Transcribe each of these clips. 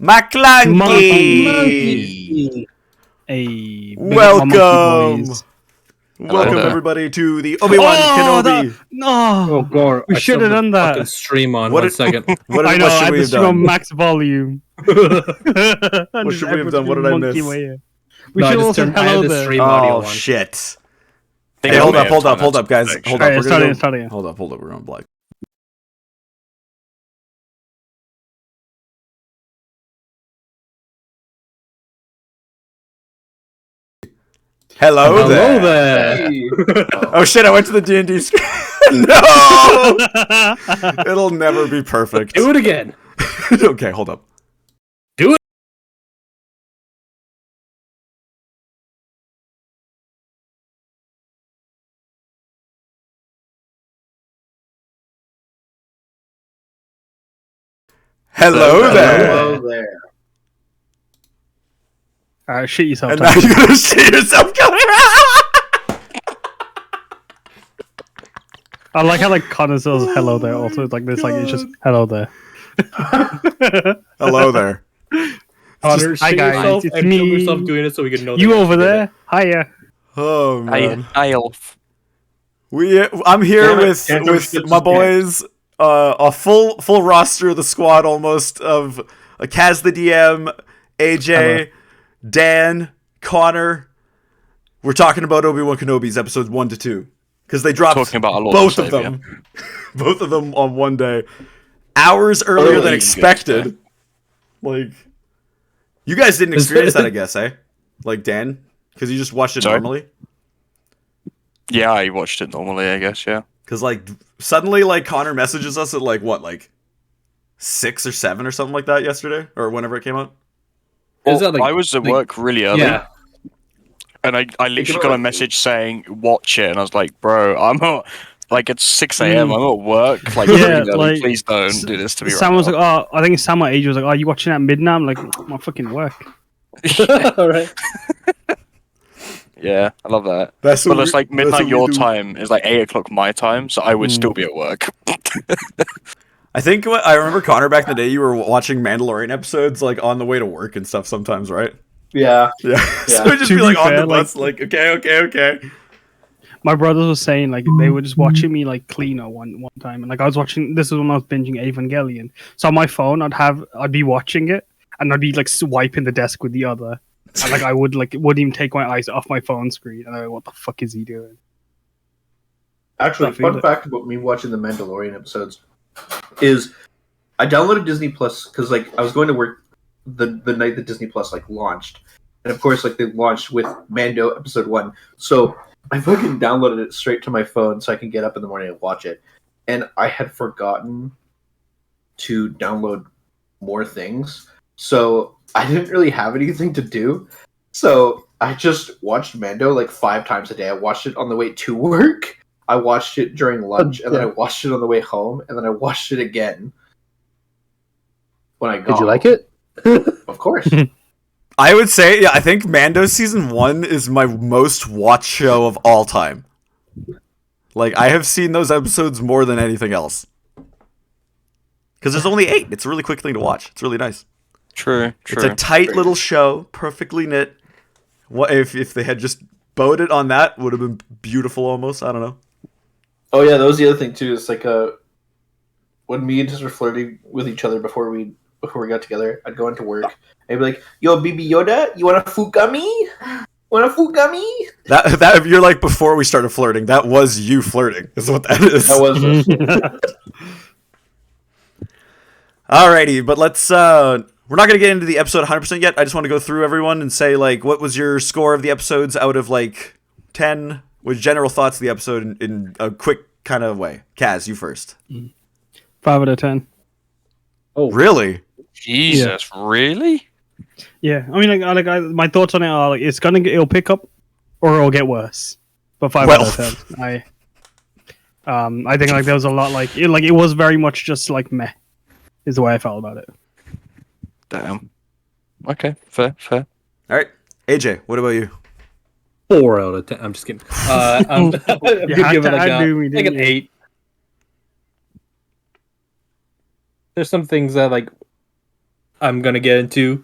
Maclunkey! Hey, Welcome! Welcome there. everybody to the Obi-Wan Kenobi. No, God, we should have done that. Stream on What one did- second. What, I know. what I should had we to have stream on done? max volume. What should we have done? What did I miss? We No, I should just also turned- I hello had the there. stream audio Oh on. shit! Think Hey, I hold may up, have hold done up, that hold up, guys. section. Hold up, Alright, we're start gonna again, go... start again. Hold up, we're on black. Hello there. Oh shit! I went to the D&D screen. No, it'll never be perfect. Do it again. Okay, hold up. Do it. Hello there. Hello there. Alright, shit yourself. And now you're gonna see yourself coming out. I like how like Connor says hello there. Also, like this, like it's just hello there. Hello there. Connor, Hi, shit guys, yourself it's and me. film yourself doing it so we can know. You that over actually did there? Hiya. Oh man. Elf. I'm here Damn it, with can't with touch my this boys, a full roster of the squad almost of Kaz the DM, AJ, Dan, Connor. We're talking about Obi-Wan Kenobi's episodes 1 to 2 because they dropped Talking about a lot both of them, both of them on one day, hours earlier than Early, expected. Like, you guys didn't experience that, I guess, eh? Like Dan, because you just watched it Sorry? normally. Yeah, I watched it normally, I guess, yeah. Because, like, suddenly, like, Connor messages us at, like, what, like, 6 or 7 or something like that yesterday? Or whenever it came out? Is that, like- I was at like- work really early, Yeah. and I literally got a message saying, watch it, and I was like, bro, I'm not... Like, it's 6 a.m., I'm at work, like, Yeah, really early. like, Please don't do this to me Sam right was now. like, oh, I think Sam or AJ was like, oh, you watching at midnight? I'm like, my fucking work. All right. Yeah, I love that. That's But it's like that's what midnight we your do. time is like 8 o'clock my time, so I would still be at work. I think I remember, Connor, back in the day, you were watching Mandalorian episodes, like, on the way to work and stuff sometimes, right? Yeah. Yeah. So Yeah. it'd just To be, be like, on fair, the bus, like, okay. My brothers were saying like they were just watching me like cleaner one time, and like I was watching. This is when I was binging Evangelion. So on my phone, I'd be watching it, and I'd be like swiping the desk with the other, and like I wouldn't even take my eyes off my phone screen. And I'm like, what the fuck is he doing? Actually, I feel fun it. fact about me watching the Mandalorian episodes is I downloaded Disney Plus because like I was going to work the night that Disney Plus like launched, and of course like they launched with Mando episode 1. So I fucking downloaded it straight to my phone so I can get up in the morning and watch it. And I had forgotten to download more things, so I didn't really have anything to do. So I just watched Mando like 5 times a day. I watched it on the way to work. I watched it during lunch, and then I watched it on the way home, and then I watched it again when I got Did you like home. it? Of course. I would say, yeah, I think Mando Season 1 is my most watched show of all time. Like, I have seen those episodes more than anything else. Because there's only 8. It's a really quick thing to watch. It's really nice. True. It's a tight little show, perfectly knit. What if they had just bowed it on that, would have been beautiful almost. I don't know. Oh yeah, that was the other thing too. It's like when me and Tess were flirting with each other before we got together, I'd go into work. I'd be like, "Yo, BB Yoda, you want a food gummy? Want a food gummy?" That you're like, before we started flirting, that was you flirting. Is what that is. That was Alrighty, but let's we're not gonna get into the episode 100% yet. I just want to go through everyone and say, like, what was your score of the episodes out of like 10? With general thoughts of the episode in a quick kind of way. Kaz, you first. 5 out of 10. Oh, Really? Jesus, really? Yeah, I mean, my thoughts on it are like it'll pick up or it'll get worse. But 5 Well. out of 10. I think like there was a lot it was very much just like meh, is the way I felt about it. Damn. Okay, fair. All right, AJ, what about you? 4 out of 10. I'm just kidding. I'm You gonna had give it to like, outdo me, like didn't an you? 8. There's some things that like I'm gonna get into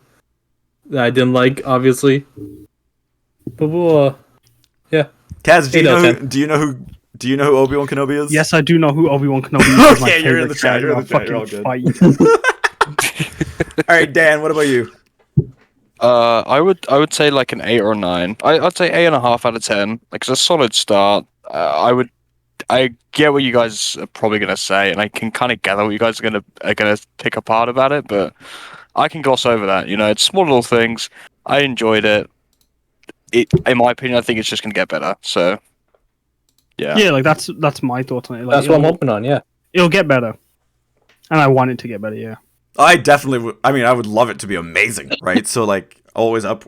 that I didn't like, obviously. But we'll, Kaz, do 8 you out know of who, do you know who Obi-Wan Kenobi is? Yes, I do know who Obi-Wan Kenobi is. He's my Okay, you're in the favorite chat. You're in the character. chat. I'll You're all fucking good. fight. All right, Dan. What about you? I would say like an 8 or a 9. I'd say 8.5 out of 10. Like it's a solid start. I get what you guys are probably gonna say, and I can kind of gather what you guys are gonna pick apart about it, but I can gloss over that. You know, it's small little things. I enjoyed it. In my opinion, I think it's just gonna get better. So, yeah. Yeah, like that's my thought on it. Like, that's what I'm hoping on. Yeah. it'll get better, and I want it to get better. Yeah. I definitely would. I mean, I would love it to be amazing, right? So, like, always up,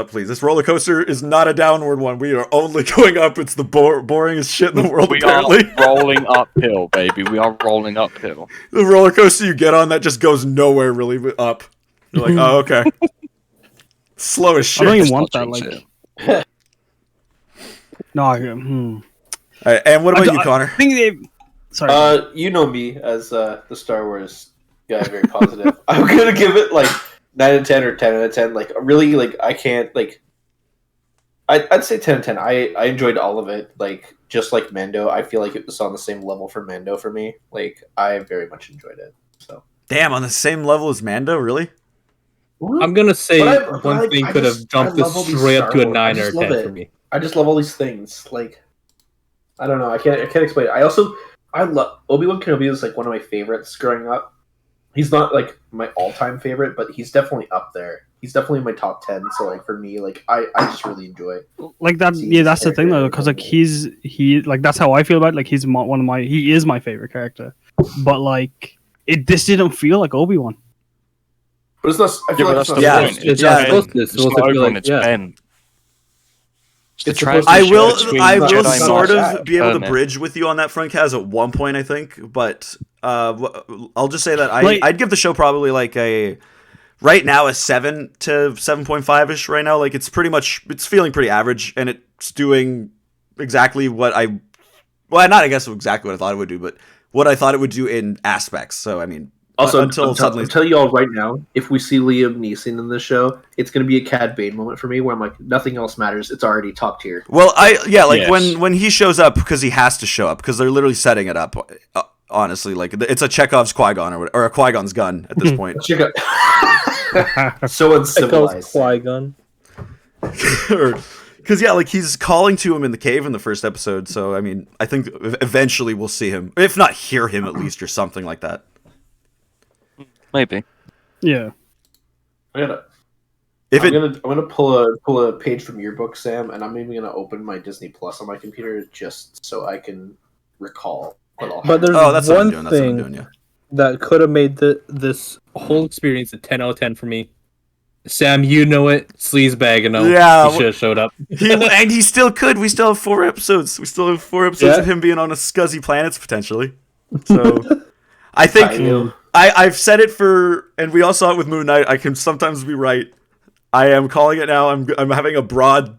please. This roller coaster is not a downward one. We are only going up. It's the boringest shit in the world, We apparently. are rolling uphill, baby. We are rolling uphill. The roller coaster you get on that just goes nowhere really up. You're like, oh, okay. Slow as I don't shit. even want that. Not Like, no. All right, and what about you, Connor? I think they. Sorry. You know me as the Star Wars guy, very positive. I'm gonna give it like 9 out of 10 or 10 out of 10. Like really, like I can't like. I'd say 10 out of 10. I enjoyed all of it. Like just like Mando, I feel like it was on the same level for Mando for me. Like I very much enjoyed it. So Damn, on the same level as Mando, really? I'm gonna say But one thing I could just- have jumped I this love all these straight up to a Star Wars. 9 I or just 10 love for it. me. I just love all these things. Like I don't know. I can't explain it. I love Obi-Wan Kenobi is like one of my favorites growing up. He's not like my all-time favorite, but he's definitely up there. He's definitely in my top 10. So like for me, like I just really enjoy it. like that. see Yeah, his that's the thing though, character. because like he like that's how I feel about it. Like he's one of my. He is my favorite character, but like this didn't feel like Obi-Wan. But it's not. I feel Yeah, but like that's it's the not Yeah, point. supposed to. It's Yeah, not supposed to. It's It's supposed not to be Obi-Wan, like, it's yeah. Ben. It's the It's supposed to I transition will. between I will Jedi sort Master of and be able to Hermit. bridge with you on that front, Kaz, at one point, I think. But I'll just say that Like- I'd give the show probably like a right now a 7 to 7.5 ish. Right now, like it's feeling pretty average, and it's doing exactly what not I guess exactly what I thought it would do, but what I thought it would do in aspects. So I mean, Also, until suddenly. I'm telling you all right now, if we see Liam Neeson in this show, it's going to be a Cad Bane moment for me, where I'm like, nothing else matters. It's already top tier. Well, like Yes. when he shows up, because he has to show up because they're literally setting it up. Honestly, like it's a Chekhov's Qui-Gon or a Qui-Gon's gun at this point. Check out. So uncivilized. Qui-Gon. Because like he's calling to him in the cave in the first episode. So I mean, I think eventually we'll see him, if not hear him at least, or something like that. Maybe. Yeah. I'm If it, gonna pull a page from your book, Sam, and I'm even gonna open my Disney Plus on my computer just so I can recall what all. But there's that's what I'm one doing. That's what I'm thing doing. Yeah. that could have made this whole experience a 10 out of 10 for me. Sam, you know it. Sleazebag, Yeah, he should have showed up. And he still could. We still have 4 episodes. We still have 4 episodes Yeah. of him being on a scuzzy planets potentially. So I I think know. I've said it for, and we all saw it with Moon Knight. I can sometimes be right. I am calling it now. I'm having a broad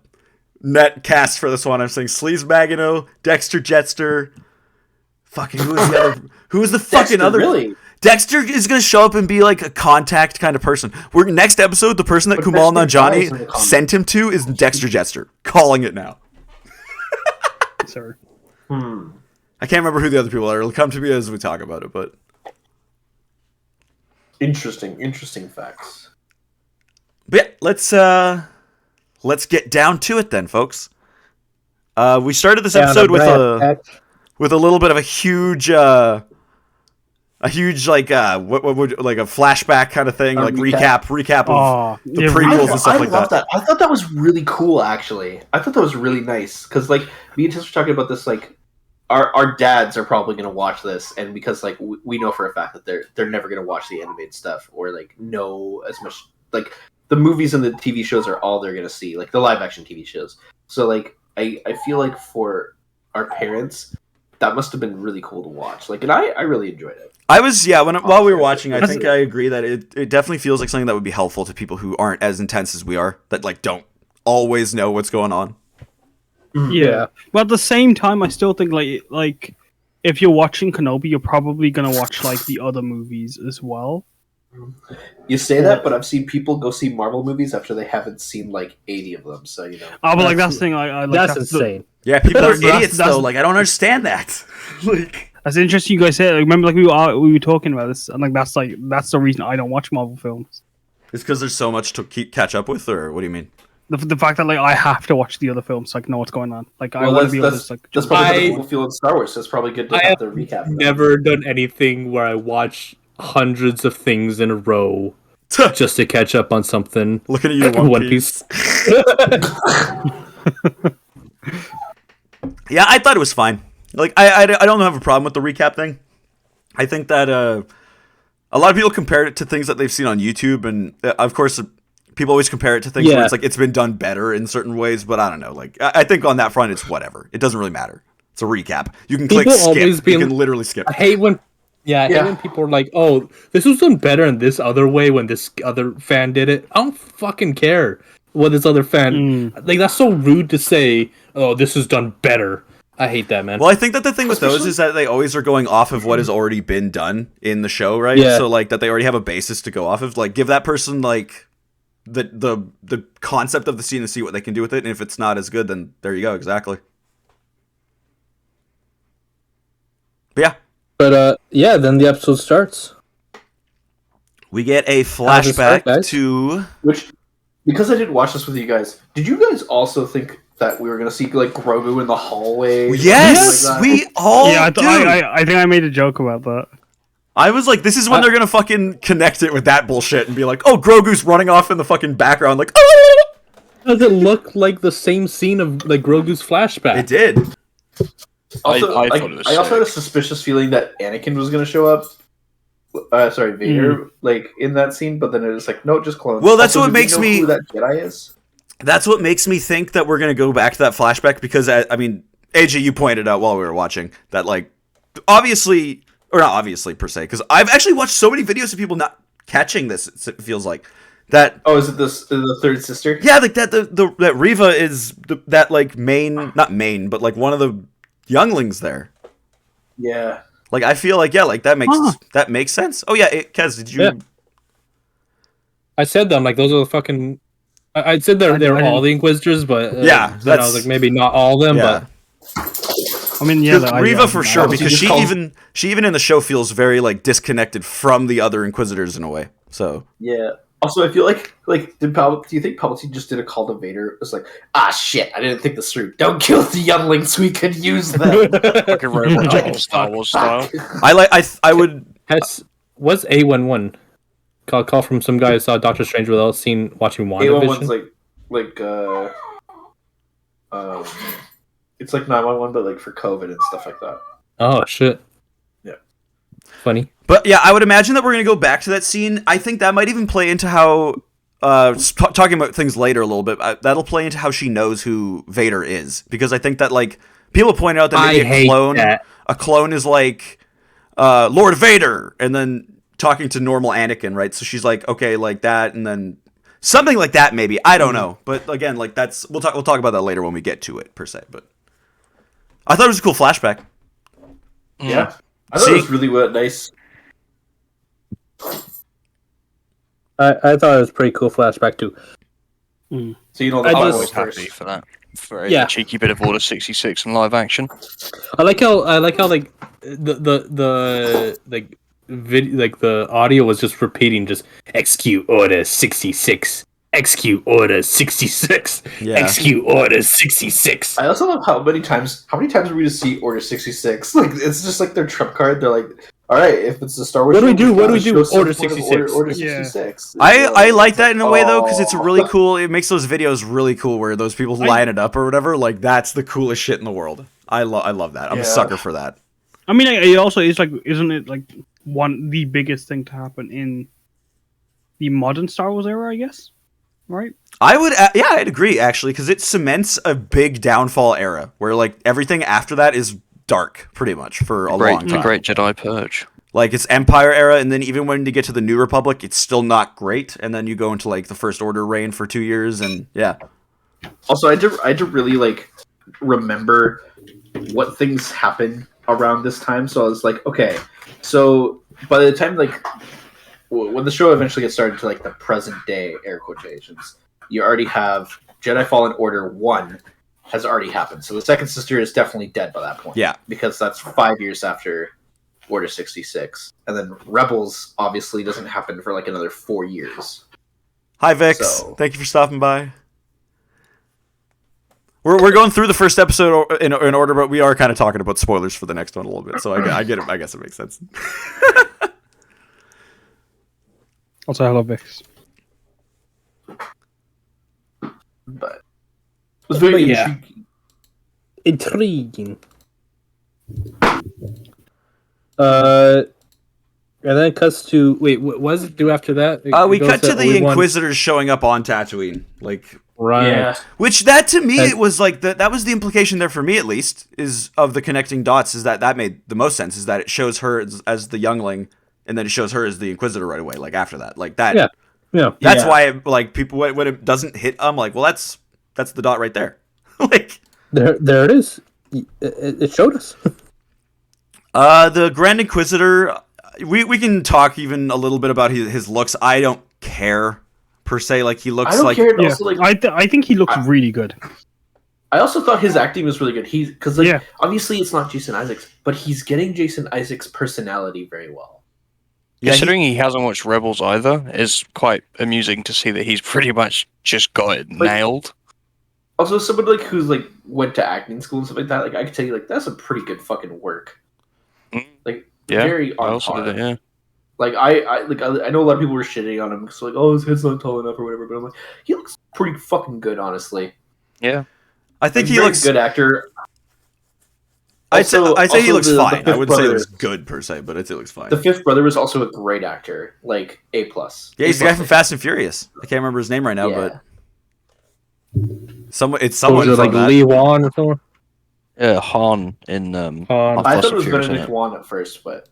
net cast for this one. I'm saying Sleazebagano, Dexter Jetster. Fucking who is the other? Who is the fucking Dexter, other? really? Dexter is gonna show up and be like a contact kind of person. We're next episode. The person that But Kumail Dexter dies in the Nanjiani comic. sent him to is Dexter Jetster. Calling it now. Sorry. I can't remember who the other people are. It'll come to me as we talk about it. But Interesting facts. yeah, let's get down to it then, folks. We started this episode with a little bit of a huge like what would like a flashback kind of thing, like recap of Oh, the yeah, prequels and stuff like love that. I thought that was really cool, actually. I thought that was really nice because, like, me and Tiss were talking about this. Like, our dads are probably going to watch this, and because like we know for a fact that they're never going to watch the animated stuff or like know as much. Like, the movies and the TV shows are all they're going to see, like the live action TV shows. So like I feel like for our parents, that must have been really cool to watch. Like, and I really enjoyed it. I was while we were watching, I think I agree that it definitely feels like something that would be helpful to people who aren't as intense as we are, that like don't always know what's going on. Yeah. But at the same time, I still think like if you're watching Kenobi, you're probably gonna watch like the other movies as well. You say that, but I've seen people go see Marvel movies after they haven't seen like 80 of them. So you know. Oh, but like that's the thing. I like That's the- insane. Yeah, people are That's- idiots that's- though. Like I don't understand that. Like That's interesting. You guys said. Like, remember, like we were talking about this, and like that's the reason I don't watch Marvel films. it's because there's so much to catch up with, or what do you mean? The fact that like I have to watch the other films, so I can know what's going on. Like I Well, want to be able to that's, just, like. that's probably how I- people feel in Star Wars. So it's probably good to I have have the recap. of that. Never done anything where I watch hundreds of things in a row just to catch up on something. Looking at you, One, One Piece. Yeah, I thought it was fine. Like I don't have a problem with the recap thing. I think that a lot of people compared it to things that they've seen on YouTube, and of course, people always compare it to things where Yeah. it's like it's been done better in certain ways. But I don't know. Like I think on that front, it's whatever. It doesn't really matter. It's a recap. You can click People skip. always You be- can literally skip. I hate when I hate when people are like, "Oh, this was done better in this other way when this other fan did it." I don't fucking care what this other fan like. That's so rude to say. Oh, this is done better. I hate that, man. Well, I think that the thing with those is that they always are going off of what has already been done in the show, right? Yeah. So like that they already have a basis to go off of. Like give that person like the concept of the scene and see what they can do with it. And if it's not as good, then there you go. Exactly. But yeah, But yeah, then the episode starts. we get a How does it flashback start, guys? to. Which, because I didn't watch this with you guys, did you guys also think that we were gonna see like Grogu in the hallway? Yes, Like that? we all Yeah, do. I think I made a joke about that. I was like, this is when they're gonna fucking connect it with that bullshit and be like, oh, Grogu's running off in the fucking background, like, oh! Does it look like the same scene of like Grogu's flashback? It did. Also, I I, thought it was I also had a sick. suspicious feeling that Anakin was gonna show up. Vader, like in that scene, but then it was like, no, just clones. Well, that's Also, what do we makes know me- who that Jedi is. That's what makes me think that we're gonna go back to that flashback because I mean, AJ, you pointed out while we were watching that like, obviously, or not obviously per se, because I've actually watched so many videos of people not catching this. It feels like that. Oh, is it the third sister? Yeah, like that that Riva is that like not main, but like one of the younglings there. Yeah. Like I feel like like that makes sense. Oh yeah, Kez, did you? Yeah. I said them like those are the fucking. I said they're all the Inquisitors, but Yeah, then I that's- was like maybe not all of them, Yeah. I mean, yeah, Riva for sure, obviously because just she even in the show feels very like disconnected from the other Inquisitors in a way. So Yeah. Also, I feel like do you think Palpatine just did a call to Vader? It was like, shit, I didn't think this through. Don't kill the younglings. We could use them. Fucking robot General Star Wars style. I would What's A11? Call from some guy who saw Doctor Strange without watching A11's WandaVision. it's like 911, but like for COVID and stuff like that. Oh shit! Yeah. Funny. But yeah, I would imagine that we're gonna go back to that scene. I think that might even play into how talking about things later a little bit. That'll play into how she knows who Vader is, because I think that like people point out that maybe I hate that. a clone is like Lord Vader, and then talking to normal Anakin, right? So she's like, okay, like that, and then something like that, maybe. I don't know, but again, like that's we'll talk about that later when we get to it per se. But I thought it was a cool flashback. Yeah. I thought it was really nice. I thought it was a pretty cool flashback too. So you know the I I'm Power just- always Wars happy first. for that. For Yeah. a cheeky bit of Order 66 in live action. I like how like the video, like the audio was just repeating, just execute Order 66, execute Order 66, Yeah. execute Order 66. I also love how many times are we to see Order 66? Like it's just like their trump card. They're like, all right, if it's a Star Wars, What do we show, do? we've What do gotta we do show with some Order sort of 66? Order Yeah. 66. I like that in a way though, because it's really Oh. cool. It makes those videos really cool where those people line it up or whatever. Like that's the coolest shit in the world. I love that. I'm a Yeah. sucker for that. I mean, it also is like, isn't it like the biggest thing to happen in the modern Star Wars era? I guess, right? I would, I'd agree actually, because it cements a big downfall era where like everything after that is dark, pretty much for a long The time. Great Jedi Purge. Like it's Empire era, and then even when you get to the New Republic, it's still not great, and then you go into like the First Order reign for 2 years, and yeah, Also, I had to really like remember what things happen around this time. So I was like, okay, so by the time like when the show eventually gets started to like the present day air quotations, you already have Jedi Fallen Order 1 has already happened. So the second sister is definitely dead by that point. Yeah. Because that's 5 years after Order 66. And then Rebels obviously doesn't happen for like another 4 years. Hi, Vix. So- Thank you for stopping by. We're going through the first episode in order, but we are kind of talking about spoilers for the next one a little bit. So I get it. I guess it makes sense. Also, hello, Vix. But it was very Yeah. intriguing. Intriguing. And then it cuts to what does it do after that? We It goes cut to the Obi-Wan- Inquisitors showing up on Tatooine, like, Right. Yeah. which that to me And- it was like that was the implication there for me at least is of the connecting dots is that made the most sense is that it shows her as the youngling and then it shows her as the Inquisitor right away like after that like that. Yeah. Yeah. That's Yeah. why like people when it doesn't hit, I'm like, well, that's the dot right there. Like, There it is. It showed us. the Grand Inquisitor. We can talk even a little bit about his looks. I don't care per se. Like he looks I don't like care. Yeah, Also, like, I think he looks really good. I also thought his acting was really good. Because like Yeah. obviously it's not Jason Isaacs, but he's getting Jason Isaacs' personality very well. Yeah, Considering he hasn't watched Rebels either, it's quite amusing to see that he's pretty much just got it nailed. Also, someone like who's like went to acting school and stuff like that, like I can tell you, like that's a pretty good fucking work. Mm. Like Yeah, very I on also par. did it, yeah. Like I know a lot of people were shitting on him because like, oh, his head's not tall enough or whatever. But I'm like, he looks pretty fucking good, honestly. Yeah. I think He's a he very looks good actor. I'd say he Also, looks the fine. I fifth wouldn't say he brother- looks good per se, but I'd say he looks fine. The fifth brother was also a great actor, like A plus. Yeah, he's the guy from Fast and Furious. I can't remember his name right now, Yeah. but someone Was from it like that. Lee Wan or something? Yeah, Han in Han. I Fast thought it and was Furious, Benedict innit? Wong at first, but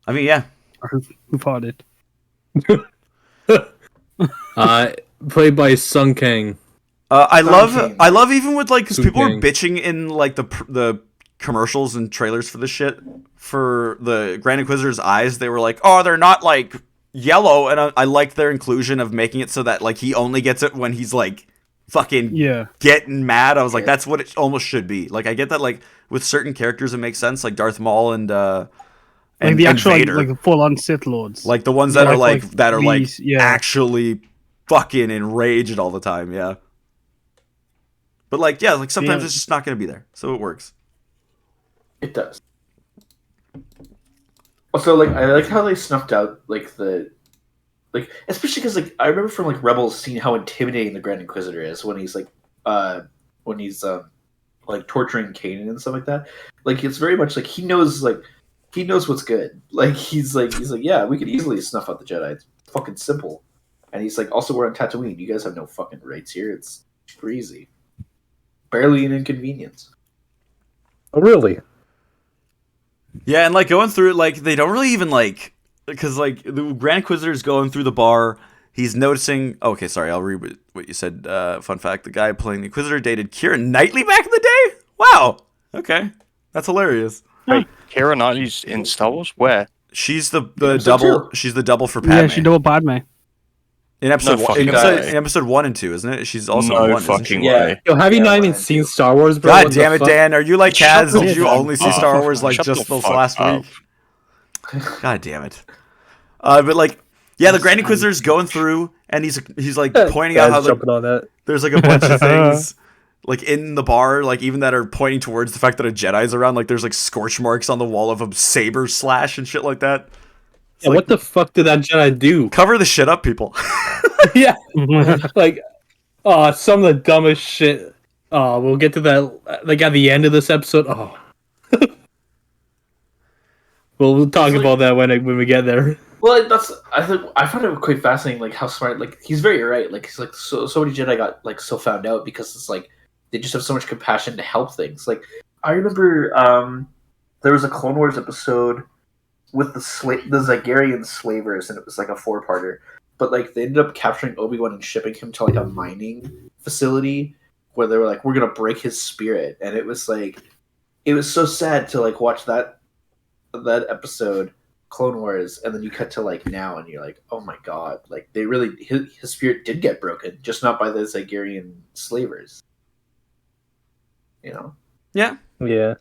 I mean, yeah. Who thought it? Played by Sung Kang. I King. love even with like because Sung people were Kang. bitching in like the commercials and trailers for this shit for the Grand Inquisitor's eyes. They were like, oh, they're not like yellow, and I liked their inclusion of making it so that like he only gets it when he's like fucking Yeah. getting mad. I was like, Yeah. that's what it almost should be. Like I get that like with certain characters it makes sense, like Darth Maul and Like the actual Vader. like full-on Sith lords. Like the ones that Yeah, are like that are like these, yeah. actually fucking enraged all the time, yeah. But like yeah, like sometimes Yeah. it's just not gonna be there, so it works. it does. Also, like I like how they snuffed out like the, like especially because like I remember from like Rebels seeing how intimidating the Grand Inquisitor is when he's like torturing Kanan and stuff like that. Like it's very much like he knows what's good. Like he's like yeah, we could easily snuff out the Jedi. It's fucking simple. And he's like, also we're on Tatooine. You guys have no fucking rights here. It's super easy. Barely an inconvenience. Oh, really? Yeah, and like going through it, like they don't really even like because like the Grand Inquisitor's going through the bar. He's noticing. Okay, sorry, I'll read what you said. Fun fact: the guy playing the Inquisitor dated Keira Knightley back in the day. Wow. Okay, that's hilarious. Wait, Keira Knightley's in Star Wars? Where? She's the Episode double. 2. She's the double for Yeah, Padme. she double Padme. in episode No one, in fucking episode, way. in episode 1 and 2, isn't it? She's also No in 1. isn't fucking she? Yeah. way. Yo, have you Yeah, not even one and seen two. Star Wars, bro? God What the damn it, fuck? Dan! Are you like Shut Kaz? the Did you fuck only see up. Star Wars like Shut just the this fuck last up. week? God damn it! But like, yeah, the Grand Inquisitor's going through, and he's like pointing out Guys how like, jumping on that. there's like a bunch of things like in the bar, like even that are pointing towards the fact that a Jedi's around. Like there's like scorch marks on the wall of a saber slash and shit like that. Yeah, like- what the fuck did that Jedi do? Cover the shit up, people. Yeah, like, some of the dumbest shit. Oh, we'll get to that like at the end of this episode. Oh, we'll talk It's like- about that when we get there. Well, like, I found it quite fascinating, like how smart. Like he's very right. Like he's like so many Jedi got like so found out because it's like they just have so much compassion to help things. Like I remember there was a Clone Wars episode with the Zygerian slavers, and it was like a 4-parter. But like they ended up capturing Obi-Wan and shipping him to like a mining facility where they were like, "We're gonna break his spirit," and it was like, it was so sad to like watch that episode Clone Wars, and then you cut to like now, and you're like, oh my god, like they really his spirit did get broken, just not by the Zygerian slavers. You know? Yeah. Yeah.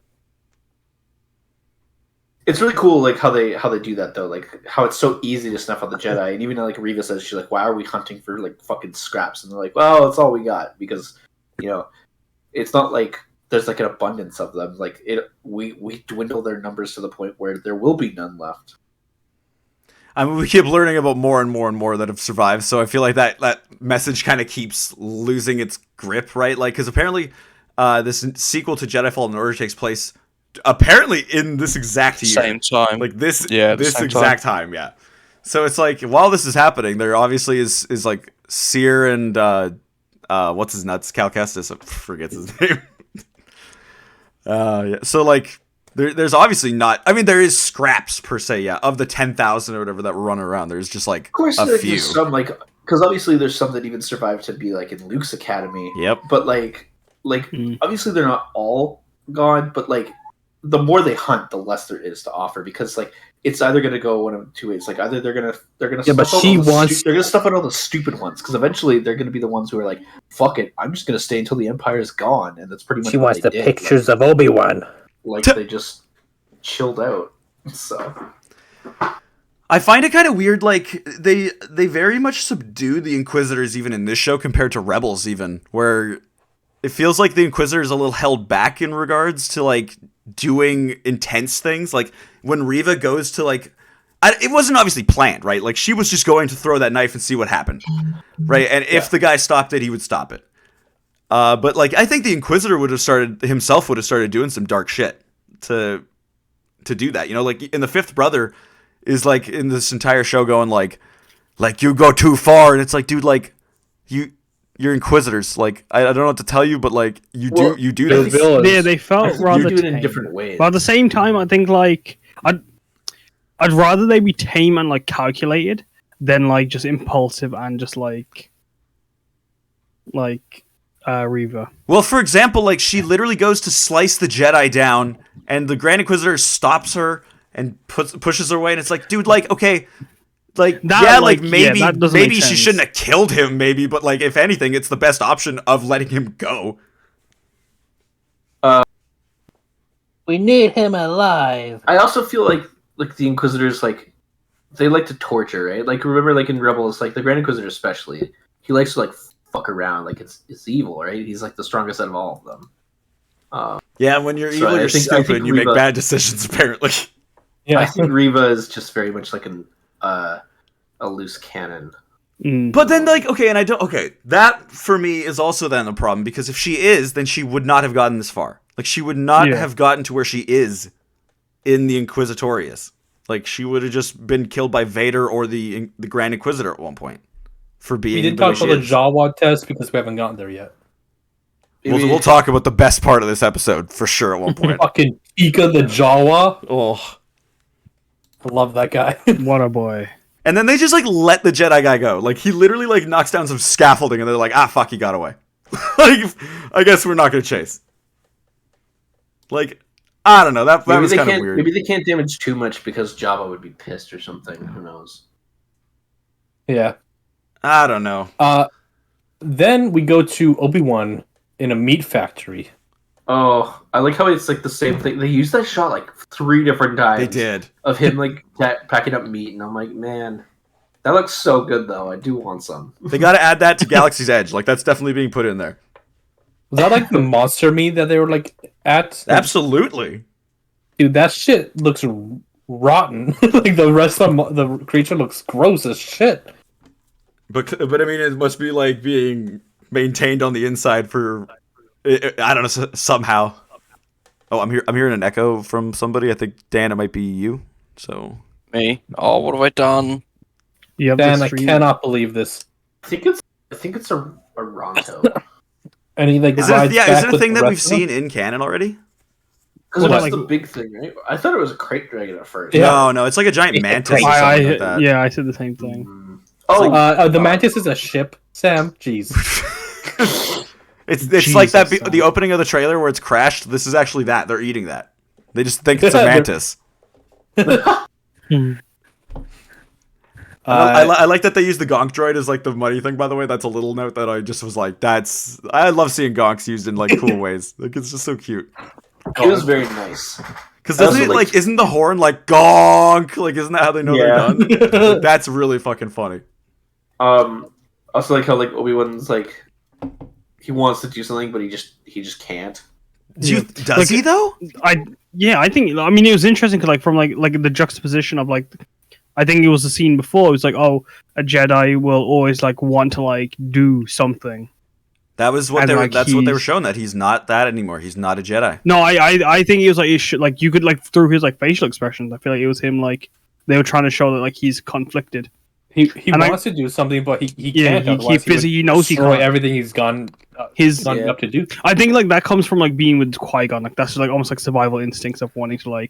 It's really cool, like how they do that though, like how it's so easy to snuff out the Jedi, and even like Reva says, she's like, why are we hunting for like fucking scraps? And they're like, well, it's all we got because, you know, it's not like there's like an abundance of them. Like we dwindle their numbers to the point where there will be none left. I mean, we keep learning about more and more and more that have survived, so I feel like that message kind of keeps losing its grip, right? Like, because apparently this sequel to Jedi Fallen Order takes place apparently in this exact year. Same time. Like this, Yeah, this exact time, yeah. So it's like, while this is happening, there obviously is like Seer and what's his nuts? Cal Kestis, I forget his name. Yeah. So like there's obviously not, I mean, there is scraps per se, yeah, of the 10,000 or whatever that were running around. There's just like Of course, a like, few. there's some like, because obviously there's some that even survived to be like in Luke's academy. Yep. But like obviously they're not all gone, but like the more they hunt, the less there is to offer, because like it's either going to go one of two ways. Like either they're gonna Yeah, but stuff out she all the wants- they're gonna stuff out all the stupid ones, because eventually they're going to be the ones who are like, fuck it, I'm just going to stay until the Empire is gone, and that's pretty much She what wants they the did. pictures of Obi-Wan. Like they just chilled out. So I find it kind of weird, like, they very much subdue the Inquisitors even in this show compared to Rebels even, where it feels like the Inquisitor is a little held back in regards to, like, doing intense things. Like, when Reva goes to, like, it wasn't obviously planned, right? Like, she was just going to throw that knife and see what happened, right? And if the guy stopped it, he would stop it. But, like, I think the Inquisitor would have started doing some dark shit to do that, you know? Like, in the Fifth Brother is like in this entire show going like you go too far, and it's like, dude, like you're Inquisitors, like I don't know what to tell you, but like you do they're this. villains. Yeah, they felt rather you do it tame. in different ways. But at the same time, I think like I'd rather they be tame and like calculated than like just impulsive and just like Reva. Well, for example, like she literally goes to slice the Jedi down, and the Grand Inquisitor stops her and pushes her away, and it's like, dude, like, okay, like That, yeah, like, like maybe yeah, that doesn't maybe make she sense. shouldn't have killed him, maybe, but like if anything, it's the best option of letting him go. We need him alive. I also feel like the Inquisitors, like, they like to torture, right? Like, remember, like in Rebels, like the Grand Inquisitor especially, he likes to like fuck around, like it's evil, right? He's like the strongest out of all of them. Yeah, when you're So evil, I you're think stupid, and you make Reva- bad decisions, apparently. Yeah. I think Reva is just very much like a loose cannon. But then, like, that for me is also then the problem, because if she is, then she would not have gotten this far. Like, she would not have gotten to where she is in the Inquisitorius. Like, she would have just been killed by Vader or the Grand Inquisitor at one point for being. We didn't the way talk about she the is. Jawa test because we haven't gotten there yet. We'll talk about the best part of this episode for sure at one point. Fucking Ika the Jawa. Oh. I love that guy. What a boy. And then they just, like, let the Jedi guy go. Like, he literally, like, knocks down some scaffolding, and they're like, ah, fuck, he got away. Like, I guess we're not gonna chase. Like, I don't know. That was kind of weird. Maybe they can't damage too much because Jabba would be pissed or something. Who knows? Yeah. I don't know. Then we go to Obi-Wan in a meat factory. Oh, I like how it's like the same thing. They used that shot like 3 different times. They did. Of him like packing up meat, and I'm like, man, that looks so good though. I do want some. They got to add that to Galaxy's Edge. Like, that's definitely being put in there. Was that like the monster meat that they were like at? Absolutely. Dude, that shit looks rotten. Like the rest of the creature looks gross as shit. But I mean, it must be like being maintained on the inside for, I don't know, somehow. Oh, I'm hearing an echo from somebody. I think, Dan, it might be you. So Me? Oh, what have I done? You have Dan, the I stream. cannot believe this. I think it's a Ronto. And he like is rides it? Yeah, back is it a with thing the that we've rest of them? seen in canon already? Because Well, that's like- the big thing, right? I thought it was a crate dragon at first. Yeah. No, it's like a giant It's mantis crazy. or something like that. Yeah, I said the same thing. Mm. Oh, The Mantis is a ship, Sam. Jeez. It's like that. Jesus, The opening of the trailer where it's crashed. This is actually that. They're eating that. They just think it's a mantis. Hmm. I like that they use the Gonk droid as like the money thing. By the way, that's a little note that I just was like, I love seeing Gonks used in like cool ways. Like it's just so cute. It was very nice. Because doesn't it like isn't the horn like Gonk? Like isn't that how they know they're done? Like, that's really fucking funny. Also like how like Obi-Wan's like he wants to do something, but he just can't. Does he though? I think. I mean, it was interesting because from the juxtaposition of I think it was the scene before. It was like, oh, a Jedi will always want to do something. That was what that's what they were showing, that he's not that anymore. He's not a Jedi. No, I think it was you could through his facial expressions. I feel like it was him they were trying to show that he's conflicted. He wants to do something, but he can't. He knows he can't. Everything he's gone up to do. I think that comes from being with Qui-Gon. That's just almost survival instincts of wanting to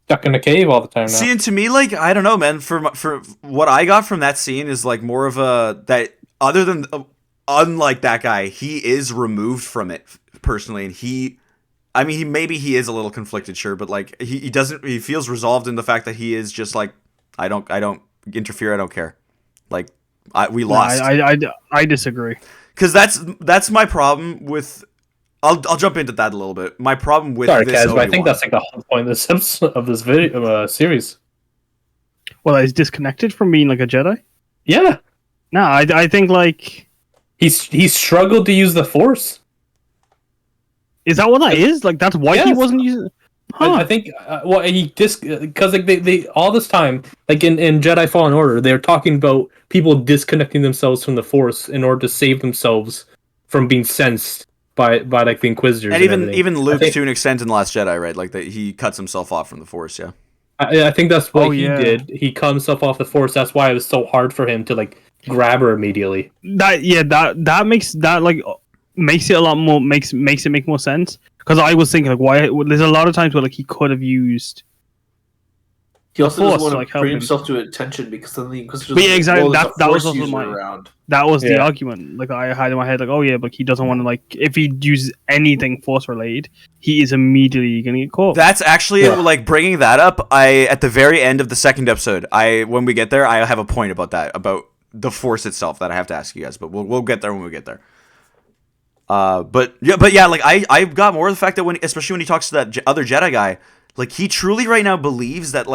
stuck in a cave all the time now. See, and to me, I don't know, man. For what I got from that scene is more of that other than unlike that guy, he is removed from it personally, and he is a little conflicted, sure, but he feels resolved in the fact that he is just I don't interfere, I don't care. We lost. I disagree. Because that's my problem with. I'll jump into that a little bit. My problem with Sorry, this Kaz, but I think that's the whole point of this video series. Well, he's disconnected from being a Jedi. Yeah. No, I think he struggled to use the Force. Is that what that is? That's why he wasn't using. Huh. I think he because they all this time in Jedi Fallen Order they're talking about people disconnecting themselves from the Force in order to save themselves from being sensed by the Inquisitors, and even Luke to an extent in The Last Jedi, right? That he cuts himself off from the Force. Yeah, I think that's what he did. He cut himself off the Force. That's why it was so hard for him to grab her immediately. That makes it a lot more makes it make more sense. Because I was thinking, why? There's a lot of times where he could have used. He also doesn't want to bring himself to attention because then the Inquisitors. But yeah, exactly. That was also around. That was the argument. I had in my head, but he doesn't want to if he uses anything Force related, he is immediately gonna get caught. That's actually bringing that up. At the very end of the second episode, when we get there, I have a point about that, about the Force itself that I have to ask you guys. But we'll get there when we get there. But I got more of the fact that especially when he talks to that other Jedi guy, he truly right now believes that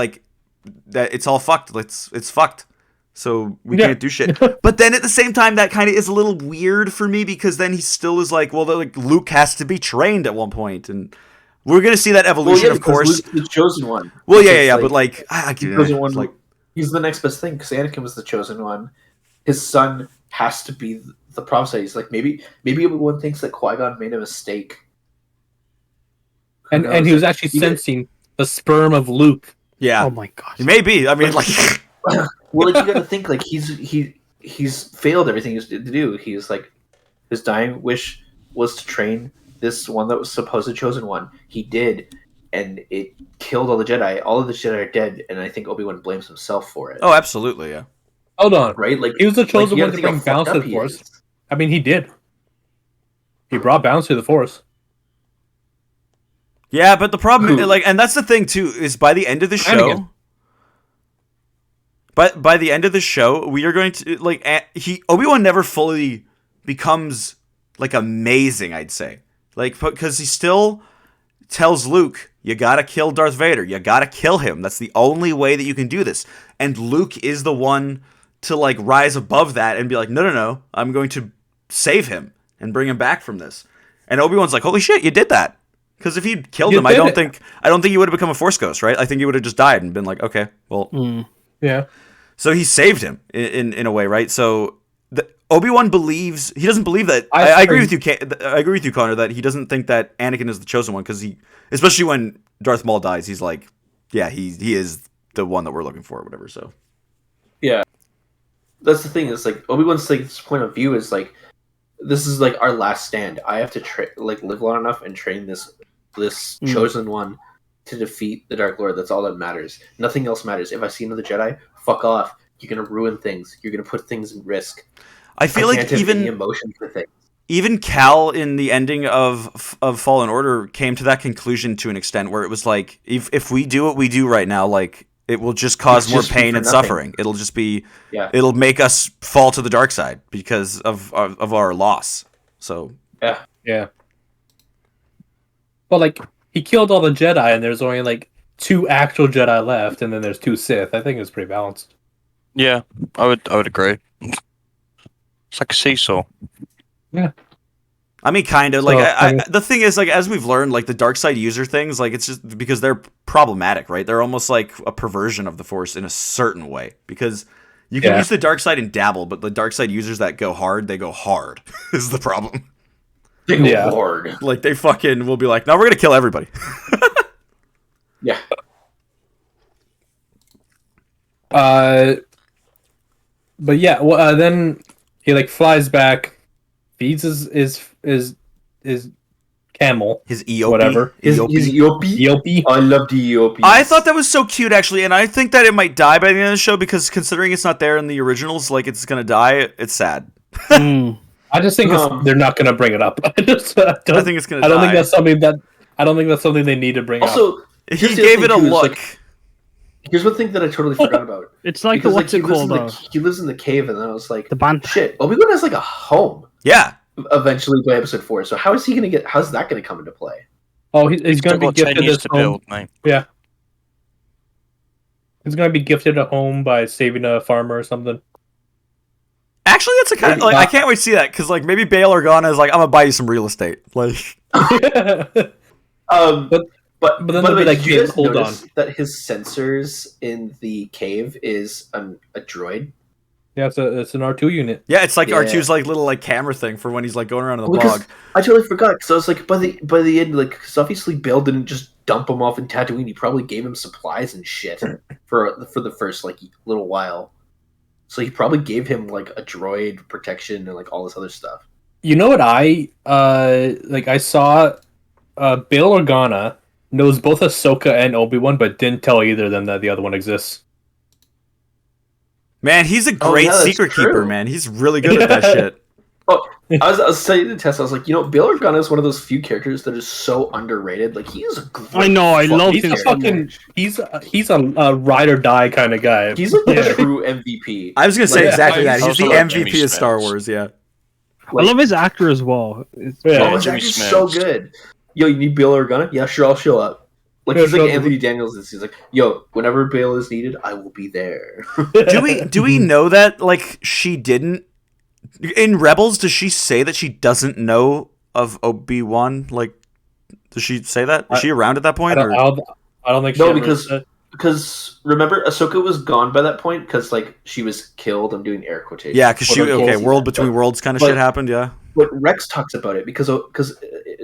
that it's all fucked. It's fucked. So we can't do shit. But then at the same time, that kind of is a little weird for me because then he still is Luke has to be trained at one point, and we're gonna see that evolution, of course. Luke's the chosen one. Well, yeah, but I get it. He's the next best thing because Anakin was the chosen one. His son has to be the prophet. He's maybe everyone thinks that Qui-Gon made a mistake. And he was actually sensing the sperm of Luke. Yeah. Oh my god. Maybe. I mean, well, you gotta think he's failed everything he's to do. He's his dying wish was to train this one that was supposed to chosen one. He did, and it killed all the Jedi. All of the Jedi are dead, and I think Obi-Wan blames himself for it. Oh, absolutely, yeah. Hold on, right? He was the chosen one to bring balance to the Force. I mean, he did. He brought balance to the Force. Yeah, but the problem, and that's the thing too, is by the end of the show. But by the end of the show, we are going to Obi-Wan never fully becomes amazing, I'd say, because he still tells Luke, "You gotta kill Darth Vader. You gotta kill him. That's the only way that you can do this." And Luke is the one to rise above that and be no, I'm going to save him and bring him back from this. And Obi-Wan's holy shit, you did that. Because if he'd killed him, I don't think he would have become a Force ghost, right? I think he would have just died and been okay, well, yeah. So he saved him in a way, right? So Obi-Wan believes he doesn't believe that. I agree with you. I agree with you, Connor, that he doesn't think that Anakin is the chosen one because especially when Darth Maul dies, he's he is the one that we're looking for, or whatever. So yeah, that's the thing. Is Obi-Wan's this point of view is this is our last stand. I have to live long enough and train this chosen one to defeat the Dark Lord. That's all that matters. Nothing else matters. If I see another Jedi, fuck off. You're gonna ruin things. You're gonna put things in risk. I feel even emotion for things. Even Cal in the ending of Fallen Order came to that conclusion to an extent where it was if we do what we do right now, it will just cause It's more just pain for and nothing. suffering. It'll just be, Yeah. it'll make us fall to the dark side because of our loss. So Yeah. But like he killed all the Jedi, and there's only like 2 actual Jedi left, and then there's 2 Sith. I think it's pretty balanced. Yeah, I would agree. It's like a seesaw. I mean, kind of So, like I mean- the thing is, like, as we've learned, like the dark side user things, like it's just because they're problematic, right? They're almost like a perversion of the Force in a certain way because you can use the dark side and dabble, but the dark side users that go hard, they go hard is the problem. They go Yeah. hard. Like they fucking will be like, no, we're gonna kill everybody. Yeah. But yeah, well, then he like flies back, feeds his camel, His EOP, whatever. His EOP. EOP. Eopie. I love the EOP. I thought that was so cute, actually, and I think that it might die by the end of the show because considering it's not there in the originals, like it's gonna die. It's sad. Mm. I just think they're not gonna bring it up. I think it's gonna. I don't think die. that's something that. I don't think that's something they need to bring up. Also, He here's the gave other it a thing, too, is, look. like, here's one thing that I totally forgot about. It's like Because, what's like, it called? he lives in the cave, and then I was like, The band. shit, Obi-Wan has like a home Yeah, eventually by episode 4. So how is he gonna get? How's that gonna come into play? Oh, he's gonna Still be got 10 gifted years this to home. build, mate. He's gonna be gifted a home by saving a farmer or something. actually, that's a kind of like I can't wait to see that because like maybe Bail Organa is like, I'm gonna buy you some real estate. Like, But then they'll be like, did you guys hold notice that his sensors in the cave is a droid? Yeah, it's an R2 unit. yeah, it's like Yeah. R2's like little like camera thing for when he's like going around in the Because bog. I totally forgot because I was like, by the end, like, because obviously Bail didn't just dump him off in Tatooine. He probably gave him supplies and shit for the first like little while. So he probably gave him like a droid protection and like all this other stuff. You know what I saw Bail Organa knows both Ahsoka and Obi-Wan, but didn't tell either of them that the other one exists. Man, he's a great yeah, that's secret true. keeper, man. He's really good at that shit. I was saying to Tess, I was like, Bail Organa is one of those few characters that is so underrated. Like, he is a great I know, I fucking love He's him a so character. much. he's a ride or die kind of guy. He's like Yeah. the true MVP. I was gonna say Like, exactly that. I He's the also like Jimmy MVP of Star Smith. Wars. Yeah. I love his actor as well. Yeah. Oh, his Jimmy actor's Smith. so good. Yo, you need Bail Organa? Yeah, sure, I'll show up. Like, Yeah, he's like sure. Anthony Daniels. He's like, yo, whenever Bail is needed, I will be there. Do we know that like she didn't in Rebels? Does she say that she doesn't know of Obi-Wan? Like, does she say that? Is she around at that I point? don't, Or? I don't think No, she because- ever- Because remember, Ahsoka was gone by that point because like she was killed. I'm doing air quotations. Yeah, because she Well, okay. Casey World said, between but- worlds kind of but- shit happened. Yeah. But Rex talks about it because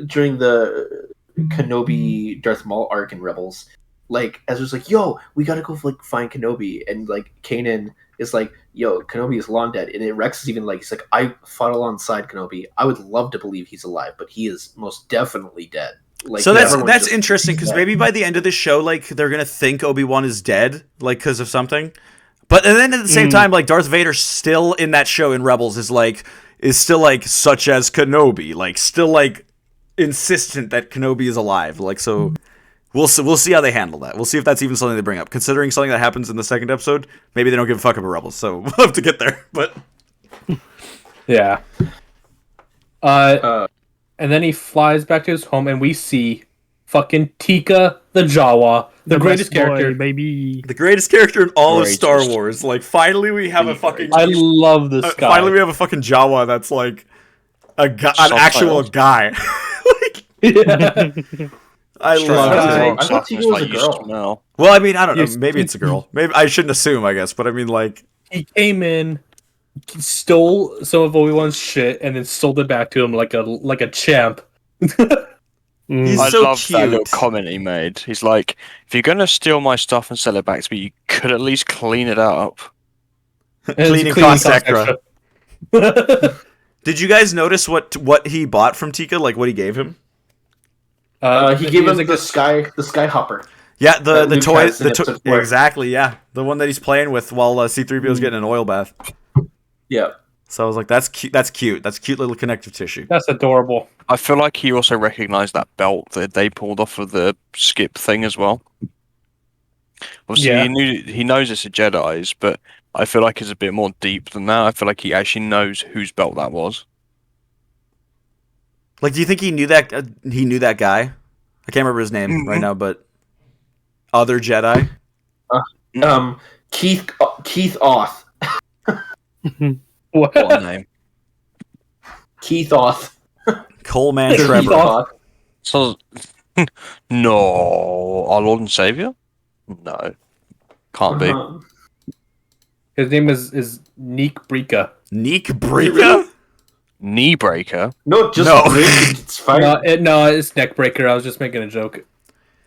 during the Kenobi Darth Maul arc in Rebels, like Ezra's like, "Yo, we gotta go like find Kenobi," and like Kanan is like, "Yo, Kenobi is long dead," and then Rex is even like, "He's like, I fought alongside Kenobi. I would love to believe he's alive, but he is most definitely dead." Like, So that's everyone's just- interesting because he's maybe by the end of the show, like they're gonna think Obi-Wan is dead, like because of something. But and then at the same time, like Darth Vader still in that show in Rebels is still like such as Kenobi, like still like insistent that Kenobi is alive. Like so, we'll see how they handle that. We'll see if that's even something they bring up. Considering something that happens in the second episode, maybe they don't give a fuck about Rebels. So we'll have to get there. But yeah. And then he flies back to his home, and we see fucking Tika the Jawa, the greatest best boy, character. baby. the greatest character in all of Greatest. Star Wars. Like finally, we have a fucking. I love this guy. Finally, we have a fucking Jawa that's like an actual Subtitles. guy. Like, Yeah. I love guy. it. I thought Tika was a girl. Smell. Well, I mean, I don't know. Yes. Maybe it's a girl. Maybe I shouldn't assume. I guess, but I mean, like, He came in, stole some of Obi-Wan's shit, and then sold it back to him like a champ. He's I so love that little cute. comment he made. He's like, if you're gonna steal my stuff and sell it back to me, you could at least clean it up. And it's Cleaning costs extra. Did you guys notice what he bought from Tika? Like what he gave him? He gave was him the sky hopper. Yeah, the That Luke toy. has in episode 4. Exactly. Yeah, the one that he's playing with while C-3PO is getting an oil bath. Yeah. So I was like, that's cute. That's cute. That's cute little connective tissue. That's adorable. I feel like he also recognized that belt that they pulled off of the skip thing as well. Obviously, Yeah. he knows it's a Jedi's, but I feel like it's a bit more deep than that. I feel like he actually knows whose belt that was. Like, do you think he knew that guy? I can't remember his name right now, but other Jedi. Keith Oth. What? What a name. Keith Oth. Coleman Keith Trevor. Oth. So, no, our Lord and Savior? No, can't be. His name is Neek Brika. Neek Brika? Knee breaker. No, just No. it's fine. No, it's neck breaker. I was just making a joke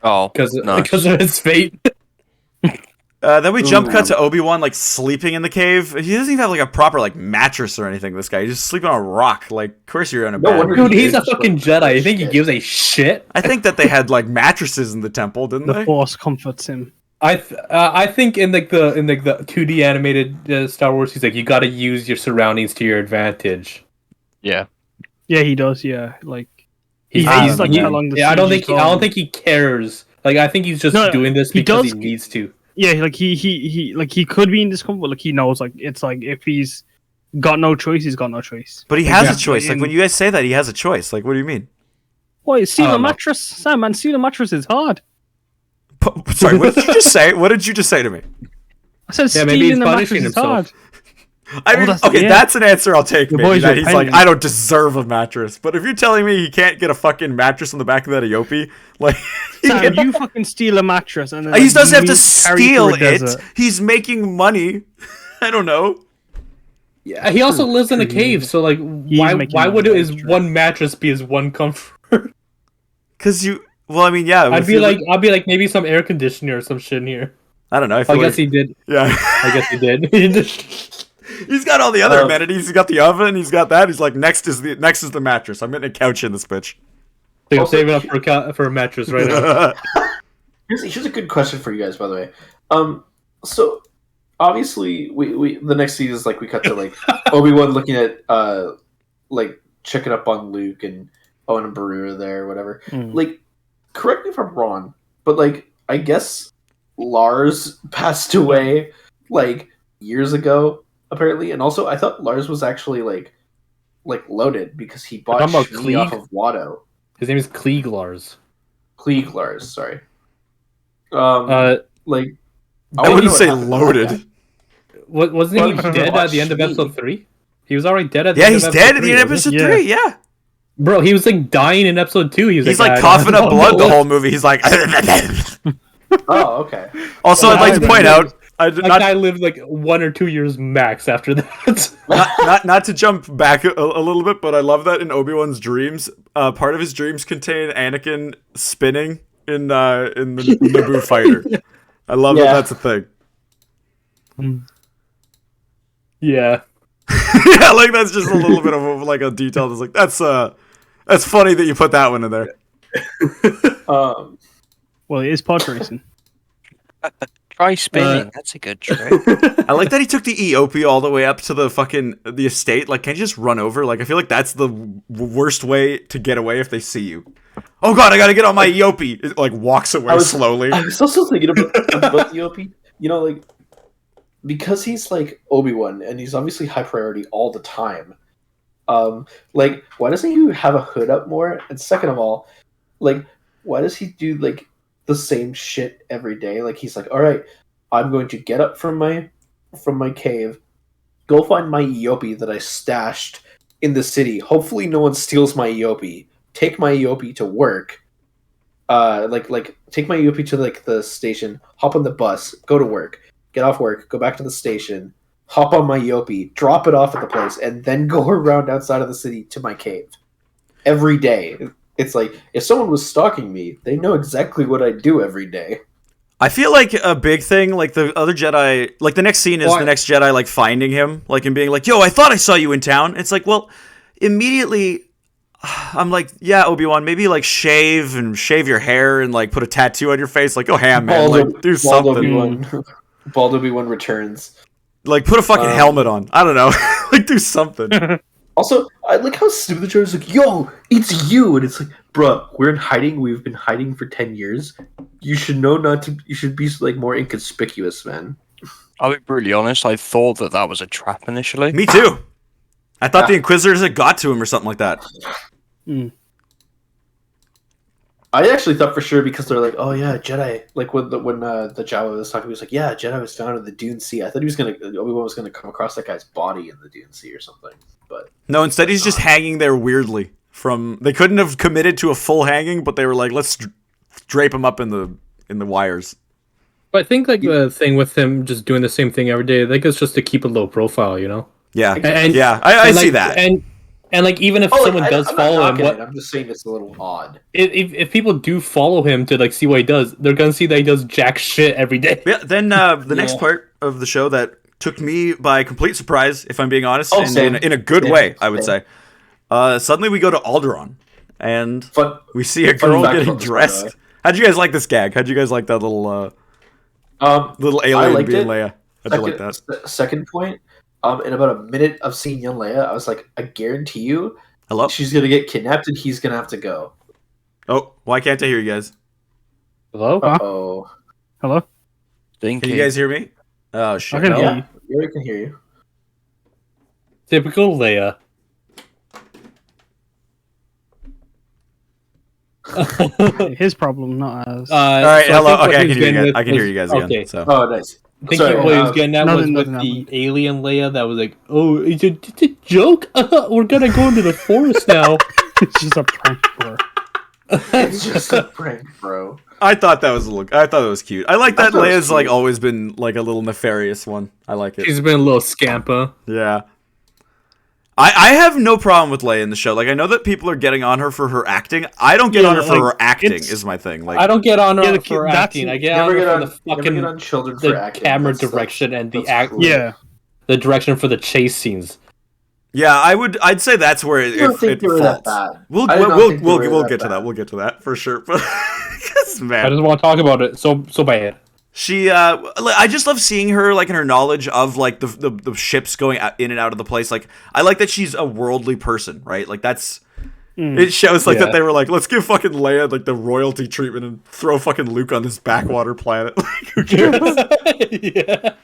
Oh, because nice. of his fate. Then we jump cut to Obi-Wan like sleeping in the cave. He doesn't even have like a proper like mattress or anything. This guy, he's just sleeping on a rock. Like, of course you're in a bed. wonder- Dude, he's a Just fucking like, Jedi. You think he shit. gives a shit? I think that they had like mattresses in the temple, didn't The they? Force comforts him. I think in the 2D animated Star Wars, he's like, you got to use your surroundings to your advantage. Yeah. Yeah, he does. Yeah, like He's like he- how long the yeah, I don't siege think is on. he cares. Like I think he's just No, doing this he because does- he needs to. Yeah, like he like he could be in discomfort, but like he knows like it's like if he's got no choice, he's got no choice. But he has a Exactly, choice. Like and- when you guys say that, he has a choice. Like, what do you mean? Why steal I a don't know. mattress, Sam? Man, steal a mattress is hard. Sorry, what did you just say? What did you just say to me? I said Yeah, maybe he's stealing a mattress punishing is himself. hard. I mean, that's- okay, yeah. that's an answer I'll take. The Maybe boys that were he's like, paying. I don't deserve a mattress. But if you're telling me he can't get a fucking mattress on the back of that Iopi, like, Sam, you fucking steal a mattress and then he like, doesn't have to carry steal through a it. desert. He's making money. I don't know. Yeah, he also lives in a cave, so like, why making would money, his that's true. one mattress be his one comfort? Because you, well, I mean, yeah. I'd be like maybe some air conditioner or some shit in here. I don't know. I I feel guess like, he did. yeah. I guess he did. He's got all the other amenities. He's got the oven. He's got that. He's like, next is the mattress. I'm getting a couch in this bitch. Like, I'm saving up for a mattress right now. Here's a good question for you guys, by the way. So obviously we the next scene is like we cut to like Obi-Wan looking at like checking up on Luke and Owen and Beru are there or whatever. Like, correct me if I'm wrong, but like I guess Lars passed away like years ago apparently, and also I thought Lars was actually like loaded because he bought talking about Shmi off Klieg? of Watto. His name is Klieg Lars. Klieg Lars, sorry. Like I wouldn't know what say happened. loaded. Wasn't he Well, dead at the end of Shmi. episode 3? He was already dead at the Yeah, end he's of dead at episode the end of 3, wasn't episode Yeah. 3. Yeah. he? Bro, he was like dying in episode 2. He's like coughing up blood the whole movie. He's like. Oh, okay. Also, I'd like to point out, That guy lived like 1 or 2 years max after that. not to jump back a little bit, but I love that in Obi-Wan's dreams, part of his dreams contain Anakin spinning in the Naboo fighter. I love that Yeah. that's a thing. Yeah. Yeah, like that's just a little bit of like a detail that's like that's funny that you put that one in there. Well, it is pod racing. Try spinning. That's a good trick. I like that he took the Eopie all the way up to the estate. Like, can't you just run over? Like, I feel like that's the worst way to get away if they see you. Oh god, I gotta get on my Eopie. It like walks away slowly. I was also thinking about the OP. You know, like because he's like Obi-Wan and he's obviously high priority all the time. Like why doesn't he have a hood up more? And second of all, like why does he do like the same shit every day? Like he's like, all right, I'm going to get up from my cave, go find my Eopie that I stashed in the city. Hopefully, no one steals my Eopie. Take my Eopie to work. Like take my Eopie to like the station. Hop on the bus. Go to work. Get off work. Go back to the station. Hop on my Eopie. Drop it off at the place, and then go around outside of the city to my cave. Every day. It's like, if someone was stalking me, they know exactly what I do every day. I feel like a big thing, like the other Jedi, like the next scene is the next Jedi like finding him, like and being like, "Yo, I thought I saw you in town." It's like, well, immediately, I'm like, yeah, Obi-Wan, maybe like shave your hair and like put a tattoo on your face, like go ham, man, like do something, Obi-Wan. Bald Obi-Wan returns. like put a fucking helmet on. I don't know, like do something. Also, I like how stupid the trailer's like, yo, it's you! And it's like, bruh, we're in hiding. We've been hiding for 10 years. You should know not to. You should be like more inconspicuous, man. I'll be brutally honest. I thought that was a trap initially. Me too. I thought the Inquisitors had got to him or something like that. I actually thought for sure because they're like, oh yeah, Jedi. Like when the Jawa was talking, he was like, yeah, Jedi was found in the Dune Sea. I thought Obi-Wan was gonna come across that guy's body in the Dune Sea or something. But no, instead he's just hanging there weirdly. They couldn't have committed to a full hanging, but they were like, let's drape him up in the wires. But I think like the thing with him just doing the same thing every day, I think it's just to keep a low profile, you know. Yeah, and, I see that. And like even if someone does follow him, I'm just saying it's a little odd. If people do follow him to like see what he does, they're gonna see that he does jack shit every day. Yeah. Then the next part of the show that took me by complete surprise, if I'm being honest, and in a good way, I would say. Suddenly we go to Alderaan, and we see a girl getting dressed. How'd you guys like this gag? How'd you guys like that little alien being Leia? How'd you like that? Second point. In about a minute of seeing young Leia, I was like, I guarantee you, hello, she's gonna get kidnapped and he's gonna have to go. Oh, why can't I hear you guys? Hello? Uh-oh. Hello? Can you guys hear me? Oh shit! I can hear you. Yeah, I can hear you. Typical Leia. His problem, not ours. All right, hello. Okay, I can hear you guys again. Okay. So. Oh, nice. I think what he was getting at was with the alien Leia that was like, oh, it's a joke? We're gonna go into the forest now. It's just a prank, bro. It's just a prank, bro. I thought that was cute. I like that Leia's like always been like a little nefarious one. I like it. She's been a little scamper. Yeah. I have no problem with Leia in the show. Like, I know that people are getting on her for her acting. I don't get on her for her acting, is my thing. Like, I don't get on her for her acting. I get on her for the fucking camera direction and the act. Yeah. The direction for the chase scenes. Yeah, I'd say that's where it falls. We'll get to that. We'll get to that for sure. But man, I just want to talk about it so bad. She, I just love seeing her, like, in her knowledge of, like, the ships going in and out of the place. Like, I like that she's a worldly person, right? Like, that's... It shows, like, that they were like, let's give fucking Leia, like, the royalty treatment and throw fucking Luke on this backwater planet. Like, who cares? Yeah.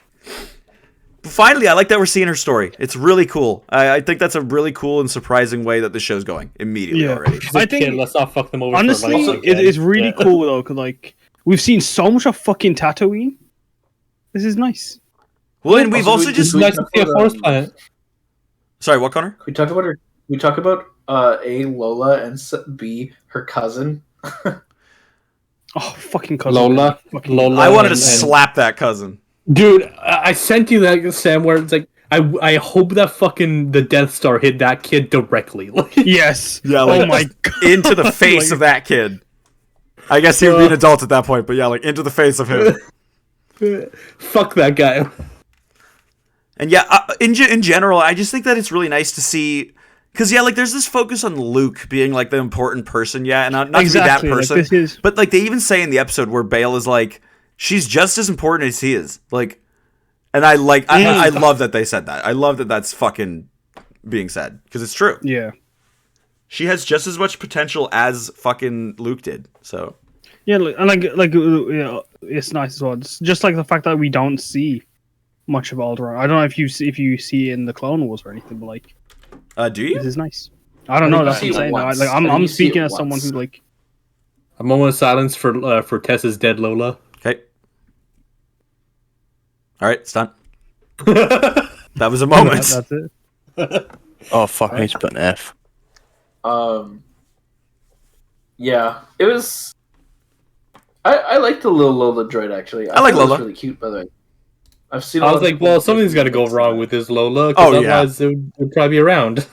But finally, I like that we're seeing her story. It's really cool. I think that's a really cool and surprising way that the show's going immediately already. I think... let's not fuck them over. Honestly, it's really cool, though, because, like... We've seen so much of fucking Tatooine. This is nice. Well, and we've also just nice to see a forest planet. Sorry, what, Connor? We talk about her. We talk about A, Lola, and B, her cousin. Oh, fucking cousin. Lola. I wanted to slap that cousin. Dude, I sent you that, Sam, where it's like, I hope that fucking the Death Star hit that kid directly. Yes. Yeah, like, oh my god. Into the face of that kid. I guess he would be an adult at that point, but yeah, like, into the face of him. Fuck that guy. And yeah, in general, I just think that it's really nice to see... Because, yeah, like, there's this focus on Luke being, like, the important person, yeah, and not exactly, to be that person. But, like, they even say in the episode where Bail is like, she's just as important as he is. Like, and I love that they said that. I love that that's fucking being said, because it's true. Yeah. She has just as much potential as fucking Luke did. So yeah, and you know, it's nice as well. It's just like the fact that we don't see much of Alderaan. I don't know if you see it in the Clone Wars or anything, but like, do you? This is nice. I don't know. That's what I'm saying. I'm speaking as someone who's like. A moment of silence for Tessa's dead Lola. Okay. All right, it's done. That was a moment. That's it. Oh fuck! I need to put an F. Yeah, it was. I like the little Lola droid actually. I like Lola. It's really cute, by the way. I've seen. I was like, well, something's got to go wrong with this Lola. Oh, otherwise it would probably be around.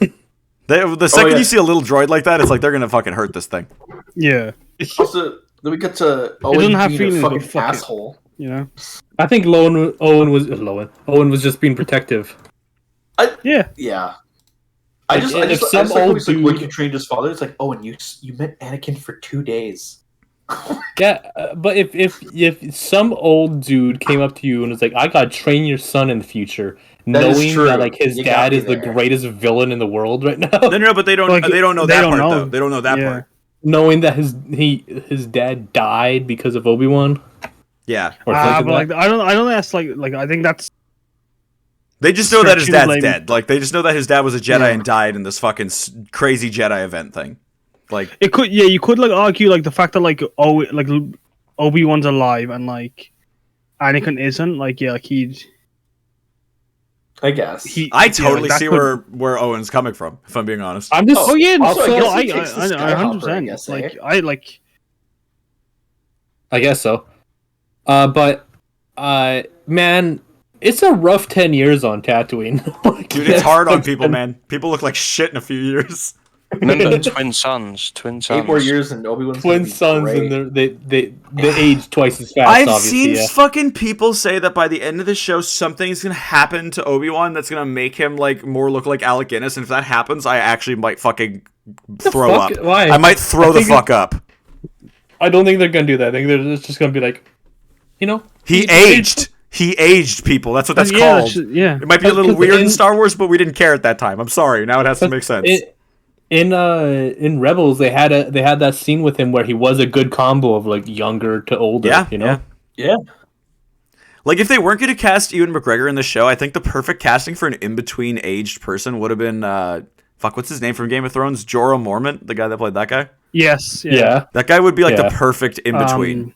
The second you see a little droid like that, it's like they're gonna fucking hurt this thing. Yeah. Also, then we get to Owen. It doesn't have being feelings, a but fucking asshole. You know. I think Owen was just being protective. Yeah. I just like, when you trained his father, it's like, oh, and you met Anakin for 2 days. Yeah, but if some old dude came up to you and was like, "I gotta train your son in the future," That is knowing true. that like his You got dad me is the there. greatest villain in the world right now, No, but they don't. Like, they don't know they that don't part know. though. They don't know that Yeah. part. knowing that his dad died because of Obi-Wan, Yeah, or But something like I don't think that's like I think that's they just know that his Stretching dad's blame. dead. Like they just know that his dad was a Jedi Yeah. and died in this fucking crazy Jedi event thing. Like it could you could like argue like the fact that like Obi-Wan's alive and like Anakin isn't like like I guess. I totally that see could- where Owen's coming from. If I'm being honest. I'm just Oh yeah, Also, I no, guess I he takes the 100%. Skyhopper, I guess, Like eh? I like I guess so. But man, it's a rough 10 years on Tatooine. Like, Dude, it's hard on people, man. People look like shit in a few years. Remember, twin sons. 8 more years and Obi-Wan's twin gonna be sons, great. and they age twice as fast. I've obviously, seen yeah. fucking people say that by the end of the show, something's gonna happen to Obi-Wan that's gonna make him like more look like Alec Guinness, and if that happens, I actually might fucking throw fuck? up. Why? I might throw I the think fuck up. I don't think they're gonna do that. I think they're just gonna be like, He aged. He aged people. That's what that's yeah, called. yeah. It might be a little Because weird in in- Star Wars, but we didn't care at that time. I'm sorry. Now it has to make sense. In Rebels, they had that scene with him where he was a good combo of like younger to older. Yeah, Yeah. Yeah. Like, if they weren't going to cast Ewan McGregor in the show, I think the perfect casting for an in-between aged person would have been, what's his name from Game of Thrones? Jorah Mormont, the guy that played that guy? Yes, Yeah. That guy would be, like, Yeah. the perfect in-between.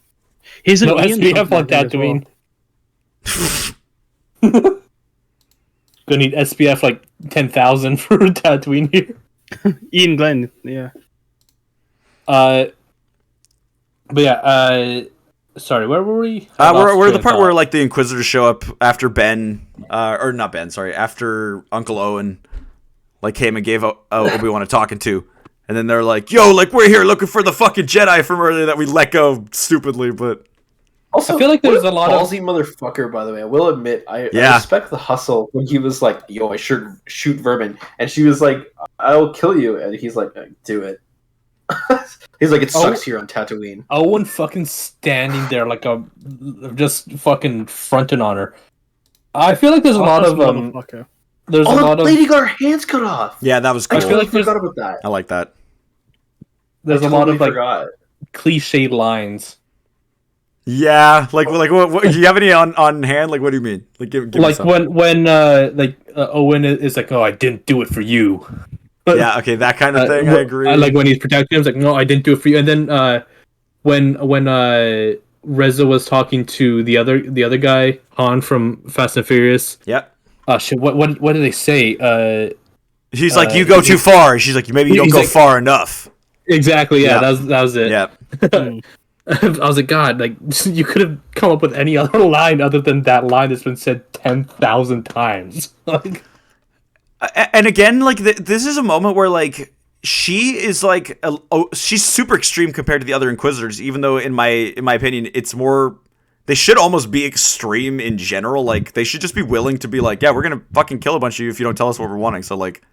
He's an No, Ian SBF on something, I think, as well. Tatooine. Gonna need SPF like 10,000 for Tatooine here. Ian Glenn, yeah. But yeah, sorry, where were we? We're the part where, like, the Inquisitors show up after Ben, or not Ben, sorry, after Uncle Owen, like, came and gave Obi-Wan a talking to. And then they're like, yo, like, we're here looking for the fucking Jedi from earlier that we let go stupidly, but... Also, I feel like there's what a lot of- ballsy motherfucker. By the way, I will admit, I Yeah. respect the hustle when he was like, "Yo, I should shoot vermin," and she was like, "I'll kill you," and he's like, "Do it." He's like, "It sucks here on Tatooine." Owen fucking standing there like a just fucking fronting on her. I feel like there's a lot of Motherfucker. there's Oh, a lot of lady got her hands cut off. Yeah, that was I cool. feel totally like there's- forgot about that. I like that. there's I a lot totally of like forgot. cliched lines. Yeah, like what do you have any on hand? Like, what do you mean? Like, give me Like some. when Owen is like, "Oh, I didn't do it for you." Yeah, okay, that kind of thing. I agree. Like when he's protecting him, it's like, "No, I didn't do it for you." And then when Reza was talking to the other guy, Han from Fast and Furious. Yep. Shit. What did they say? She's like, you go too far. She's like, maybe you don't he's go like- far enough. Exactly. Yeah, Yeah. that was it. Yeah. I was like, God, like you could have come up with any other line other than that line that's been said 10,000 times. Like, And again, like this is a moment where like she is like she's super extreme compared to the other Inquisitors. Even though in my opinion, it's more. They should almost be extreme in general. Like they should just be willing to be like, yeah, we're gonna fucking kill a bunch of you if you don't tell us what we're wanting. So like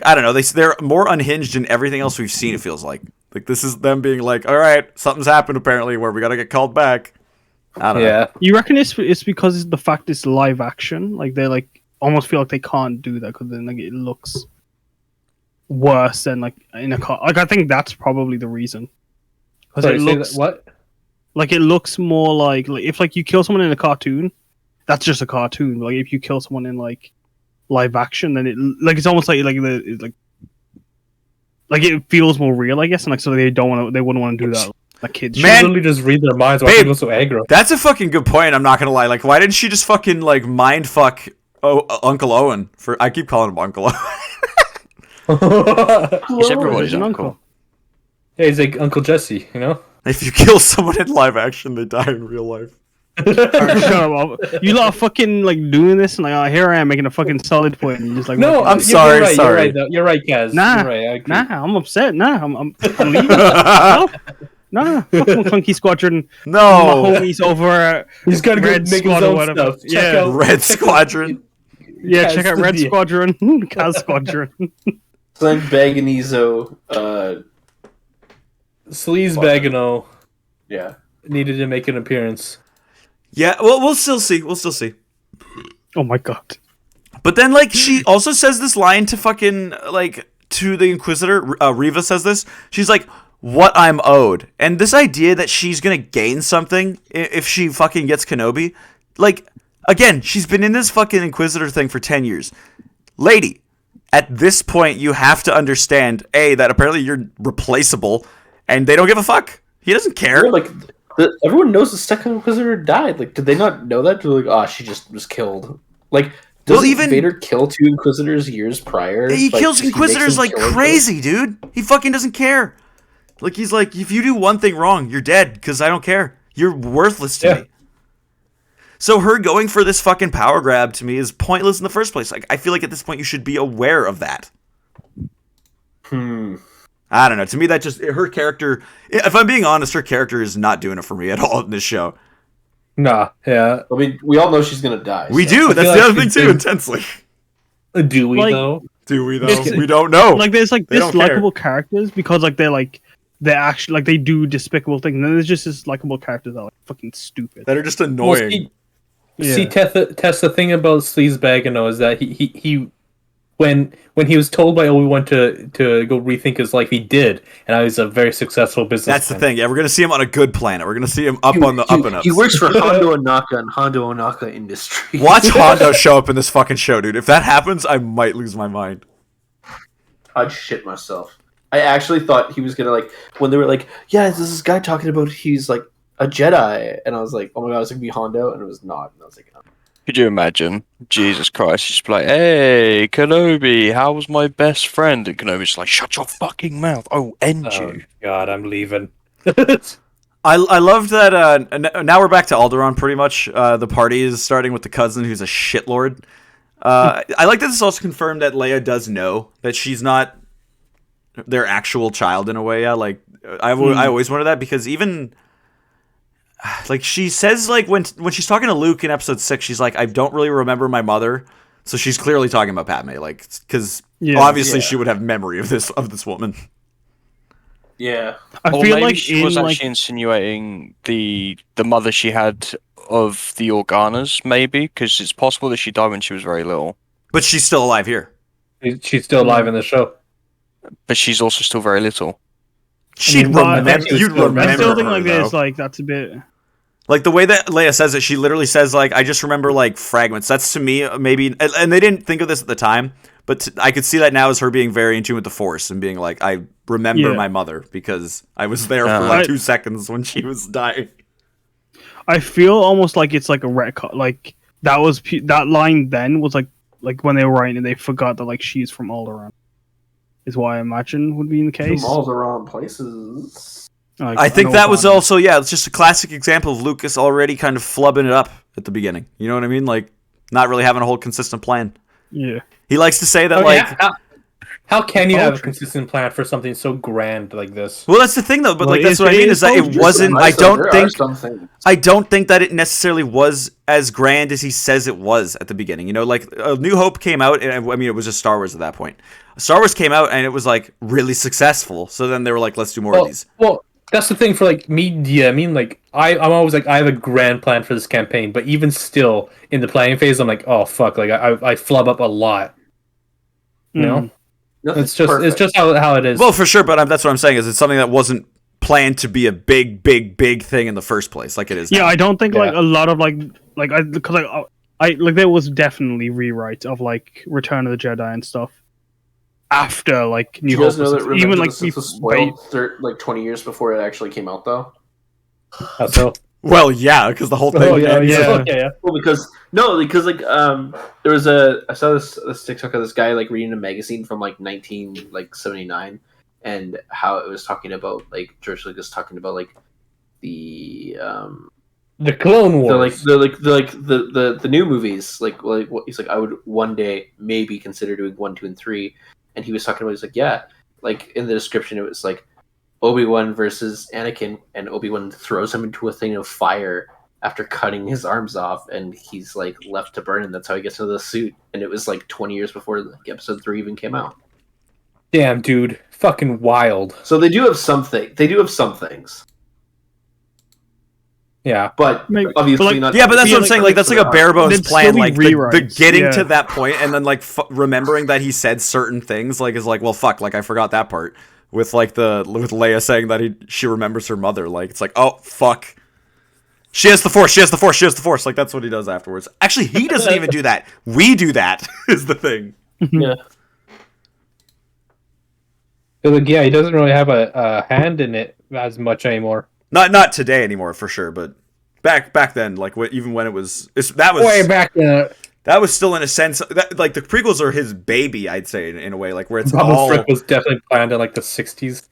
I don't know. They're more unhinged than everything else we've seen. It feels like this is them being like, all right, something's happened apparently where we gotta get called back. I don't know. yeah. You reckon it's because it's the fact it's live action? Like they like almost feel like they can't do that because then like it looks worse than like in a car. Like I think that's probably the reason. Because Sorry, it say looks that- what? like it looks more like if like you kill someone in a cartoon, that's just a cartoon. Like if you kill someone in like live action, then it like it's almost like it feels more real, I guess, and like so they wouldn't want to do that. Like kids, Man, Literally just read their minds while babe, people so aggro. That's a fucking good point. I'm not gonna lie. Like, why didn't she just fucking like mind fuck Uncle Owen? I keep calling him Uncle Owen. He's everybody's an uncle. Yeah, he's like Uncle Jesse, you know? If you kill someone in live action, they die in real life. Shut up. You lot are fucking like doing this, and like, oh, here I am making a fucking solid point, and you're just like, No, what? I'm you're sorry, right, sorry. You're right, though. You're right, Kaz. Nah, You're right, I agree. nah, I'm upset. Nah, I'm leaving. No, nah, fuck Maclunkey Squadron. My No, homies over. He's gotta go Red make his Squad or own whatever. stuff. Check Yeah. out Red Squadron. Yeah, Kaz check out Red Studio. Squadron, Kaz Squadron. Send Baganizo Sleazebagano Yeah. needed to make an appearance. Yeah, well, we'll still see. We'll still see. Oh my god. But then, like, she also says this line to fucking, like, to the Inquisitor. Reva says this. She's like, what I'm owed. And this idea that she's gonna gain something if she fucking gets Kenobi. Like, again, she's been in this fucking Inquisitor thing for 10 years. Lady, at this point, you have to understand, A, that apparently you're replaceable, and they don't give a fuck. He doesn't care. Yeah, like, everyone knows the second Inquisitor died. Like, did they not know that? They're like, oh, she just was killed. Like, doesn't even Vader kill 2 Inquisitors years prior? He Like, kills he makes Inquisitors them like kill each crazy, dude. He fucking doesn't care. Like, he's like, if you do one thing wrong, you're dead, because I don't care. You're worthless to me. So her going for this fucking power grab to me is pointless in the first place. Like, I feel like at this point you should be aware of that. I don't know. To me, that just, her character, if I'm being honest, her character is not doing it for me at all in this show. Nah, yeah. I mean, we all know she's gonna die. We so. do. I That's feel the like other thing she too, did. intensely. Do we Like- though? Do we though? We don't know. Like there's like They don't dislikable characters because they're actually like they do despicable things. And then there's just this likable characters that are like fucking stupid. That are just Well, annoying. see, Tess, the thing about Sleazebagano is that he when he was told by Obi-Wan to go rethink his life, he did, and now he's a very successful businessman. That's the thing. Yeah, we're gonna see him on a good planet. We're gonna see him up on the up and ups. He works for Hondo Onaka and Hondo Onaka Industries. Watch Hondo show up in this fucking show, dude. If that happens, I might lose my mind. I'd shit myself. I actually thought he was gonna, like, when they were like, yeah, there's this guy talking about he's like a Jedi, and I was like, oh my god, it's gonna be Hondo, and it was not. And I was like, oh. Could you imagine? Jesus Christ, he's just be like, hey, Kenobi, how was my best friend? And Kenobi's just like, shut your fucking mouth. Oh, end Oh, you. God, I'm leaving. I love that. Now we're back to Alderaan, pretty much. The party is starting with the cousin, who's a shitlord. I like that this also confirmed that Leia does know that she's not their actual child in a way. Yeah, like I always wondered that, because even like she says, like when she's talking to Luke in Episode 6, she's like, I don't really remember my mother, so she's clearly talking about Padme, like, because obviously she would have memory of this woman. Yeah. I Or feel maybe like she in was like actually insinuating the mother she had of the Organas, maybe, because it's possible that she died when she was very little. But she's still alive here. She's still alive in the show. But she's also still very little. She'd but I remember. think she was You'd still remember I still her, think like though. this, like that's a bit. Like the way that Leia says it, she literally says, like, I just remember like fragments. That's to me maybe, and they didn't think of this at the time, but I could see that now as her being very in tune with the Force and being like, I remember my mother because I was there for like 2 seconds when she was dying. I feel almost like it's like a retcon. Like that was that line then was like when they were writing and they forgot that like she's from Alderaan. Is what I imagine would be in the case. From all the wrong places. Like, I think know that was Alderaan. also, it's just a classic example of Lucas already kind of flubbing it up at the beginning. You know what I mean? Like, not really having a whole consistent plan. Yeah. He likes to say that, Oh, like... yeah. How can you have a Poetry. consistent plan for something so grand like this? Well, that's the thing, though. But, Well, like, that's it what I mean, is is that it poetry. wasn't... I Something. don't think that it necessarily was as grand as he says it was at the beginning. You know, like, New Hope came out, and I mean, it was just Star Wars at that point. Star Wars came out, and it was, like, really successful. So then they were like, let's do more of these. Well, that's the thing for like media. I mean, like I'm always like I have a grand plan for this campaign, but even still in the planning phase, I'm like, oh fuck, like I flub up a lot. You know, it's just how it is. Well, for sure, but that's what I'm saying, is it's something that wasn't planned to be a big thing in the first place, like it is now. Yeah, I don't think like a lot of because I there was definitely rewrites of like Return of the Jedi and stuff after like New You Hope. guys know that was- even like Revenge of the Sith was spoiled like 20 years before it actually came out, though? How so? Well, yeah, because the whole thing. Oh, yeah, ends- yeah. Well, because like there was I saw this TikTok of this guy like reading a magazine from like 1979, and how it was talking about like George Lucas talking about like the Clone Wars. the new movies, like what he's like, I would one day maybe consider doing 1, 2, and 3, and he was talking about, he's like, yeah, like in the description it was like Obi-Wan versus Anakin, and Obi-Wan throws him into a thing of fire after cutting his arms off, and he's like left to burn, and that's how he gets into the suit. And it was like 20 years before like, Episode 3 even came out. Damn, dude, fucking wild. So they do have something. They do have some things, Yeah. but Maybe. obviously But, like, not. Yeah, but that's what I'm like- saying. Like, that's like a bare bones There'd plan. still be Like, the rewrites, getting yeah. to that point and then, like, remembering that he said certain things, like, is like, well, fuck, like, I forgot that part. With, like, with Leia saying that she remembers her mother. Like, it's like, oh, fuck. She has the Force, she has the Force, she has the Force. Like, that's what he does afterwards. Actually, he doesn't even do that. We do that, is the thing. Yeah. So, like, yeah, he doesn't really have a hand in it as much anymore. Not today anymore, for sure, but back then, like, even when it was... that was... Way back then. That was still in a sense that, like, the prequels are his baby, I'd say, in a way, like where it's Babu all Frick was definitely planned in like the 60s.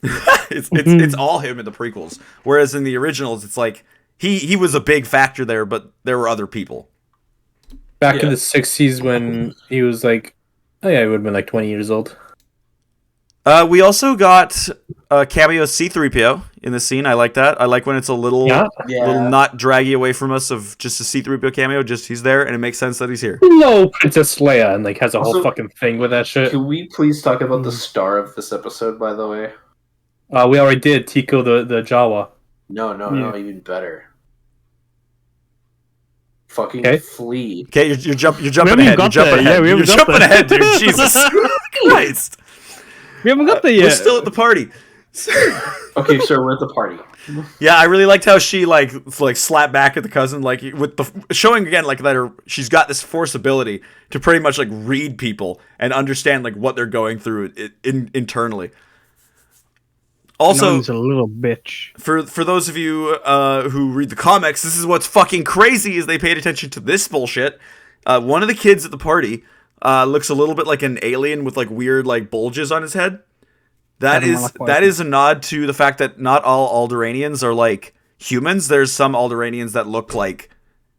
it's all him in the prequels. Whereas in the originals, it's like he was a big factor there, but there were other people. Back in the 60s when he was like, oh yeah, he would have been like 20 years old. We also got a cameo C-3PO in the scene. I like that. I like when it's a little little not draggy away from us of just a C-3PO cameo. Just he's there, and it makes sense that he's here. Hello, Princess Leia, and like has a whole Also, fucking thing with that shit. Can we please talk about the star of this episode? By the way, We already did Tico the Jawa. No, even better. Fucking Okay. Flea. Okay, you're jumping haven't ahead. You're got jumping there. ahead. Yeah, we You're haven't got jumping there. ahead, dude. Jesus Christ. We haven't got there yet. We're still at the party. Okay, sir, we're at the party. Yeah, I really liked how she like slapped back at the cousin, like with the showing again like that she's got this Force ability to pretty much like read people and understand like what they're going through internally. Also, He's a little bitch. for those of you who read the comics, this is what's fucking crazy is they paid attention to this bullshit. One of the kids at the party looks a little bit like an alien with like weird like bulges on his head. That is a nod to the fact that not all Alderaanians are like humans. There's some Alderaanians that look like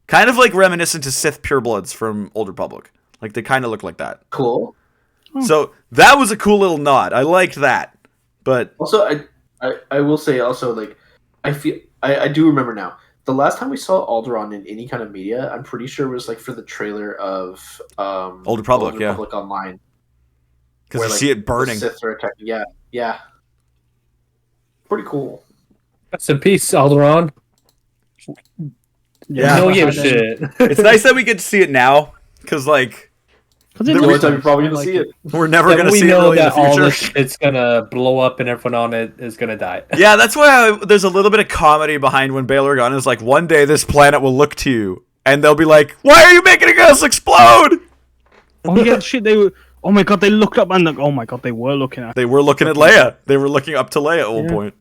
kind of like reminiscent to Sith purebloods from Old Republic. Like they kind of look like that. Cool. So that was a cool little nod. I liked that. But Also, I will say also like I do remember now. The last time we saw Alderaan in any kind of media, I'm pretty sure it was like for the trailer of Old Republic, yeah. Republic Online. because where, you like, see it burning. The Sith are attacking. Yeah. Pretty cool. Rest in peace, Alderaan. Yeah. You don't give a shit. It's nice that we get to see it now because like Because The only time you're probably gonna see it. we're never That gonna we see it know really in the that all future. this shit's gonna blow up and everyone on it is gonna die. Yeah, that's why there's a little bit of comedy behind when Bail Organa is like, one day this planet will look to you, and they'll be like, why are you making us explode? Oh yeah, shit. They were. Oh my god, they looked up and like, oh my god, they were looking at. They were looking at Leia. They were looking up to Leia at one point.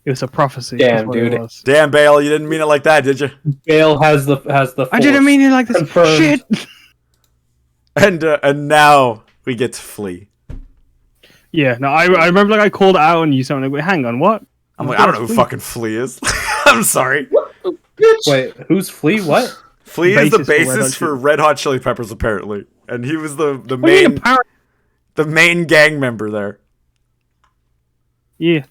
It was a prophecy. Damn, that's what it dude. was. Damn, Bale, you didn't mean it like that, did you? Bale has the I didn't Force. mean it like this. Confirmed. Shit. And now we get to flee. Yeah, no, I remember like I called out on you something like, wait, hang on, what? I'm like, I don't know who fucking Flea is. I'm sorry. Wait, who's Flea? What? Flea is the Basis basis for Red Hot Chili Peppers, apparently, and he was the What do you mean, main apparent- the main gang member there. Yeah.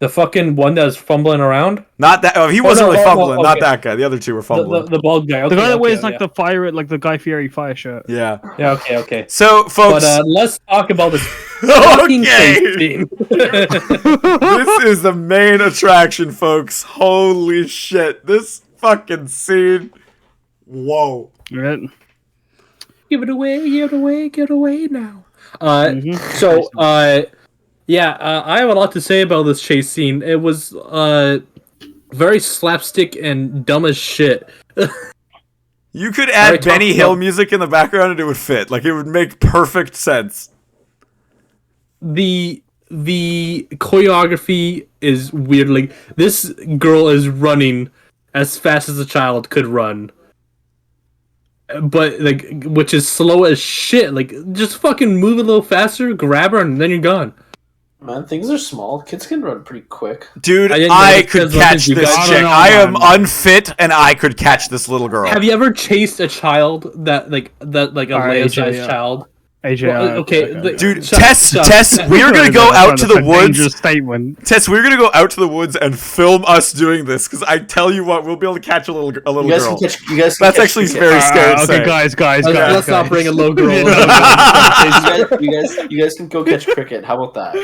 The fucking one that's fumbling around? Not that. Oh, he wasn't no, really oh, fumbling. Not okay. that guy. The other two were fumbling. The bald guy. Okay, The guy that okay, wears like yeah. the fire, like the Guy Fieri fire shirt. Yeah. Yeah, okay. So, folks. But let's talk about this fucking Okay. chase scene. This is the main attraction, folks. Holy shit. This fucking scene. Whoa. Right. Give it away now. Mhm. So, I have a lot to say about this chase scene. It was very slapstick and dumb as shit. You could I add talked Benny Hill about- music in the background and it would fit. Like, it would make perfect sense. The choreography is weird. Like, this girl is running as fast as a child could run. But, like, which is slow as shit. Like, just fucking move a little faster, grab her, and then you're gone. Man, things are small. Kids can run pretty quick. Dude, I didn't I know could because catch you this guys- chick. I don't know, I am man. unfit and I could catch this little girl. Have you ever chased a child that like a Alright, Leia-sized yeah. child? AJ, okay, Dude, Shut- Tess, shut- Tess, we are gonna go out to the Dangerous woods. statement. Tess, we're gonna go out to the woods and film us doing this because I tell you what, we'll be able to catch a little You girl. guys can catch. You guys can That's catch actually cricket. very scary. to Okay, say. guys. Let's not bring a low girl. You guys can go catch cricket. How about that?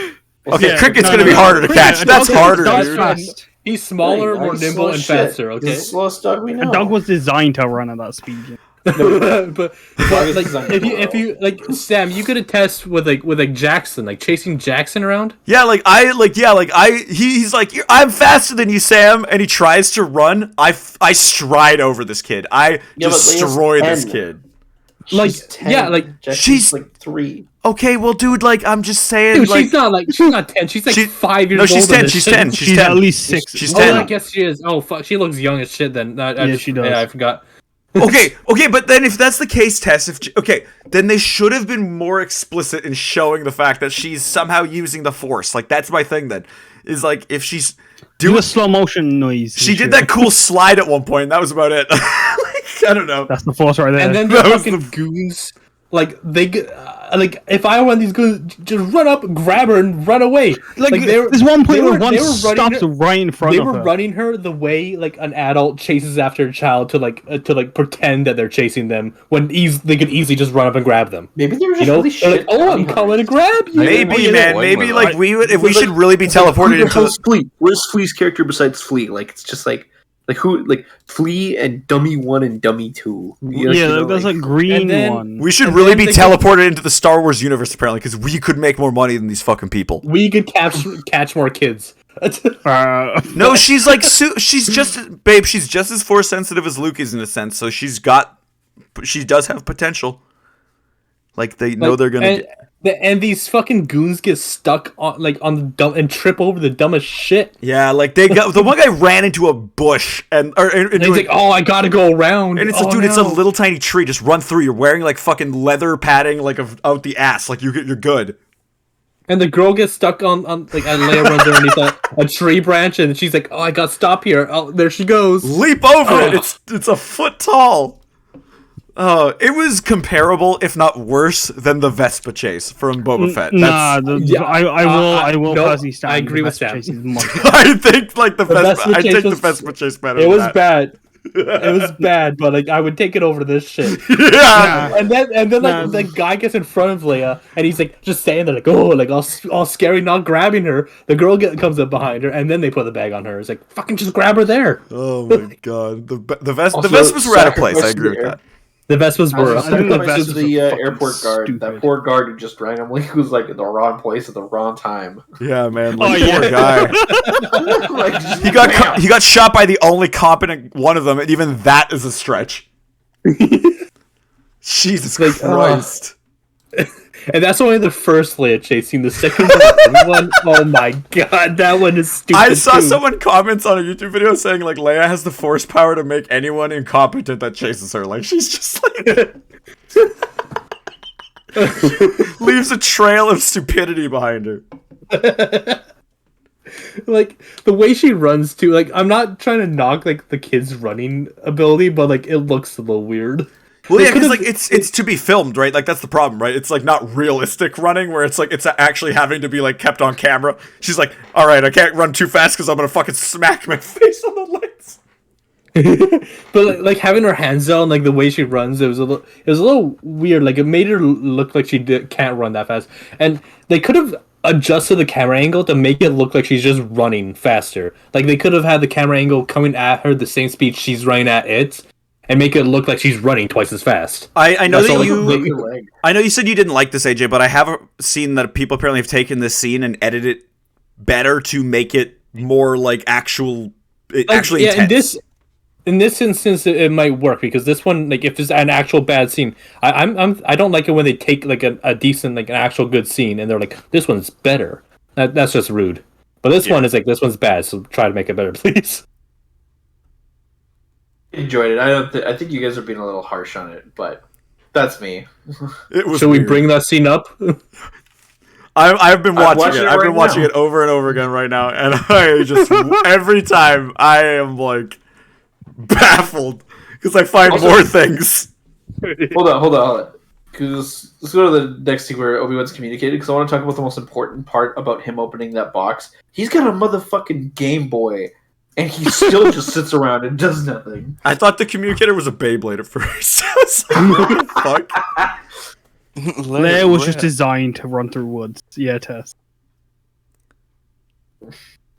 Okay, Yeah, cricket's no, gonna be no, harder to cricket, catch. a That's dog- harder, dog's dude. fast. He's smaller, more He's nimble, slow and as shit. faster. Okay, He's the slowest dog we A know. dog was designed to run at that speed. but is like designed if you like Sam, you could attest with like Jackson, like chasing Jackson around. Yeah, he's like, I'm faster than you, Sam, and he tries to run. I stride over this kid. I Yeah, but Leia's destroy this 10. kid. Like, She's 10. yeah, like, Jackson's she's- like 3. Okay, well, dude, like, I'm just saying, Dude, like, she's not 10. She's like She- 5 years no, old. she's 10. this She's shit. 10. She's She's 10. at least 6. She's Oh, 10. I guess she is. Oh fuck, she looks young as shit. Then Yeah, she does. Yeah, I forgot. Okay, but then if that's the case, Tess, then they should have been more explicit in showing the fact that she's somehow using the Force. Like, that's my thing. Then is like if she's Do doing, a slow motion noise. she did that cool slide at one point. And that was about it. Like, I don't know. That's the force right there. And then the That was fucking goons, like they get, like if I were these goons, just run up, grab her, and run away. like they were- there's one point they where were- one they were running stops her- right in front They of were her. running her the way like an adult chases after a child to pretend that they're chasing them when they could easily just run up and grab them. Maybe they were just You know, really they're shit. like, oh, I'm coming to grab you. Maybe, man. Maybe like we would if we should really be teleported into. Who's Flea? Where's Flea's character besides Flea? Like it's just like who? Like Flea and Dummy 1 and Dummy 2. There's a green And then- one. We should And really then be they teleported into the Star Wars universe apparently because we could make more money than these fucking people. We could catch more kids. No, she's like she's just babe. She's just as force sensitive as Luke is in a sense. So she does have potential. Like they know they're gonna. And these fucking goons get stuck on the dumb and trip over the dumbest shit. Yeah, like they got the one guy ran into a bush and And he's like, "Oh, I gotta go around." and it's oh, dude, it's a no. little tiny tree. Just run through. You're wearing like fucking leather padding like out the ass. Like you're good. And the girl gets stuck on like and Leia runs underneath a tree branch, and she's like, "Oh, I got to stop here." Oh, there she goes. Leap over it. It's a foot tall. Oh, it was comparable, if not worse, than the Vespa chase from Boba Fett. Nah, Yeah, I will no, personally stand. I agree with Vespa Sam. chase is much- I think like the Vespa. Vespa I chase take the was- Vespa chase better. It than was that. bad. It was bad, but like I would take it over this shit. Yeah. And then like the guy gets in front of Leia, and he's like just standing there, like like all scary, not grabbing her. The girl comes up behind her, and then they put the bag on her. It's like fucking just grab her there. Oh my god, the Also, Vespas were out of place. I sacrifice agree with the that. The Vespas were. I think the Sacrifice Vespas the are fucking airport guard. stupid. That poor guard who just randomly was like in the wrong place at the wrong time. Yeah, man. Oh, Like, yeah. poor guy. Like, just He got shot by the only competent one of them, and even that is a stretch. Jesus Like, Christ. And that's only the first Leia chasing. The second one, oh my god, that one is stupid. I saw too. someone comments on a YouTube video saying like Leia has the force power to make anyone incompetent that chases her. Like she's just like leaves a trail of stupidity behind her. Like the way she runs too. Like I'm not trying to knock like the kid's running ability, but like it looks a little weird. Well, They yeah, because could've- like it's to be filmed, right? Like that's the problem, right? It's like not realistic running, where it's like it's actually having to be like kept on camera. She's like, all right, I can't run too fast because I'm gonna fucking smack my face on the lights. But like having her hands down, like the way she runs, it was a little weird. Like it made her look like she can't run that fast, and they could have adjusted the camera angle to make it look like she's just running faster. Like they could have had the camera angle coming at her the same speed she's running at it, and make it look like she's running twice as fast. I know That's that all you. like- your leg. I know you said you didn't like this, AJ, but I have seen that people apparently have taken this scene and edited it better to make it more like actually yeah, intense. in this instance, it might work because this one, like, if it's an actual bad scene, I don't like it when they take like a decent, like an actual good scene, and they're like, this one's better. That's just rude. But this one is like, this one's bad, so try to make it better, please. Enjoyed it. I think you guys are being a little harsh on it, but that's me. It was. Should we weird. bring that scene up? I've been watching watching it. it I've been right watching now. it over and over again right now, and I just every time I am like baffled because I find Also- more things. Hold on. Because let's go to the next scene where Obi-Wan's communicated, because I want to talk about the most important part about him opening that box. He's got a motherfucking Game Boy, and he still just sits around and does nothing. I thought the communicator was a Beyblade at first. I was like, what the fuck? Leia was just designed to run through woods. Yeah, Tess.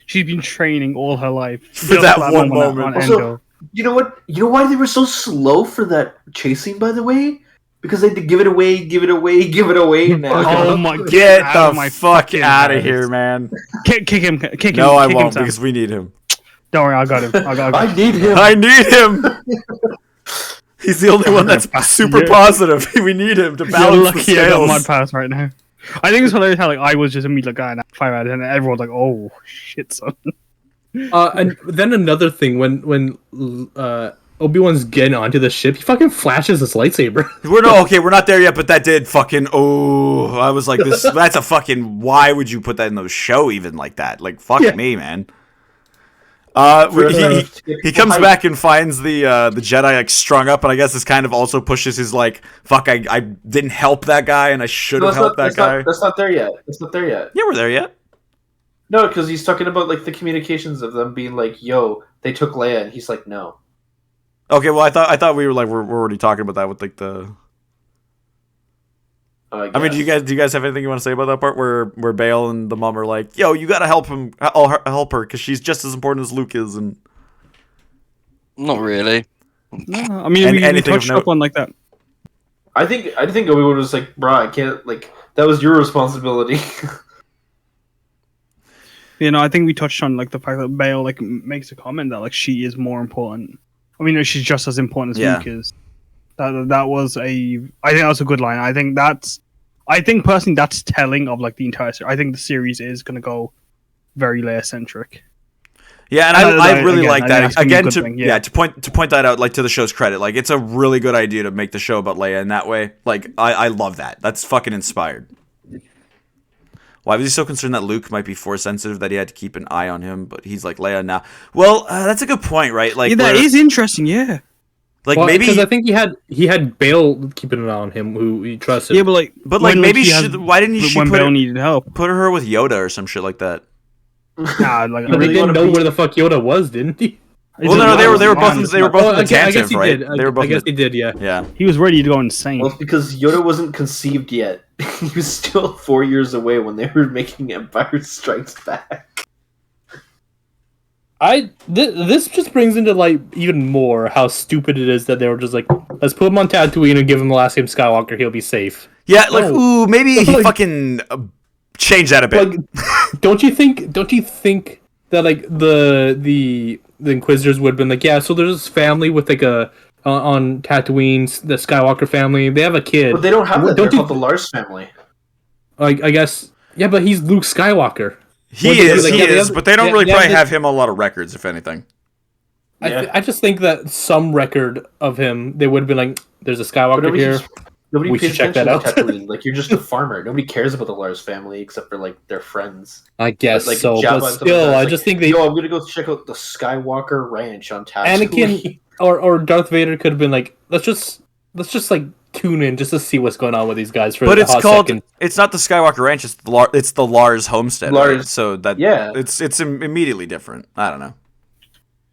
She's been training all her life For that one moment. On Also, Endo. you know what? You know why they were so slow for that chase scene, by the way? Because they had to give it away now. Oh my! Get out of the my fuck fucking out of house. here, man. Kick him! Kick him! No, I kick won't him, because we need him. Don't worry, I got him. I got him. I need him. I need him. He's the only one that's super Yeah. positive. We need him to You're balance the lucky I got scales. mud pass right now. I think it's hilarious how like I was just immediately like, "Ah, 5 out of 10," and everyone's like, "Oh shit, son." And then another thing, when Obi-Wan's getting onto the ship, he fucking flashes his lightsaber. We're not there yet, but that did fucking. Oh, I was like, this. That's a fucking. Why would you put that in the show even like that? Like, fuck me, man. He comes back and finds the Jedi like strung up, and I guess this kind of also pushes his like, fuck, I didn't help that guy, and I should have helped that guy. That's not there yet. It's not there yet. Yeah, we're there yet. No, because he's talking about like the communications of them being like, "Yo, they took Leia," and he's like, "No." Okay, well, I thought we were like we're already talking about that with like the. I mean, do you guys have anything you want to say about that part where Bale and the mom are like, "Yo, you gotta help him, help her, because she's just as important as Luke is," and Not really. No, I mean, we anything of touched note? up on like that. I think Obi-Wan was like, "Bro, I can't like that was your responsibility." You know, I think we touched on like the fact that Bale like makes a comment that like she is more important. I mean, she's just as important as Yeah. Luke is. That was I think that was a good line. I think personally that's telling of like the entire series. I think the series is gonna go very Leia centric. yeah, and I really again, like I think that. that's gonna be a Again, good to thing, yeah. to point that out, like to the show's credit, like it's a really good idea to make the show about Leia in that way. Like I love that. That's fucking inspired. Why was he so concerned that Luke might be force sensitive that he had to keep an eye on him? But he's like Leia now. Well, that's a good point, right? Like Yeah, that is interesting. Yeah. like Well, maybe because I think he had Bale keeping an eye on him, who he trusted. Yeah, but like when, maybe he has- why didn't she when put Bale needed help? her with Yoda or some shit like that? Nah, like But really they didn't wanna know be- where the fuck Yoda was, didn't he? Well, no, they were both in the I guess tangent, he right? did. They were both. I guess he did. Yeah. Yeah. he was ready to go insane. Well, it's because Yoda wasn't conceived yet. He was still 4 years away when they were making Empire Strikes Back. This just brings into like even more how stupid it is that they were just like, let's put him on Tatooine and give him the last name Skywalker. He'll be safe. Yeah, like Oh. ooh, maybe he Like- fucking change that a bit. Like, don't you think that like the Inquisitors would have been like, yeah, so there's this family with like a on Tatooine, the Skywalker family. They have a kid. But they don't have that. They're Don't you- called the Lars family. Like, I guess, yeah, but he's Luke Skywalker. he Well, is, like, he yeah, they is, have- but they don't yeah, really they probably have have him on a lot of records, if anything. Yeah. I just think that some record of him, they would have been like, there's a But Skywalker here. Nobody We pays should check attention that to out. Tatooine. Like, you're just a farmer. Nobody cares about the Lars family except for like their friends. I guess Like, so, Jabba but and stuff still, like that. I It's just like, think they Yo, I'm gonna go check out the Skywalker Ranch on Tatooine. Anakin or Darth Vader could have been like, let's just like tune in just to see what's going on with these guys for But a it's hot called. second. It's not the Skywalker Ranch. It's the Lars homestead. Lars. Right? So that Yeah. it's immediately different. I don't know.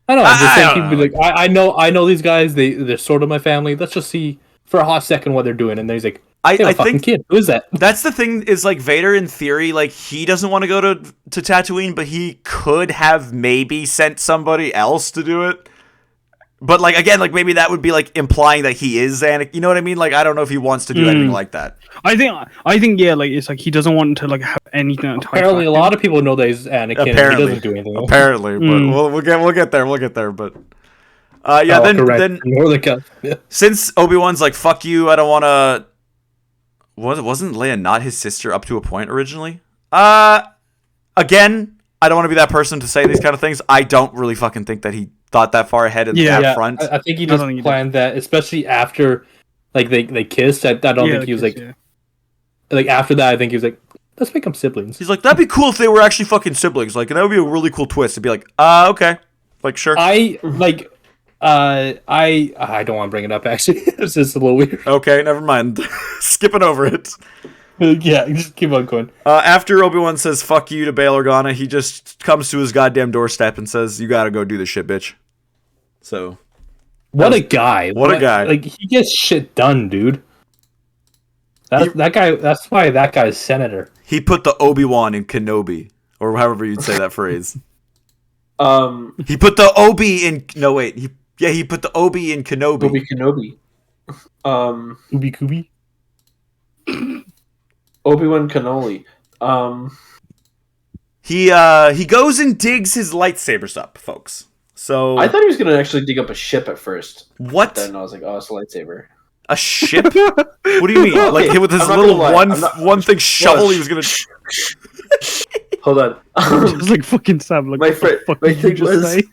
I don't know. I'm just I saying don't people be like, I know these guys. They're sort of my family. Let's just see for a hot second what they're doing. And then he's like, I they have a fucking think kid. Who is that? that's the thing. Is like Vader in theory, like he doesn't want to go to Tatooine, but he could have maybe sent somebody else to do it. But like again, like maybe that would be like implying that he is Anakin. You know what I mean? Like I don't know if he wants to do anything like that. I think yeah, like it's like he doesn't want to like have anything. Apparently, a lot of people know that he's Anakin. And he Apparently. doesn't do anything. Apparently, but we'll get there. We'll get there. But yeah, Oh, correct. then Northern Cal- yeah. since Obi-Wan's like fuck you, I don't want to. Wasn't Leia not his sister up to a point originally? Again, I don't want to be that person to say these kind of things. I don't really fucking think that he thought that far ahead in that front. I think he I just don't think he planned that, especially after like they kissed. I don't think he was like after that. I think he was like, let's make them siblings. He's like, that'd be cool if they were actually fucking siblings. Like, and that would be a really cool twist. To be like, okay, like sure. I like I don't want to bring it up. Actually, it's just a little weird. Okay, never mind. Skipping over it. Yeah, just keep on going. After Obi-Wan says "fuck you" to Bail Organa, he just comes to his goddamn doorstep and says, "You gotta go do this shit, bitch." So, What a guy! What a guy! Like he gets shit done, dude. That guy. That's why that guy's senator. He put the Obi-Wan in Kenobi, or however you'd say that phrase. He put the Obi in. No, wait. He put the Obi in Kenobi. Obi Kenobi. Ubi Kubi. Obi-Wan Kenobi. He goes and digs his lightsabers up, folks. So I thought he was gonna actually dig up a ship at first. What? Then I was like, oh, it's a lightsaber. A ship? What do you mean? Like with his little one thing shovel, he was gonna. Hold on. Just like fucking Sam. Like, my thing was say?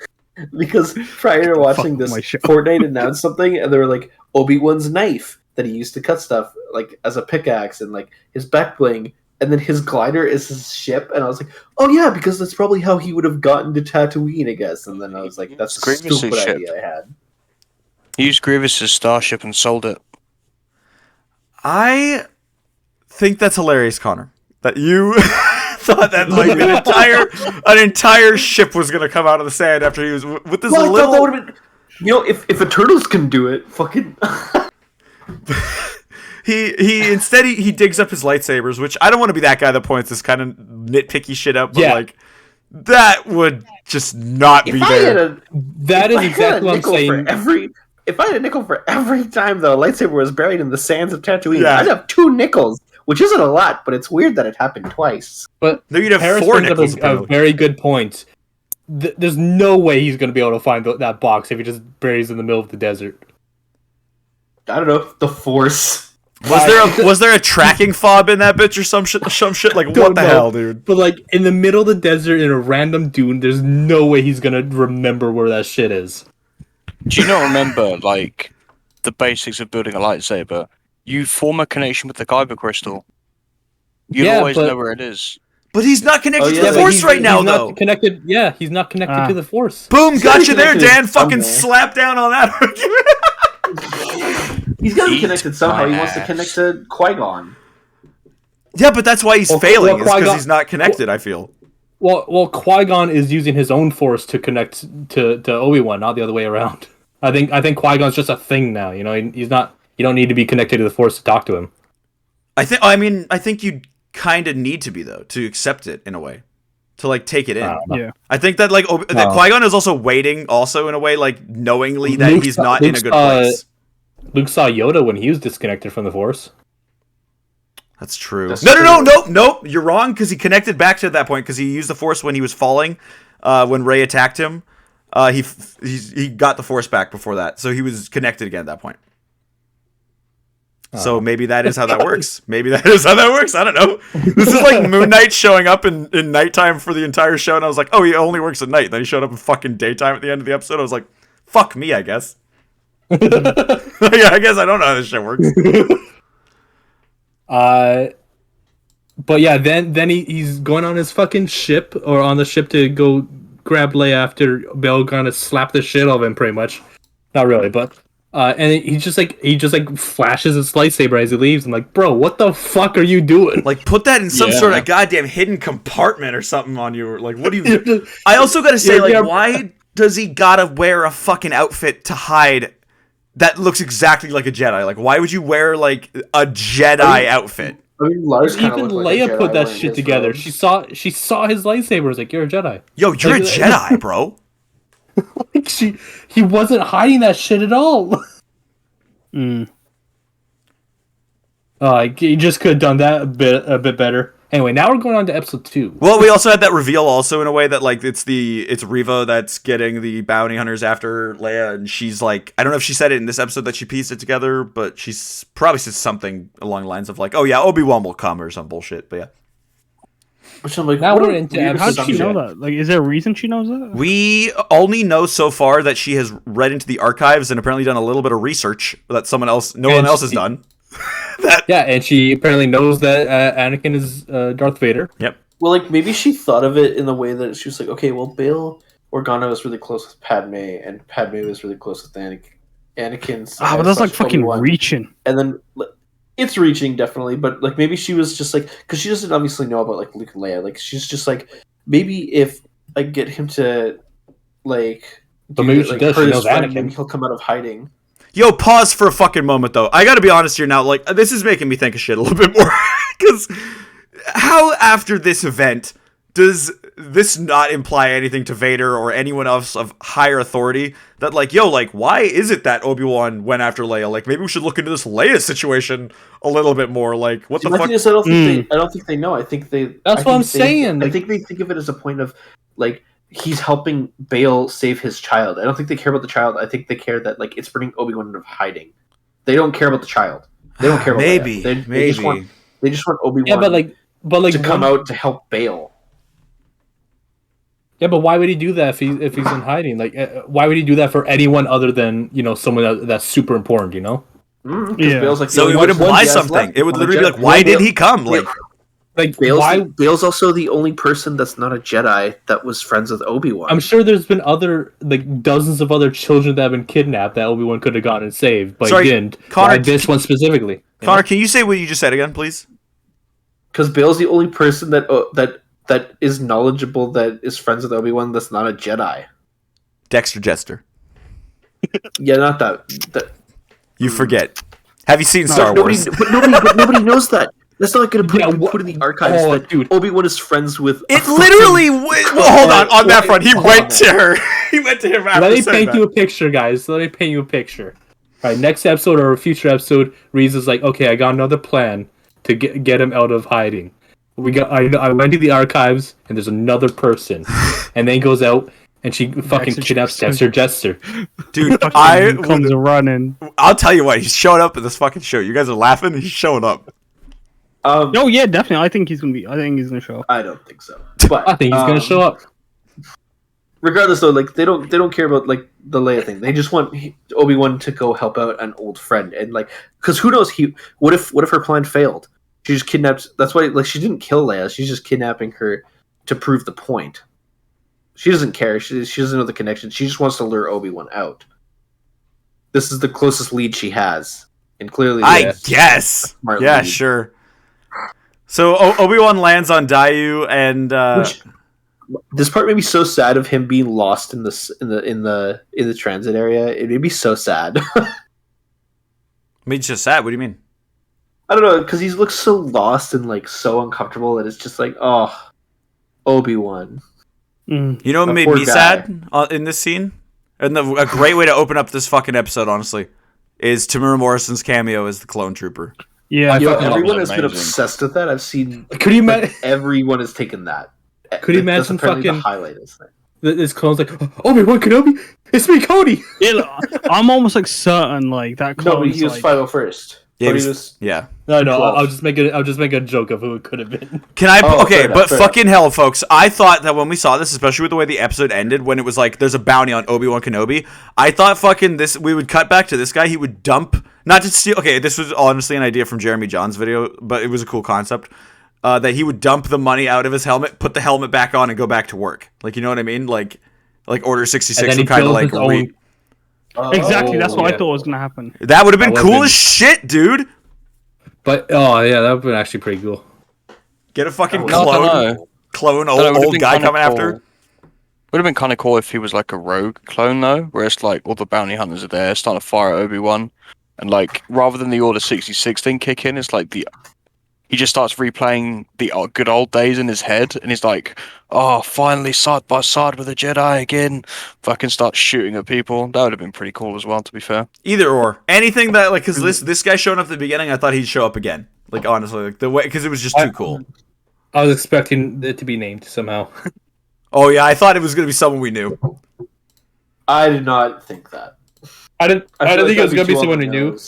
Because prior to watching this, Fortnite announced something, and they were like Obi-Wan's knife that he used to cut stuff like as a pickaxe, and like his back bling, and then his glider is his ship, and I was like, oh yeah, because that's probably how he would have gotten to Tatooine, I guess. And then I was like, that's a stupid idea I had. He used Grievous's starship and sold it. I think that's hilarious, Connor. That you thought that like an entire ship was gonna come out of the sand after he was with this little. I thought that would have been, if Eternals can do it, fucking. He instead digs up his lightsabers, which I don't want to be that guy that points this kind of nitpicky shit up, but like that would just not be there. That is exactly what I'm saying. If I had a nickel for every time the lightsaber was buried in the sands of Tatooine, I'd have 2 nickels, which isn't a lot, but it's weird that it happened twice. But no, you'd have Harris 4 nickels. A very good point. There's no way he's going to be able to find that box if he just buries in the middle of the desert. I don't know. The Force. Was there a tracking fob in that bitch or some shit? Like what the hell, dude? But like in the middle of the desert in a random dune, there's no way he's gonna remember where that shit is. Do you not remember like the basics of building a lightsaber? You form a connection with the Kyber crystal. You always know where it is. But he's not connected to the Force right now, though. Connected? Yeah, he's not connected to the Force. Boom, got you there, Dan. Fucking slap down on that argument. He's got to be connected somehow. He wants to connect to Qui-Gon. Yeah, but that's why he's failing. Is because he's not connected. I feel. Well, Qui-Gon is using his own Force to connect to Obi-Wan, not the other way around. I think Qui-Gon's just a thing now. You know, he's not. You don't need to be connected to the Force to talk to him. I think you kind of need to be though to accept it in a way, to like take it in. Yeah, I think that like that Qui-Gon is also waiting, also in a way, like knowingly that he's not in a good place. Luke saw Yoda when he was disconnected from the Force. That's true. No. You're wrong because he connected back to that point because he used the Force when he was falling, when Rey attacked him. He got the Force back before that, so he was connected again at that point. So maybe that is how that works. I don't know. This is like Moon Knight showing up in nighttime for the entire show, and I was like, oh, he only works at night. Then he showed up in fucking daytime at the end of the episode. I was like, fuck me, I guess. Yeah, I guess I don't know how this shit works. But yeah, then he's going on his fucking ship, or on the ship to go grab Leia after Bail Organa slapped the shit out of him, pretty much. Not really, but and he just flashes his lightsaber as he leaves. I'm like, bro, what the fuck are you doing? Like, put that in some sort of goddamn hidden compartment or something on you. Like, what do you? I also gotta say, why does he gotta wear a fucking outfit to hide? That looks exactly like a Jedi. Like, why would you wear like a Jedi outfit? I mean, Lars even Leia put that shit together. She saw his lightsaber. Was like, you're a Jedi. Yo, you're a Jedi, bro. Like he wasn't hiding that shit at all. He just could have done that a bit better. Anyway, now we're going on to episode 2. Well, we also had that reveal also in a way that like it's Reva that's getting the bounty hunters after Leia, and she's like, I don't know if she said it in this episode that she pieced it together, but she's probably said something along the lines of like, oh yeah, Obi-Wan will come or some bullshit. But yeah. Which I'm like, now we're into how did she know that? Like, is there a reason she knows that? We only know so far that she has read into the archives and apparently done a little bit of research that no one else has done. Yeah, and she apparently knows that Anakin is Darth Vader. Yep. Well, like, maybe she thought of it in the way that she was like, okay, well, Bail Organa was really close with Padme, and Padme was really close with Anakin's. But that's like fucking Obi-Wan. reaching. And then it's reaching definitely, but like maybe she was just like, because she doesn't obviously know about like Luke and Leia. Like she's just like, maybe if I get him to like, But maybe she does. She knows friend, Anakin. maybe he'll come out of hiding. Yo, pause for a fucking moment though. I gotta be honest here now. Like, this is making me think of shit a little bit more. Because how after this event does this not imply anything to Vader or anyone else of higher authority? That like, yo, like, why is it that Obi-Wan went after Leia? Like, maybe we should look into this Leia situation a little bit more. Like, what the fuck? Is, I don't think they know. I think they. That's what I'm saying. I think they think of it as a point of like he's helping Bail save his child. I don't think they care about the child. I think they care that like it's bringing Obi-Wan out of hiding. They don't care about the child. They don't care about maybe. Leia. Maybe they just want Obi-Wan. Yeah, but like to come out to help Bail. Yeah, but why would he do that if he's in hiding? Like, why would he do that for anyone other than someone that's super important? You know? Yeah. Bale's like so it would imply something. It would literally be like, why did he come? Like Bale's also the only person that's not a Jedi that was friends with Obi-Wan. I'm sure there's been other dozens of other children that have been kidnapped that Obi-Wan could have gotten and saved, but he didn't. Connor, this one specifically. Connor, can you say what you just said again, please? Because Bale's the only person that is knowledgeable that is friends with Obi-Wan that's not a Jedi. Dexter Jester. Yeah, not that. You forget. Have you seen Star Wars? But nobody knows that. That's not going to put in the archives that dude. Obi-Wan is friends with. It literally. Hold on that front. He went to her. He went to him after. Let me paint you a picture, guys. Let me paint you a picture. All right, next episode or a future episode, Reese is like, okay, I got another plan to get him out of hiding. I went to the archives and there's another person, and then he goes out and she fucking kidnaps Dexter Jester. Dude, comes running. I'll tell you what, he's showing up in this fucking show. You guys are laughing. He's showing up. Oh yeah, definitely. I think he's gonna show up. I don't think so, but I think he's gonna show up. Regardless, though, like they don't care about like the Leia thing. They just want Obi-Wan to go help out an old friend, and like, because who knows? What if her plan failed? She just kidnapped. That's why, like, she didn't kill Leia. She's just kidnapping her to prove the point. She doesn't care. She doesn't know the connection. She just wants to lure Obi-Wan out. This is the closest lead she has, and clearly, I guess. Yeah, lead. Sure. So Obi-Wan lands on Dayu, and this part made me so sad of him being lost in the transit area. It made me so sad. Made you so sad? What do you mean? I don't know, because he looks so lost and like so uncomfortable that it's just like, oh, Obi-Wan. You know what made me sad in this scene? And a great way to open up this fucking episode, honestly, is Tamura Morrison's cameo as the clone trooper. Yeah, everyone has been obsessed with that. I've seen. Could you imagine? Everyone has taken that. Could you imagine fucking the highlight is that. This clone's like, Obi-Wan Kenobi, it's me, Cody. Yeah, I'm almost like certain like that. No, but he was 501st. Yeah, No. I'll just make a joke of who it could have been. Can I? Okay, but fucking hell, folks! I thought that when we saw this, especially with the way the episode ended, when it was like there's a bounty on Obi-Wan Kenobi, I thought fucking this. We would cut back to this guy. He would dump, not to steal. Okay, this was honestly an idea from Jeremy John's video, but it was a cool concept. That he would dump the money out of his helmet, put the helmet back on, and go back to work. Like, you know what I mean? Like Order 66 would kind of like. Exactly, that's what I thought was gonna happen. That would have been cool as shit, dude. But that would have been actually pretty cool. Get a fucking clone old guy coming after. Would have been kind of cool if he was like a rogue clone though, where it's like all the bounty hunters are there, starting to fire at Obi-Wan, and like rather than the Order 66 thing kick in, it's like he just starts replaying the good old days in his head, and he's like, oh, finally side by side with a Jedi again. Fucking start shooting at people. That would have been pretty cool as well, to be fair. Either or. Anything that, like, because this guy showing up at the beginning, I thought he'd show up again. Like, honestly, like, the way, because it was just too cool. I was expecting it to be named somehow. Oh, yeah, I thought it was going to be someone we knew. I did not think that. I didn't think it was going to be someone we knew.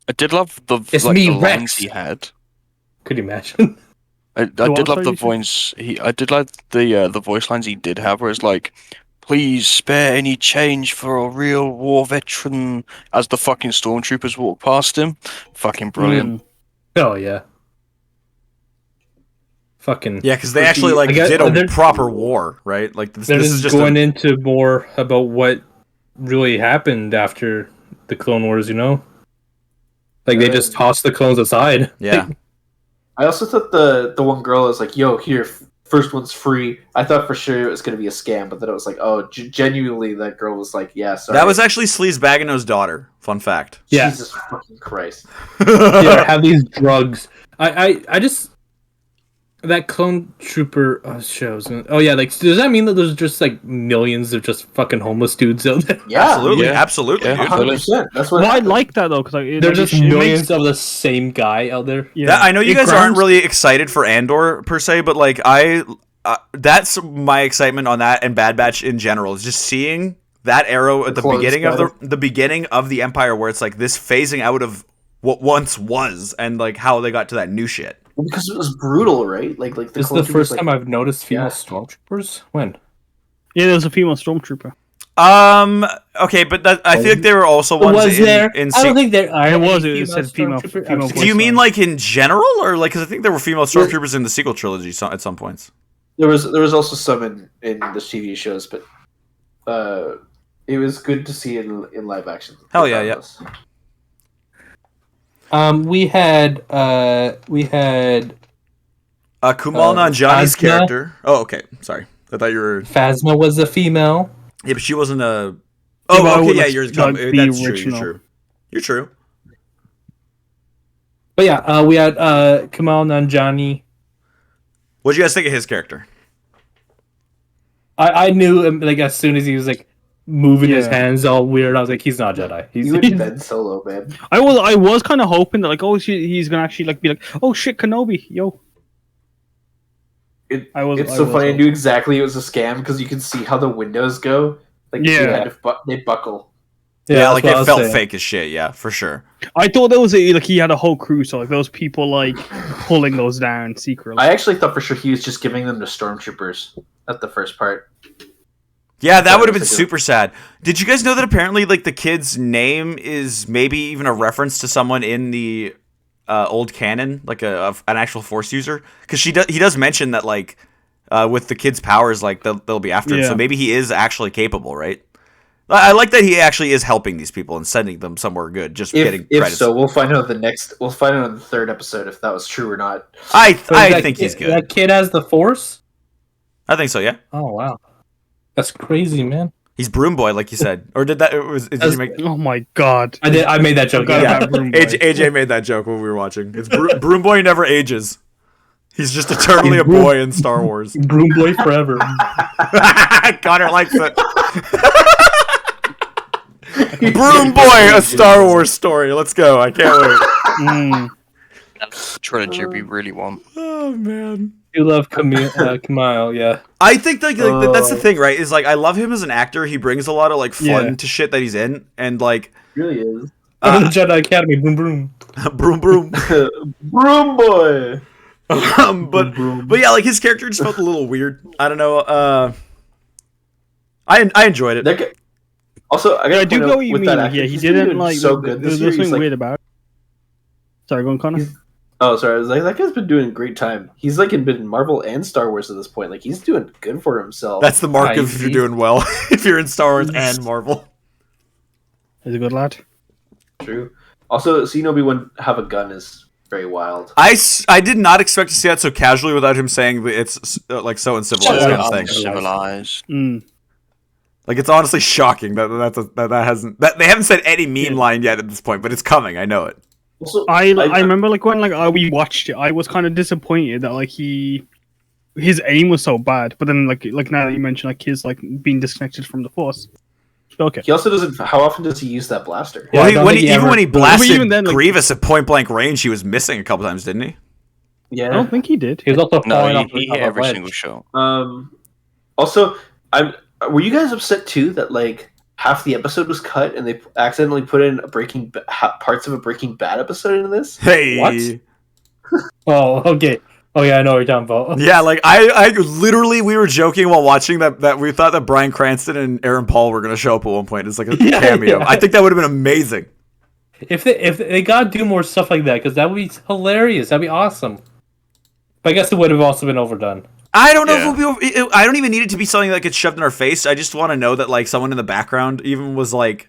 I did love the lines he had. Could you imagine? I did love the voice. I did like the voice lines he did have, where it's like, "Please spare any change for a real war veteran." As the fucking stormtroopers walk past him, fucking brilliant. Oh yeah. fucking Yeah, because they actually like did a proper war, right? Like they're this just going into more about what really happened after the Clone Wars. You know, like they just tossed the clones aside. Yeah. I also thought the one girl was like, "Yo, here, first one's free." I thought for sure it was going to be a scam, but then it was like, "Oh, genuinely, that girl was like, yeah, sorry." That was actually Sleaze Bagano's daughter. Fun fact. Yeah. Jesus fucking Christ. Yeah, have these drugs. I just that clone trooper shows. Oh yeah, like does that mean that there's just like millions of just fucking homeless dudes out there? Yeah, Absolutely, Yeah. absolutely, Yeah. dude. 100%. That's what Well, I happened. like that though, because There's just millions of the same guy out there. Yeah. That, I know you It guys aren't grounds- really excited for Andor per se, but like that's my excitement on that and Bad Batch in general. Is just seeing that arrow at the clone beginning of squad. the beginning of the Empire, where it's like this phasing out of what once was, and like how they got to that new shit. Because it was brutal, right? Like the This is clone the first troopers, time I've noticed female Yeah. stormtroopers. When? Yeah, there was a female stormtrooper. Okay, but I feel like there were also ones in I don't think there are. It was, any it said female stormtrooper- Do you mean like in general, or like because I think there were female stormtroopers in the sequel trilogy at some points. There was also some in the TV shows, but it was good to see in live action. Hell yeah, yeah. Regardless. We had Kumail Nanjiani's Phasma. character. Oh, okay. Sorry, I thought you were. Phasma was a female. Yeah, but she wasn't a. Yeah, Oh, but I okay, would yeah, like- you're. like That's the true. You're original. true. You're true. But yeah, we had Kumail Nanjiani. What'd you guys think of his character? I knew him like as soon as he was like moving his Yeah. hands all weird. I was like, he's not Jedi. He's You and Ben Solo, man. I was kind of hoping that like, oh, he's gonna actually like be like, oh shit, Kenobi, yo. It's I so was funny. I hoping. knew exactly it was a scam because you can see how the windows go. Like Yeah. they, kind of they buckle. Yeah, that's like what I it was felt saying. fake as shit. Yeah, for sure. I thought there was like he had a whole crew, so like those people like pulling those down secretly. I actually thought for sure he was just giving them to stormtroopers at the first part. Yeah, that Yeah, would have been it's like a- super sad. Did you guys know that apparently, like, the kid's name is maybe even a reference to someone in the old canon, like an actual Force user? Because he does mention that, like, with the kid's powers, like they'll be after him. Yeah. So maybe he is actually capable, right? I like that he actually is helping these people and sending them somewhere good. Just getting If credits. so, we'll find out We'll find out in the third episode if that was true or not. I That think he's kid- good. That kid has the Force. I think so. Yeah, Oh wow, that's crazy, man. he's Broom Boy, like you said, or did that? Did you make? Oh my god. I made that joke. Forgot Yeah. about Broom Boy. AJ made that joke when we were watching. It's Broom Boy never ages. He's just eternally a He's Broom- boy in Star Wars. Broom boy forever. Connor likes it. Broom Boy, a Star Wars story. Let's go. I can't wait. Mm. That's the trilogy we really want. Oh man. You love Kumail, yeah. I think like that's the thing, right? Is like I love him as an actor. He brings a lot of like fun Yeah. to shit that he's in, and like Really is. the Jedi Academy, boom, boom. broom broom. Broom boy. But yeah, like his character just felt a little weird. I don't know. I enjoyed it. That guy, also, I Yeah, gotta I do point go out what you with mean. that Like, actor, yeah, he he's been didn't doing like so good There's this year. something He's like, weird about it. Sorry, go on, Connor. oh, sorry. I was like, that guy's been doing a great time. He's like been in Marvel and Star Wars at this point. Like he's doing good for himself. That's the mark Yeah, of if you're doing well. If you're in Star Wars and Marvel. He's a good lad. true. Also, seeing Obi-Wan have a gun is very wild. I did not expect to see that so casually without him saying that it's like so uncivilized kind of thing. Civilized. Mm. Like it's honestly shocking that they haven't said any meme line yet at this point, but it's coming. I know it. Also, I remember like when we watched it, I was kind of disappointed that like his aim was so bad, but then like now that you mention like his like being disconnected from the Force. Okay. he also doesn't. How often does he use that blaster? Yeah, I don't when think he, he even ever- when he But blasted even then, like- Grievous at point blank range, he was missing a couple times, didn't he? Yeah. I don't think he did. He was also falling No, off he off hit a every ledge. single shot. Also, were you guys upset too that like half the episode was cut and they accidentally put in parts of a Breaking Bad episode into this? Hey. What? Oh, okay. Oh yeah, I know what you're talking about. Yeah, like I literally we were joking while watching that we thought that Bryan Cranston and Aaron Paul were gonna show up at one point. It's like a Yeah, cameo. yeah. I think that would have been amazing. If they gotta do more stuff like that, because that would be hilarious. That'd be awesome. But I guess it would have also been overdone. I don't know if it'll be. I don't even need it to be something that gets shoved in our face. I just want to know that like someone in the background even was like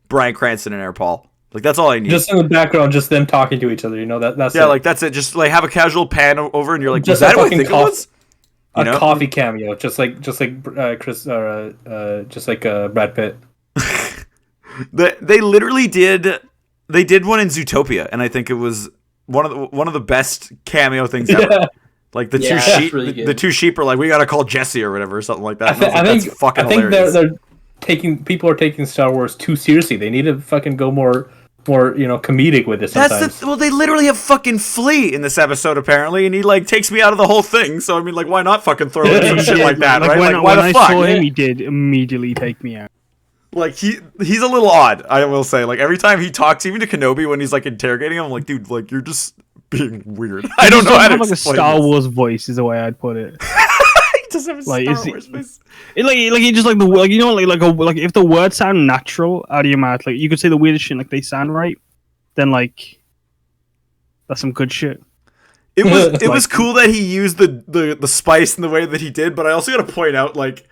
Bryan Cranston and Aaron Paul. Like that's all I need. Just in the background, just them talking to each other. You know that's like that's it. Just like have a casual pan over, and you're like, just was that what I think it was? A coffee cameo, just like Chris, just like Brad Pitt. They literally did. They did one in Zootopia, and I think it was one of the best cameo things ever. Like the two sheep, really the two sheep are like, we gotta call Jesse or whatever, or something like that. I think people are taking Star Wars too seriously. They need to fucking go more comedic with this. Sometimes. They literally have fucking Flea in this episode apparently, and he like takes me out of the whole thing. So I mean, like, why not fucking throw in some shit like that, right? When I saw him, he did immediately take me out. Like he's a little odd, I will say. Like every time he talks, even to Kenobi when he's like interrogating him, I'm like, dude, like you're just being weird. I don't know how to explain. Like a Star Wars voice is the way I'd put it. He doesn't have a Star Wars voice. Like he just like the like like if the words sound natural out of your mouth, like you could say the weirdest shit, like they sound right, then like that's some good shit. It was cool that he used the spice in the way that he did, but I also got to point out like.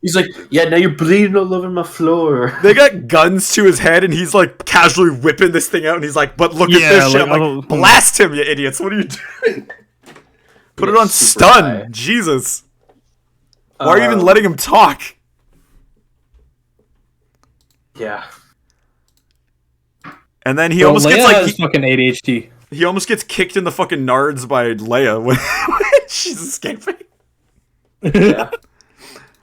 He's like, yeah, now you're bleeding all over my floor. They got guns to his head, and he's like casually whipping this thing out, and he's like, but look at this shit. I'm like, blast him, you idiots. What are you doing? Put it on stun. High. Jesus. Why are you even letting him talk? Yeah. And then he almost gets like... fucking ADHD. He almost gets kicked in the fucking nards by Leia when she's escaping. Yeah.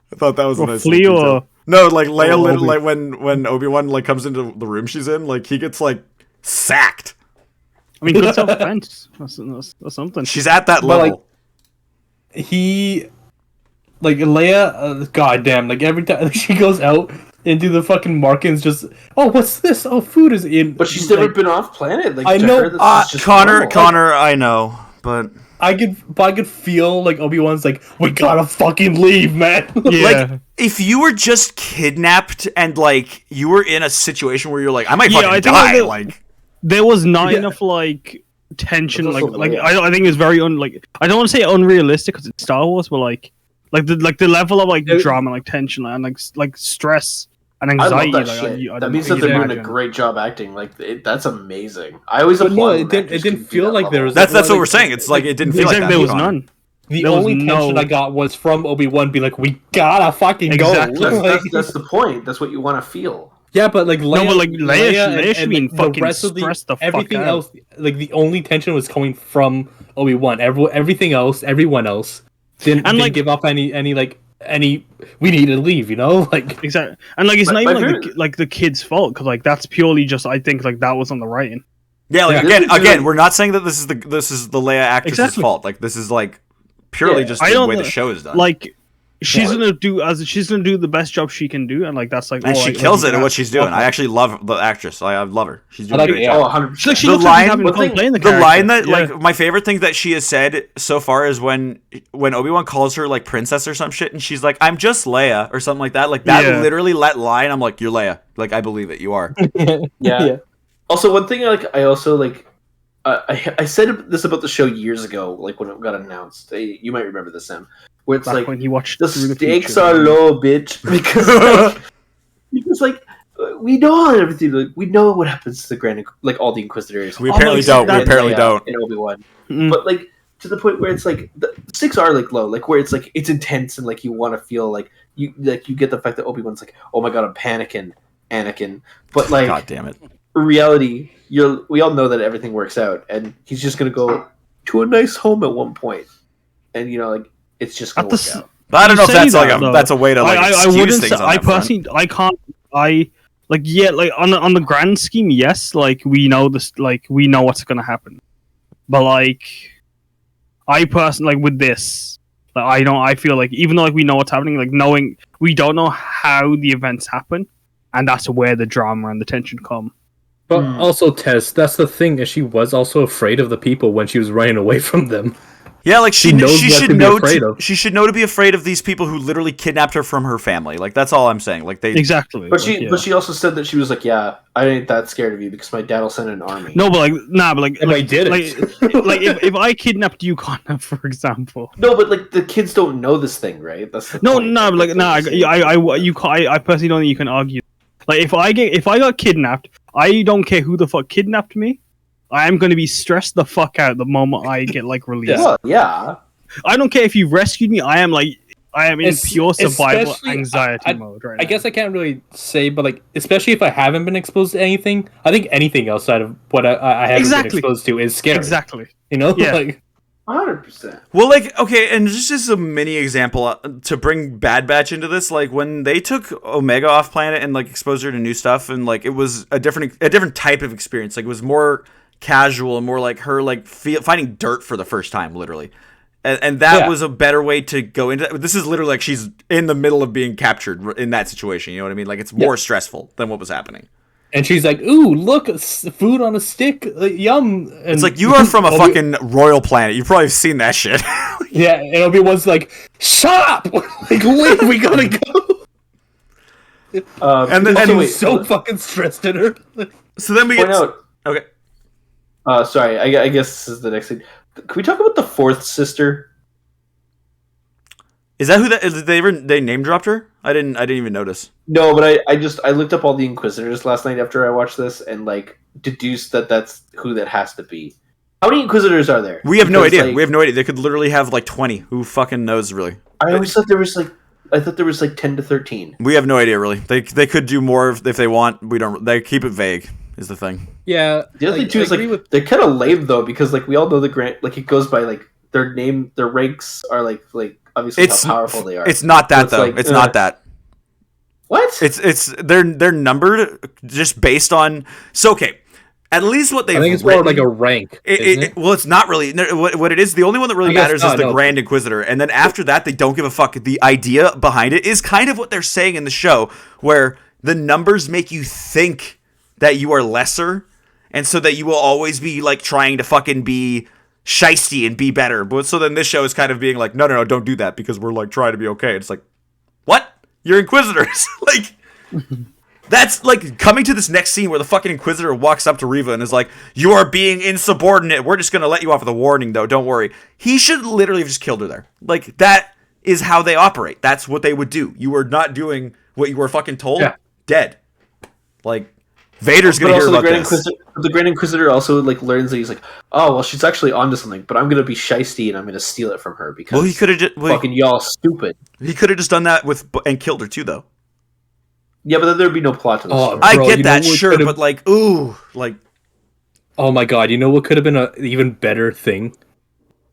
I thought that was a nice Flea or... No, like Leia, like when Obi-Wan like comes into the room she's in, like he gets like sacked. I mean, good self-defense. That's something. She's at that level. Like, Leia, goddamn, like every time she goes out into the fucking markets, just what's this? Oh, food is in. But she's never been off planet. Like I know, Connor, I know, but. I could feel like Obi-Wan's like, we gotta fucking leave, man. Yeah. Like, if you were just kidnapped and like you were in a situation where you're like, I might fucking die. Like, there was not enough like tension. Like I think it's very I don't want to say unrealistic because it's Star Wars, but like the level of like drama, like tension, and like stress. And anxiety. I love that shit. That means that they're doing a great job acting. Like that's amazing. I always applaud. It didn't feel like there was. That's what we're saying. It's like it didn't feel like that. There was none. The only tension I got was from Obi-Wan being like, "We gotta fucking go." That's the point. That's what you want to feel. Yeah, but like Leia should be fucking stressed the fuck out. Everything else, like the only tension was coming from Obi-Wan. Everything else, everyone else didn't give up any we need to leave, like exactly, and like it's not even like the kid's fault because like that's purely just I think like that was on the writing. Yeah, like again, we're not saying that this is the Leia actress's fault. Like this is like purely just the way the show is done. Like she's gonna do the best job she can do, and like that's like and she kills it at what she's doing. I actually love the actress. I love her. She's doing a great job. 100%. She looks like the line that like my favorite thing that she has said so far is when Obi-Wan calls her like princess or some shit, and she's like, "I'm just Leia" or something like that. Like that literally let line. I'm like, "You're Leia." Like I believe it. You are. Yeah. Also, one thing I also like. I said this about the show years ago, like when it got announced. You might remember this, Sam. Where it's like when he watched the stakes are low, bitch, because like we know everything. Like, we know what happens to the Grand, like all the Inquisitors. We apparently don't. We apparently don't. In Obi-Wan, but like to the point where it's like the stakes are like low, like where it's like it's intense and like you want to feel like you get the fact that Obi-Wan's like, oh my god, I'm panicking, Anakin, but like, god damn it. In reality, we all know that everything works out, and he's just gonna go to a nice home at one point, and like. It's just gonna work out. But I don't know if that's that's a way to like excuse things. I personally, I can't. On the grand scheme, yes, like we know this, like we know what's gonna happen. But like, I personally like with this, like I feel like even though like we know what's happening, like knowing we don't know how the events happen, and that's where the drama and the tension come. But also, Tess, that's the thing, is she was also afraid of the people when she was running away from them. Yeah, like she knows she what should to be know afraid of. she should know to be afraid of these people who literally kidnapped her from her family. Like that's all I'm saying. Like they Exactly. But like, she also said that she was like, yeah, I ain't that scared of you because my dad will send an army. No, but like, nah, but like, And I did like, it. like if I kidnapped you, Connor, for example. No, but like the kids don't know this thing, right? That's the No, point. no, but like, nah, I personally don't think you can argue. Like, if I got kidnapped, I don't care who the fuck kidnapped me. I am going to be stressed the fuck out the moment I get like released. Well, yeah. I don't care if you rescued me. I am in pure survival Especially- anxiety mode right now. I guess I can't really say, but like, especially if I haven't been exposed to anything, I think anything outside of what I haven't been exposed to is scary. Exactly. You know, Yeah. like 100%. Well, like, okay, and just as a mini example to bring Bad Batch into this, like when they took Omega off planet and like exposed her to new stuff, and like it was a different type of experience. Like it was more casual and more like her like finding dirt for the first time, literally, and that was a better way to go into that. This is literally like she's in the middle of being captured in that situation. You know what I mean? Like it's more stressful than what was happening. and she's like, "Ooh, look, food on a stick, yum!" And It's like you are from a fucking royal planet. You've probably seen that shit. yeah, and Obi-Wan's like, "Shut up! Like, wait, we gotta go." And then- She and was so fucking stressed at her. So then we Point get out. okay. Sorry, I guess this is the next thing. Can we talk about the fourth sister? Is that who that is? They name dropped her? I didn't even notice. No, but I looked up all the Inquisitors last night after I watched this and like deduced that that's who that has to be. How many Inquisitors are there? We have no Because, idea. like, We have no idea. They could literally have like 20. Who fucking knows, really? I always thought there was like 10 to 13. We have no idea, really. They could do more if they want. We don't. They keep it vague. Is the thing. Yeah, The other thing too is like they're kind of lame though because like we all know the grant like it goes by like their ranks are like obviously how powerful they are. It's not that So though. like, it's not that. What? It's they're numbered just based on. So okay, at least what they've. I think it's written, more like a rank. Isn't it? Well, it's not really. What it is, the only one that really I guess matters not, is the no. Grand Inquisitor, and then after that, they don't give a fuck. The idea behind it is kind of what they're saying in the show, where the numbers make you think that you are lesser, and so that you will always be like trying to fucking be shisty and be better. But so then this show is kind of being like, no, don't do that because we're like trying to be okay. It's like, what? You're Inquisitors, like. That's like coming to this next scene where the fucking Inquisitor walks up to Reva and is like, "You are being insubordinate. We're just gonna let you off with a warning, though. Don't worry." He should literally have just killed her there. Like that is how they operate. That's what they would do. You are not doing what you were fucking told. Yeah. Dead. Like Vader's But gonna hear also about this. the Grand Inquisitor also like learns that he's like, oh well, she's actually onto something, but I'm gonna be shisty and I'm gonna steal it from her because Well, he could have just fucking y'all stupid. he could have just done that with and killed her too, though. Yeah, but then there'd be no plot to the Oh, story. I Bro, get you know that, what sure, could've- but like, ooh, like Oh my god, you know what could have been an even better thing?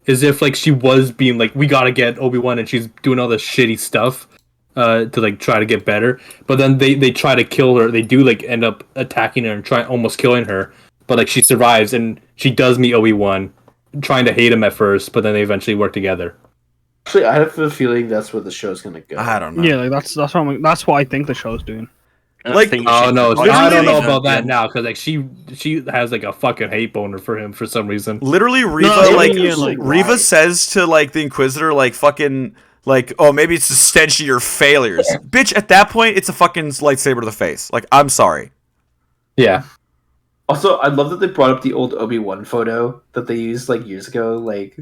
Is if like she was being like, we gotta get Obi-Wan and she's doing all this shitty stuff to like try to get better. But then they try to kill her. They do like end up attacking her and try almost killing her. But like she survives and she does meet Obi-Wan, trying to hate him at first, but then they eventually work together. Actually, I have a feeling that's where the show's gonna go. I don't know. Yeah, like that's what I think the show's doing. Like- Oh no, Literally- I don't know about that now because like she has like a fucking hate boner for him for some reason. Literally, Reva No, like yeah, like, Reva why? says to like the Inquisitor like fucking like, oh, maybe it's a stench of your failures, bitch. At that point, it's a fucking lightsaber to the face. Like, I'm sorry. Yeah, Also, I love that they brought up the old Obi-Wan photo that they used like years ago, like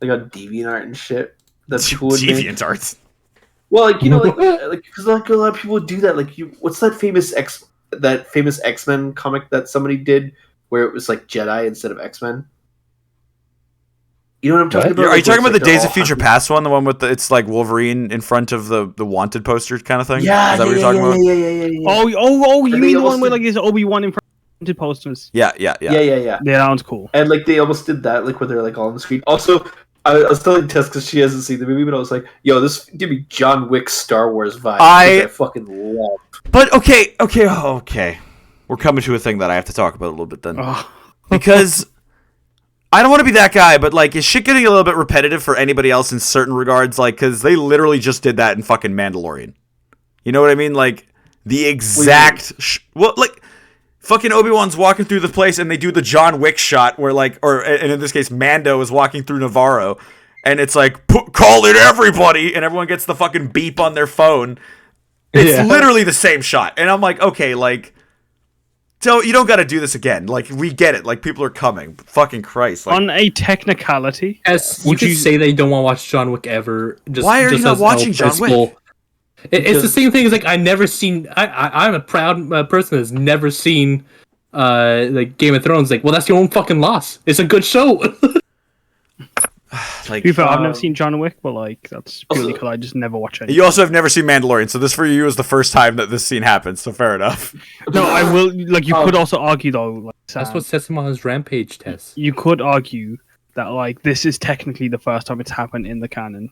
on DeviantArt and shit. That's cool. Deviant arts. Well, like you know, like because like a lot of people do that. Like, what's that famous X-Men comic that somebody did where it was like Jedi instead of X-Men? You know what I'm talking What? about? Are you talking Where about it's, the like, Days they're of Future all Past one, the one with it's like Wolverine in front of the wanted poster kind of thing? Yeah, Is that what you're talking about? Yeah. Oh, you they mean the almost one where did- like his Obi-Wan in front of posters? Yeah. Yeah. Yeah, that one's cool. And like they almost did that, like where they're like all on the screen. Also, I was telling Tess because she hasn't seen the movie, but I was like, "Yo, this give me John Wick Star Wars vibe." I- which I fucking love. But okay. We're coming to a thing that I have to talk about a little bit then, Oh. because I don't want to be that guy, but like, is shit getting a little bit repetitive for anybody else in certain regards? Like, because they literally just did that in fucking Mandalorian. You know what I mean? Like the exact like. Fucking Obi-Wan's walking through the place and they do the John Wick shot where like, and in this case, Mando is walking through Navarro and it's like, call in everybody, and everyone gets the fucking beep on their phone. It's literally the same shot. And I'm like, okay, like, you don't got to do this again. Like, we get it. Like, people are coming. But fucking Christ. Like, on a technicality, would you say they don't want to watch John Wick ever? Why are you not watching John Wick? It's the same thing as, like, I'm a proud person that's never seen, like, Game of Thrones. Like, well, that's your own fucking loss. It's a good show. Like, I've never seen John Wick, but like that's purely because I just never watch it. You also have never seen Mandalorian, so this for you is the first time that this scene happens. So fair enough. No, I will. Like, you could also argue though. Like, that's what sets him on his rampage test. You could argue that like this is technically the first time it's happened in the canon,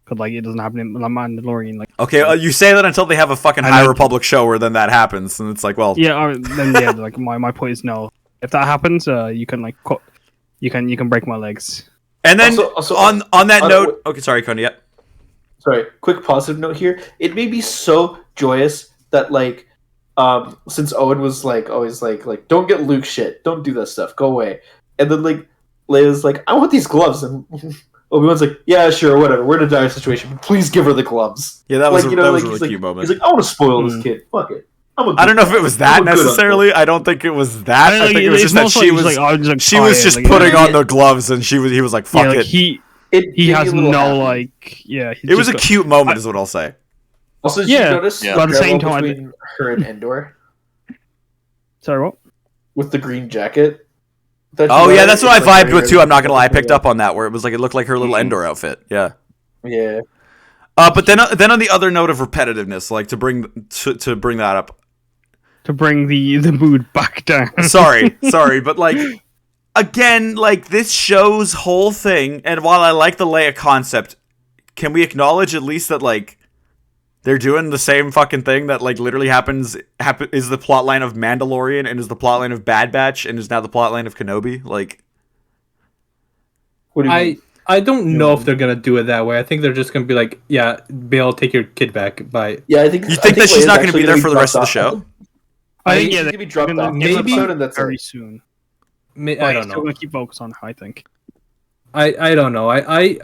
because like it doesn't happen in The Mandalorian. Like, okay, you say that until they have a fucking High Republic show where then that happens, and it's like, well, yeah. Then yeah, like my point is no. If that happens, you can like you can break my legs. And then also, on that note, okay, sorry, Coney. Yeah. Sorry, quick positive note here. It made me so joyous that like, since Owen was like always like don't get Luke shit, don't do that stuff, go away. And then like Leia's like, I want these gloves, and Obi-Wan's like, yeah, sure, whatever. We're in a dire situation, but please give her the gloves. Yeah, that was like, that was a really cute moment. He's like, I want to spoil this kid. Fuck it. I don't know if it was that necessarily. I don't think it was that. I think it was just that she was just putting on the gloves, and he was like, "Fuck it." He has no like, yeah. It was a cute moment, is what I'll say. Also, did you notice? But at the same time, between her and Endor. Sorry, what? With the green jacket. Oh yeah, that's what I vibed with too. I'm not gonna lie, I picked up on that where it was like it looked like her little Endor outfit. Yeah. Yeah. But then on the other note of repetitiveness, like to bring that up. To bring the mood back down. sorry, but like, again, like this show's whole thing, and while I like the Leia concept, can we acknowledge at least that like they're doing the same fucking thing that like literally is the plotline of Mandalorian and is the plotline of Bad Batch and is now the plotline of Kenobi? Like, what do you mean? I don't know if they're gonna do it that way. I think they're just gonna be like, yeah, Bail, take your kid back. Bye. Yeah, I think. You think that she's not gonna be there for the rest of the show? I think yeah, they're gonna be dropped off maybe episode, and that's very soon. I don't know. Still gonna keep focus on her, I think. I don't know. I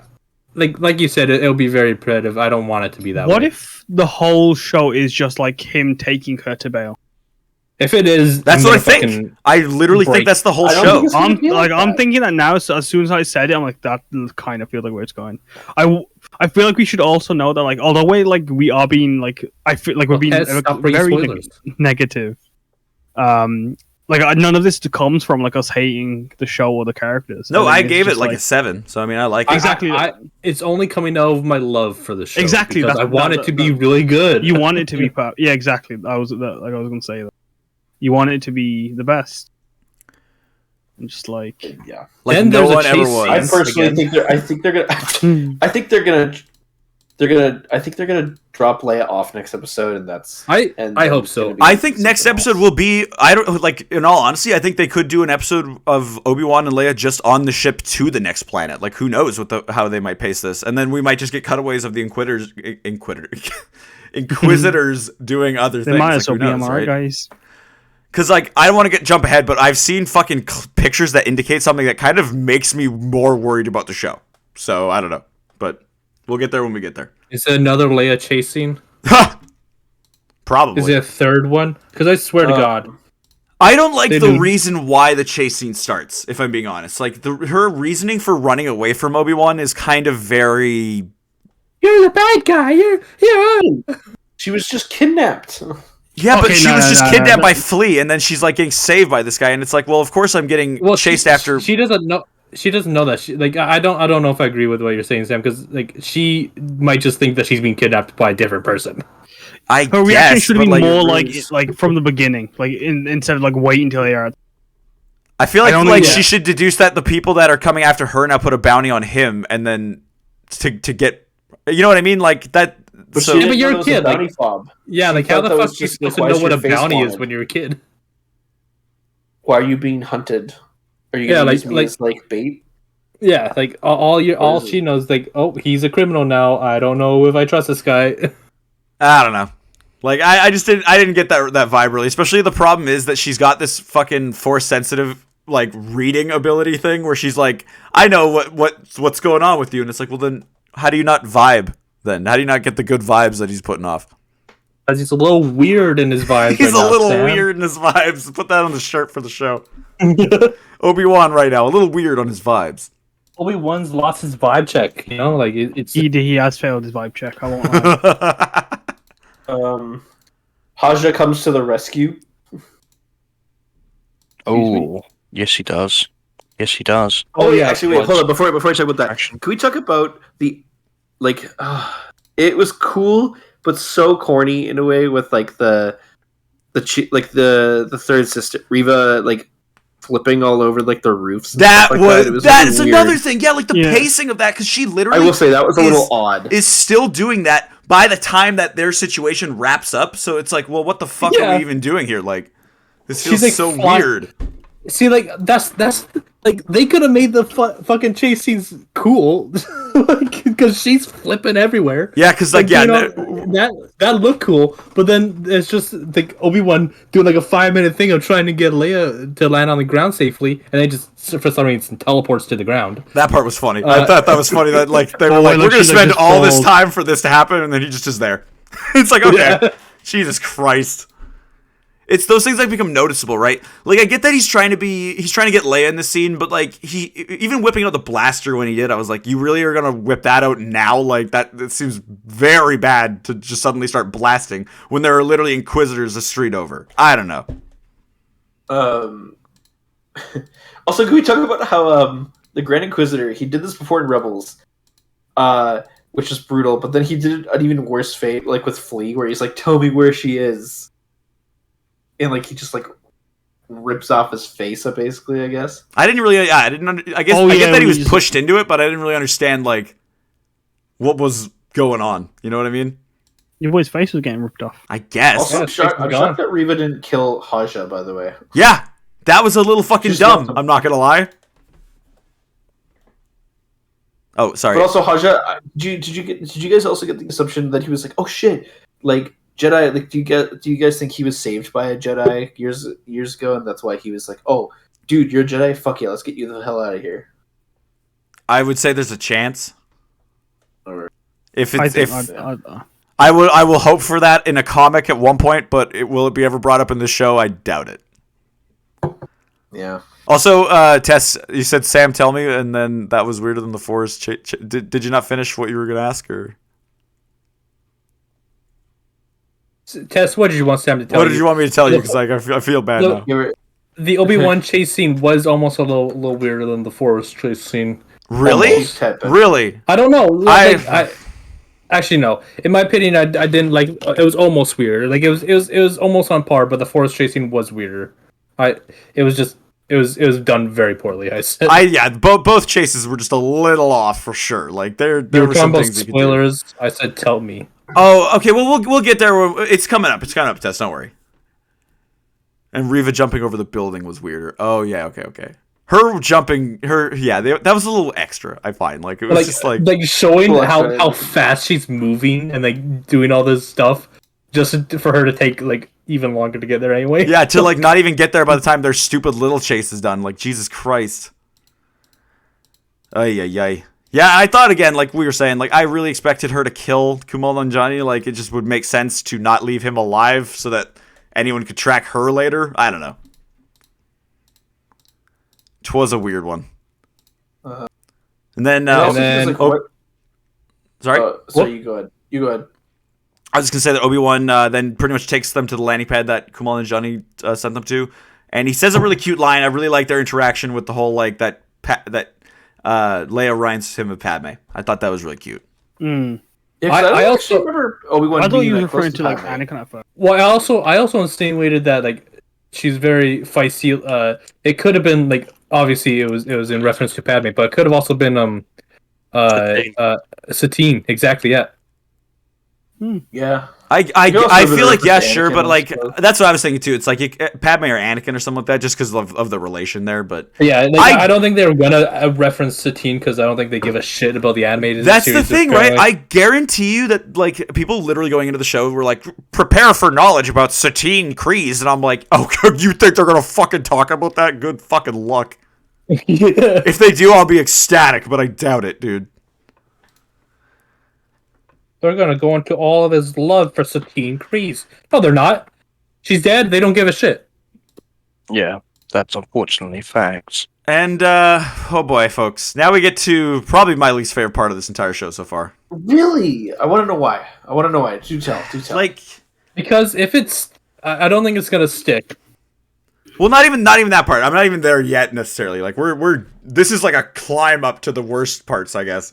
like you said, it'll be very repetitive. I don't want it to be that way. What if the whole show is just like him taking her to Bail? If it is, that's what I think. I literally think that's the whole show. I'm thinking that now. So as soon as I said it, I'm like, that kind of feels like where it's going. I feel like we should also know that like, although we are being like, I feel like we're being very negative. Like none of this comes from like us hating the show or the characters. No, I gave it like a 7. So I mean, I like it. Exactly. It's only coming out of my love for the show. Exactly. Because I want it to be really good. You want it to be yeah, exactly. I was going to say that. You want it to be the best. I'm just like, yeah. Like no one ever was. I personally think they're gonna. I think they're gonna drop Leia off next episode, and that's. I hope so. I think next episode will be. I don't like. In all honesty, I think they could do an episode of Obi-Wan and Leia just on the ship to the next planet. Like, who knows how they might pace this, and then we might just get cutaways of the Inquisitors doing other things. They might as well be right, guys. Because, like, I don't want to jump ahead, but I've seen fucking pictures that indicate something that kind of makes me more worried about the show. So, I don't know. But we'll get there when we get there. Is it another Leia chase scene? Probably. Is it a third one? Because I swear to God. I don't like the reason why the chase scene starts, if I'm being honest. Like, her reasoning for running away from Obi-Wan is kind of very... You're the bad guy. You're... She was just kidnapped. Yeah, but she was just kidnapped by Flea, and then she's like getting saved by this guy, and it's like, well, of course I'm getting chased after. She doesn't know. She doesn't know that. I don't know if I agree with what you're saying, Sam, because like she might just think that she's being kidnapped by a different person. Her reaction should be more like from the beginning, like instead of like wait until they are. I feel like she should deduce that the people that are coming after her now put a bounty on him, and then to get, you know what I mean, like that. But, but you're a kid. Like, fob. Yeah, like how the fuck are you supposed to know what a bounty is when you're a kid? Why are you being hunted? Are you gonna use me as like bait? Yeah, like all she knows, like, oh, he's a criminal now. I don't know if I trust this guy. I don't know. Like I didn't get that vibe really. Especially the problem is that she's got this fucking Force sensitive like reading ability thing where she's like, I know what's going on with you, and it's like, well then how do you not vibe then? How do you not get the good vibes that he's putting off? Because he's a little weird in his vibes. He's right a now, little Sam. weird in his vibes. Put that on the shirt for the show. Obi-Wan right now, a little weird on his vibes. Obi-Wan's lost his vibe check. You know, like it's. He has failed his vibe check. I won't lie. Haja comes to the rescue. Oh, yes, he does. Yes, he does. Oh yeah, actually, wait, hold on. Before I talk about that, Action. can we talk about the like? It was cool, but so corny in a way with like the third sister Riva like flipping all over like the roofs. And That stuff like was It was that really is weird. another thing. Yeah, like the Yeah. pacing of that, because she I literally will say that was a little odd. is still doing that by the time that their situation wraps up. So it's like, well, what the fuck are Yeah. we even doing here? Like, this She's, feels like, so fly- weird. See, like that's like they could have made the fucking chase scenes cool, like because she's flipping everywhere. Yeah, because like, yeah, you know, that looked cool, but then it's just like Obi-Wan doing like a 5-minute thing of trying to get Leia to land on the ground safely, and then just for some reason teleports to the ground. that part was funny. I thought that was funny that like they were like, look, we're gonna she, like, spend just all this falls. time for this to happen, and then he just is there. It's like, okay, Yeah. Jesus Christ. It's those things that become noticeable, right? Like, I get that he's trying to get Leia in the scene, but like he even whipping out the blaster when he did, I was like, you really are gonna whip that out now? Like that seems very bad to just suddenly start blasting when there are literally Inquisitors a street over. I don't know. Also, can we talk about how the Grand Inquisitor, he did this before in Rebels, which is brutal, but then he did an even worse fate, like with Flea, where he's like, "Tell me where she is," and like he just like rips off his face, basically. I guess. I didn't really. I didn't. I guess Oh, I yeah, get that he we was just- pushed into it, but I didn't really understand like what was going on. You know what I mean? Your boy's face was getting ripped off. I guess. Also, Yeah, I'm shocked, it's I'm gone. shocked that Reva didn't kill Haja. By the way, Yeah, that was a little fucking Just dumb. left him. I'm not gonna lie. Oh, sorry. but also Haja, did you guys also get the assumption that he was like, "Oh shit," like Jedi? Like, do you guys think he was saved by a Jedi years ago, and that's why he was like, "Oh, dude, you're a Jedi. Fuck yeah, let's get you the hell out of here." I would say there's a chance. Alright. If I it's think if I will hope for that in a comic at one point, but will it be ever brought up in the show? I doubt it. Yeah. Also, Tess, you said Sam, tell me, and then that was weirder than the Force. Did you not finish what you were gonna ask, or Tess, what did you want Sam to tell you? what did you want me to tell you? Because like I feel bad Look, now. You were, The Obi-Wan chase scene was almost a little weirder than the Forest chase scene. Really? almost had been. Really? I don't know. I actually no. In my opinion, I didn't like. It was almost weird. Like it was almost on par, but the Forest chase scene was weirder. It was done very poorly. I said. Both chases were just a little off for sure. Like there You were were some talking about things you could do. spoilers. I said, tell me. Oh, okay. Well, we'll get there. It's coming up. It's coming up, Tess. Don't worry. And Reva jumping over the building was weirder. Oh yeah. Okay. Her jumping. That was a little extra. I find like it was just like showing Well, how fast she's moving and like doing all this stuff just for her to take like even longer to get there anyway. yeah, to like not even get there by the time their stupid little chase is done. Like Jesus Christ. Ay. Yeah, I thought again, like we were saying, like I really expected her to kill Kumail Nanjiani. Like it just would make sense to not leave him alive so that anyone could track her later. I don't know. 'Twas a weird one. And then, sorry. Sorry, you go ahead. You go ahead. I was just gonna say that Obi-Wan then pretty much takes them to the landing pad that Kumail Nanjiani sent them to, and he says a really cute line. I really like their interaction with the whole like that Leia reminds him of Padme. I thought that was really cute. Mm. Yeah, 'cause I I also- also remember Obi-Wan. I thought being you were that close referring to like Padme. Anakin at first. Well, I also insinuated that like she's very feisty. It could have been like obviously it was in reference to Padme, but it could have also been Satine. Satine. Exactly, yeah. Yeah. I could also have feel a like, yeah, reference to sure, Anakin, but I like suppose. that's what I was thinking too. It's like Padme or Anakin or something like that, just because of the relation there. But Yeah, like, I don't think they're gonna reference Satine because I don't think they give a shit about the animated that's the series. thing, right? I guarantee you that like people literally going into the show were like, prepare for knowledge about Satine Kryze, and I'm like, oh, you think they're gonna fucking talk about that? Good fucking luck. Yeah. If they do, I'll be ecstatic, but I doubt it, dude. They're gonna go into all of his love for Satine Kryze. No, they're not. She's dead. They don't give a shit. Yeah, that's unfortunately facts. And oh boy, folks, now we get to probably my least favorite part of this entire show so far. Really? I want to know why. Do tell. Like, Because if it's, I don't think it's gonna stick. well, not even that part. I'm not even there yet necessarily. Like we're this is like a climb up to the worst parts, I guess.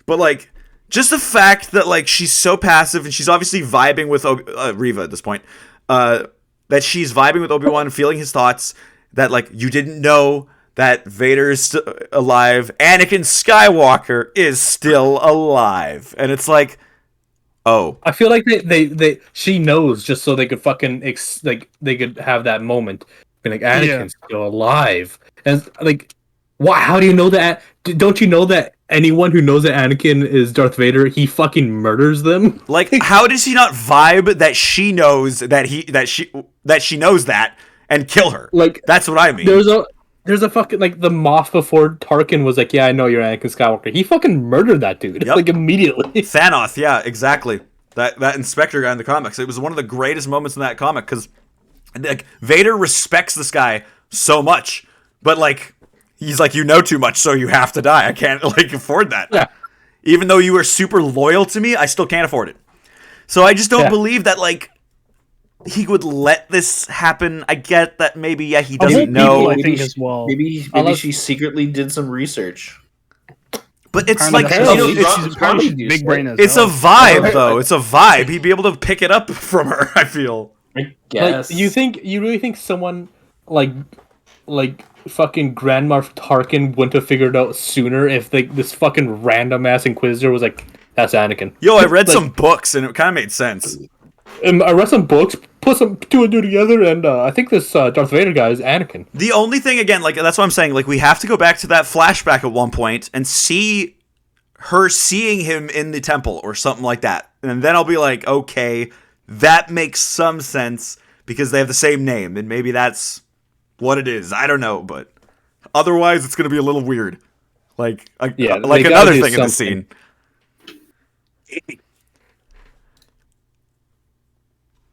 But like just the fact that like she's so passive and she's obviously vibing with Reva at this point. That she's vibing with Obi-Wan, feeling his thoughts. That like you didn't know that Vader is alive. Anakin Skywalker is still alive, and it's like, oh, I feel like she knows just so they could fucking they could have that moment, be like Anakin's still alive, and like, why? How do you know that? Don't you know that anyone who knows that Anakin is Darth Vader, he fucking murders them? like how does he not vibe that she knows that she knows that and kill her? Like that's what I mean. There's a fucking like the Moff before Tarkin was like, yeah, I know you're Anakin Skywalker. He fucking murdered that dude like immediately. Thanoth, yeah, exactly. That inspector guy in the comics. It was one of the greatest moments in that comic because like Vader respects this guy so much, but like he's like, you know too much, so you have to die. I can't like afford that. Yeah. Even though you are super loyal to me, I still can't afford it. So I just don't believe that like he would let this happen. I get that maybe he doesn't know. I think as well. Maybe she secretly did some research. But it's Apparently, like she's big brain as it's well. a vibe though. It's a vibe. He'd be able to pick it up from her, I feel. I guess. Like, you really think someone like fucking Grand Moff Tarkin wouldn't have figured it out sooner if this fucking random ass Inquisitor was like, that's Anakin. Yo, I read some books and it kind of made sense. I read some books, put some two and two together, and I think this Darth Vader guy is Anakin. The only thing, again, like that's what I'm saying, like we have to go back to that flashback at one point and see her seeing him in the temple or something like that. And then I'll be like, okay, that makes some sense because they have the same name and maybe that's what it is. I don't know, but otherwise it's going to be a little weird. Like another thing in the scene.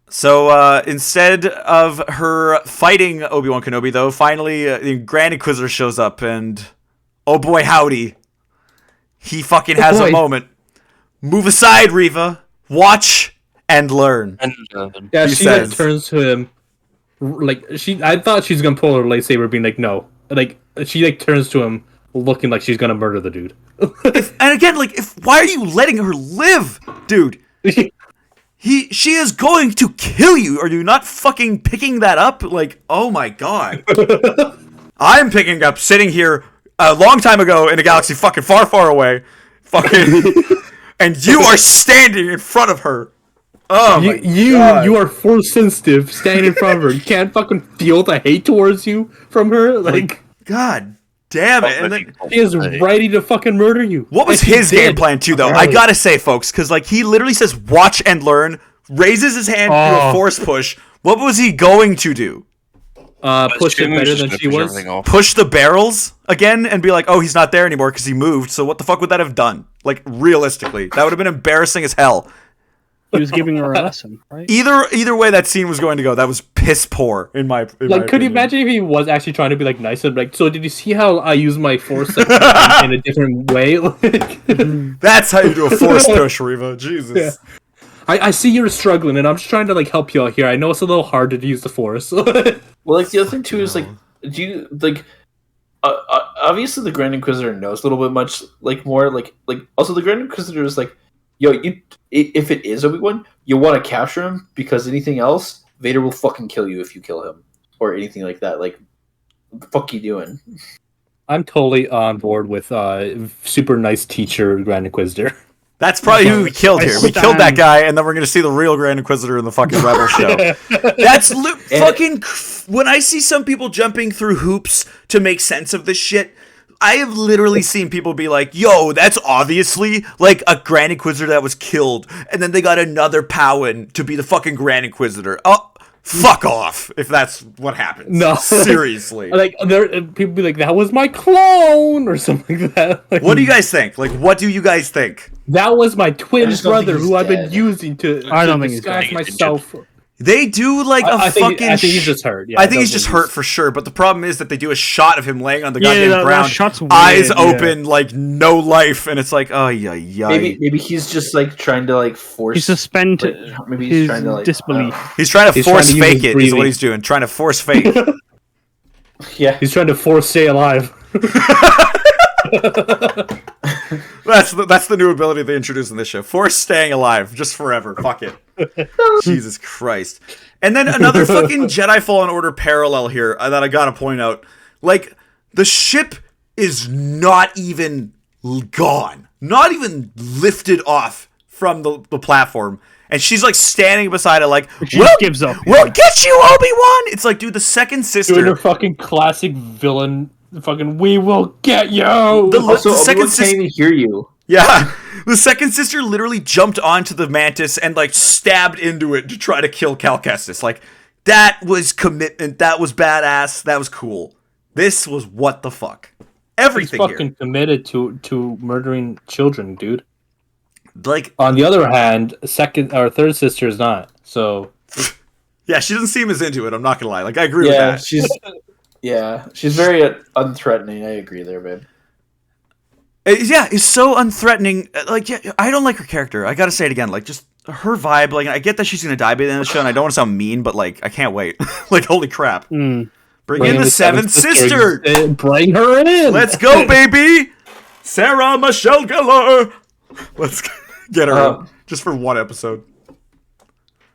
So instead of her fighting Obi-Wan Kenobi, though, finally the Grand Inquisitor shows up, and oh boy, howdy, he fucking has a moment. Move aside, Reva. Watch and learn. Yeah, He she says. like, turns to him, like I thought she's gonna pull her lightsaber, being like, no, like she like turns to him, looking like she's gonna murder the dude. And again, like, why are you letting her live, dude? She is going to kill you. Are you not fucking picking that up? Like, oh my god. I'm picking up sitting here a long time ago in a galaxy fucking far, far away. Fucking and you are standing in front of her. Oh my god. You are force sensitive, standing in front of her. You can't fucking feel the hate towards you from her. Like god damn it. And then, she is ready to fucking murder you. what was his game plan too, though? I gotta say, folks, because like he literally says, "Watch and learn." Raises his hand through a force push. What was he going to do? Push it better than she was. Push the barrels again and be like, "Oh, he's not there anymore because he moved." So what the fuck would that have done? Like realistically, that would have been embarrassing as hell. He was giving her a lesson, right? Either way that scene was going to go, that was piss poor in my. Could you imagine if he was actually trying to be like nice and like? So did you see how I use my force in a different way? That's how you do a force push, Reva. Jesus. Yeah. I see you're struggling, and I'm just trying to like help you out here. I know it's a little hard to use the force. Well, like the other thing too is like, do you like? Obviously, the Grand Inquisitor knows a little bit much, like more, like also the Grand Inquisitor is like, yo, if it is Obi-Wan, you want to capture him because anything else, Vader will fucking kill you if you kill him or anything like that. Like, what the fuck you doing? I'm totally on board with super nice teacher Grand Inquisitor. That's probably who we killed here. We killed that guy, and then we're gonna see the real Grand Inquisitor in the fucking Rebel show. That's fucking. When I see some people jumping through hoops to make sense of this shit, I have literally seen people be like, "Yo, that's obviously like a Grand Inquisitor that was killed, and then they got another Powin to be the fucking Grand Inquisitor." Oh. Fuck off! If that's what happens. No, seriously. Like there, people be like, "That was my clone" or something like that. Like, what do you guys think? Like, what do you guys think? That was my twin just don't think brother he's who I've been dead. using to disguise myself. They do like I fucking. think he's just hurt. Yeah, I think he's just hurt for sure. But the problem is that they do a shot of him laying on the goddamn that ground, shot's weird, eyes open, like no life, and it's like, oh yeah, Maybe he's just like trying to like force. He suspend maybe he's his trying to like disbelief. He's trying to He's force trying to use fake his it. Is what breathing. he's doing. Trying to force fake. Yeah, He's trying to force stay alive. That's the new ability they introduced in this show. Force staying alive just forever. Fuck it. Jesus Christ. And then another fucking Jedi Fallen Order parallel here that I gotta point out. Like, the ship is not even gone. Not even lifted off from the platform. And she's like standing beside it like, She just gives up. We'll get you, Obi-Wan! It's like, dude, the second sister... Doing her fucking classic villain. Fucking, we will get you. also, the second Obi-Wan can't even hear you. Yeah, the second sister literally jumped onto the Mantis and like stabbed into it to try to kill Cal Kestis. Like, that was commitment. That was badass. That was cool. This was what the fuck. Everything He's fucking here. committed to murdering children, dude. Like, On the other hand, second or third sister is not. So yeah, she doesn't seem as into it. I'm not gonna lie. Like, I agree with that. she's very unthreatening. I agree there, babe. Yeah, it's so unthreatening. Like, yeah, I don't like her character. I gotta say it again. Like, just her vibe. Like, I get that she's gonna die by the end of the show, and I don't want to sound mean, but like, I can't wait. Like, holy crap! Bring in the seventh sister. Bring her in. Let's go, baby! Sarah Michelle Gellar! Let's get her in. Just for one episode.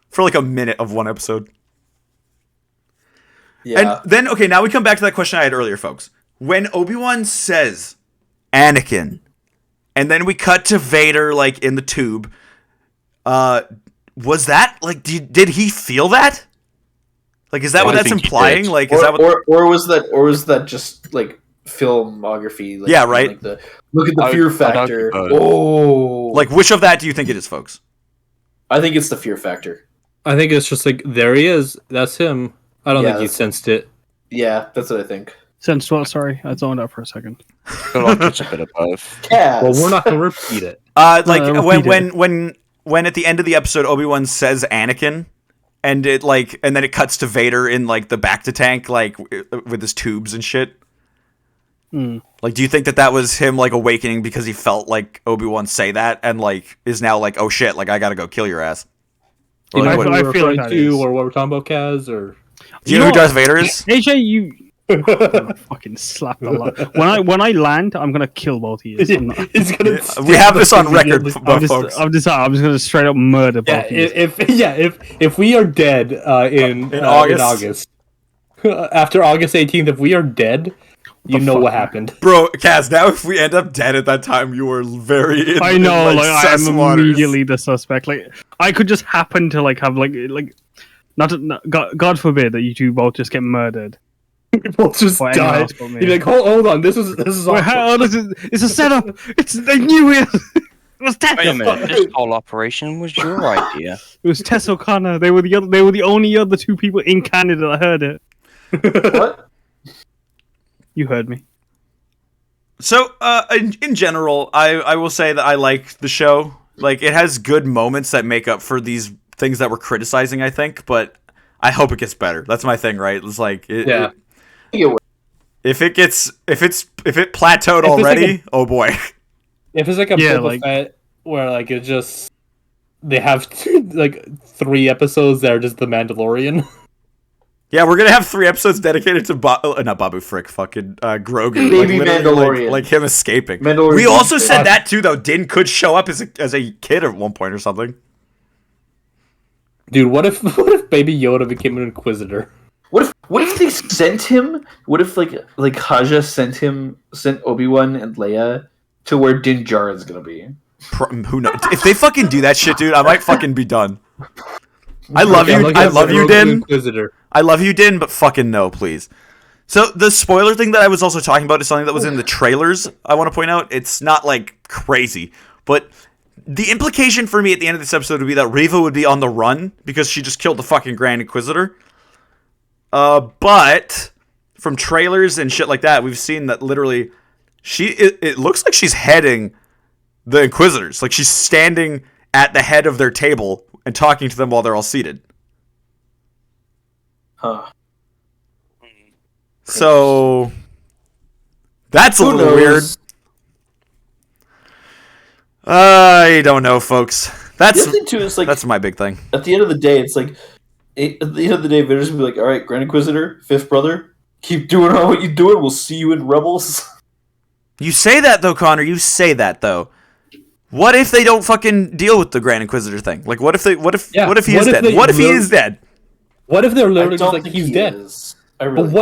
For like a minute of one episode. Yeah. And then, okay, now we come back to that question I had earlier, folks. When Obi-Wan says, Anakin, and then we cut to Vader, like, in the tube, was that, like, did he feel that? Like, is that what I that's think he implying? did. Like, is that what... or was that just like filmography? Like, Yeah, right. Like look at the fear factor. both. Oh, Like, which of that do you think it is, folks? I think it's the fear factor. I think it's just like, there he is. That's him. I don't Yeah, think he that's- sensed it. Yeah, that's what I think. Since what? Sorry, I zoned out for a second. I feel like it's a bit of both. Cass. Well, we're not going to repeat it. Like, repeat when at the end of the episode, Obi-Wan says Anakin, and it, like, and then it cuts to Vader in, like, the back-to-tank, like, with his tubes and shit. Like, do you think that was him, like, awakening because he felt like Obi-Wan say that, and, like, is now like, oh shit, like, I gotta go kill your ass? Do you Or, know like, what I we're feel like referring that to, is. or what we're talking about, Kaz, or... do you know who Darth Vader is? AJ, you fucking slap the lot. When I land, I'm gonna kill both of you. I'm not- He's gonna We have this on record, I'm folks. just gonna straight up murder both Yeah, of you. if we are dead in August. after August 18th, if we are dead, you know what happened. Bro, Kaz, now if we end up dead at that time, you are very in, I know, in, like sus I'm waters. immediately the suspect. Like I could just happen to like have like God forbid that you two both just get murdered. We'll just Or anyone die. else but me. You're like, hold on, this is Wait, awesome. it's a setup. They knew it. It was Tess. Wait a minute, this whole operation was your idea. It was Tess O'Connor. They were the only other two people in Canada that heard it. What? You heard me. So, in general, I will say that I like the show. Like, it has good moments that make up for these things that we're criticizing, I think, but I hope it gets better. That's my thing, right? It's like, if it plateaued already, oh boy. If it's like a Yeah, Boba like- Fett where like it just they have like 3 episodes that are just the Mandalorian. Yeah, we're gonna have 3 episodes dedicated to not Babu Frick, fucking Grogu, Baby literally, Mandalorian. like him escaping. Mandalorian We also Baby. said that too, though. Din could show up as a kid at one point or something. Dude, what if Baby Yoda became an Inquisitor? What if they sent him? What if like Haja sent Obi-Wan and Leia to where Din Djarin's gonna be? Who knows? If they fucking do that shit, dude, I might fucking be done. I love you. I love you, Din. Inquisitor. I love you, Din, but fucking no, please. So the spoiler thing that I was also talking about is something that was in the trailers. I want to point out it's not like crazy, but the implication for me at the end of this episode would be that Reva would be on the run because she just killed the fucking Grand Inquisitor. But from trailers and shit like that, we've seen that literally it looks like she's heading the Inquisitors. Like she's standing at the head of their table and talking to them while they're all seated. Huh. So that's a Who little knows? weird. I don't know, folks. The other thing too is like That's my big thing. at the end of the day, it's like at the end of the day, Vader's gonna be like, "All right, Grand Inquisitor, fifth brother, keep doing what you're doing. We'll see you in Rebels." You say that though, Connor. You say that though. What if they don't fucking deal with the Grand Inquisitor thing? Like, what if he is dead? What if he is dead? What if they're I literally don't just like think he's he dead? is. I really But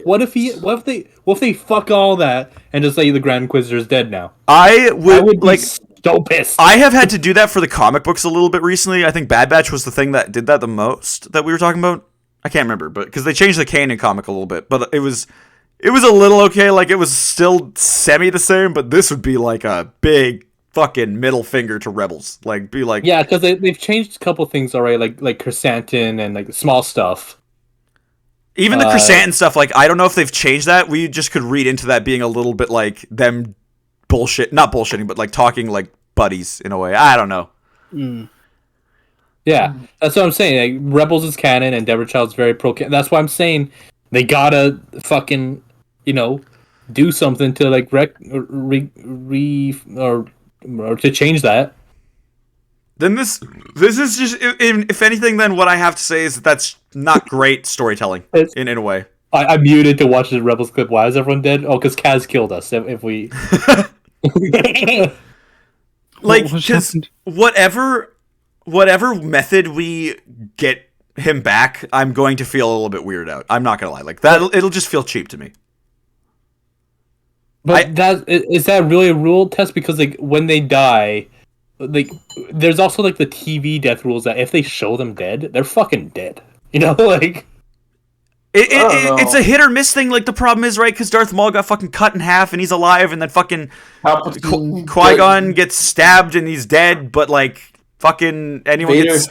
what if they fuck all that and just say the Grand Inquisitor's dead now? I I would would be like. so pissed. I have had to do that for the comic books a little bit recently. I think Bad Batch was the thing that did that the most that we were talking about. I can't remember, but because they changed the Kanan comic a little bit, but it was a little okay. Like it was still semi the same, but this would be like a big fucking middle finger to Rebels. Like be like, Yeah, because they've changed a couple things already, like Chrysanthemum and like small stuff. even the Chrysanthemum stuff. Like I don't know if they've changed that. We just could read into that being a little bit like them not bullshitting, but like talking like buddies in a way. I don't know. Yeah, that's what I'm saying. Like, Rebels is canon, and Deborah Child's very pro. That's why I'm saying they gotta fucking do something to like or to change that. Then this is just if anything. Then what I have to say is that's not great storytelling in a way. I muted to watch the Rebels clip. Why is everyone dead? Oh, because Kaz killed us. If we Like What because happened? whatever method we get him back, I'm going to feel a little bit weirded out. I'm not gonna lie. Like that, it'll just feel cheap to me. But is that really a rule test? Because like when they die, like there's also like the TV death rules that if they show them dead, they're fucking dead. Like It's a hit or miss thing. Like the problem is right because Darth Maul got fucking cut in half and he's alive, and then fucking Palpatine, Qui-Gon gets stabbed and he's dead. But like fucking anyone Vader, gets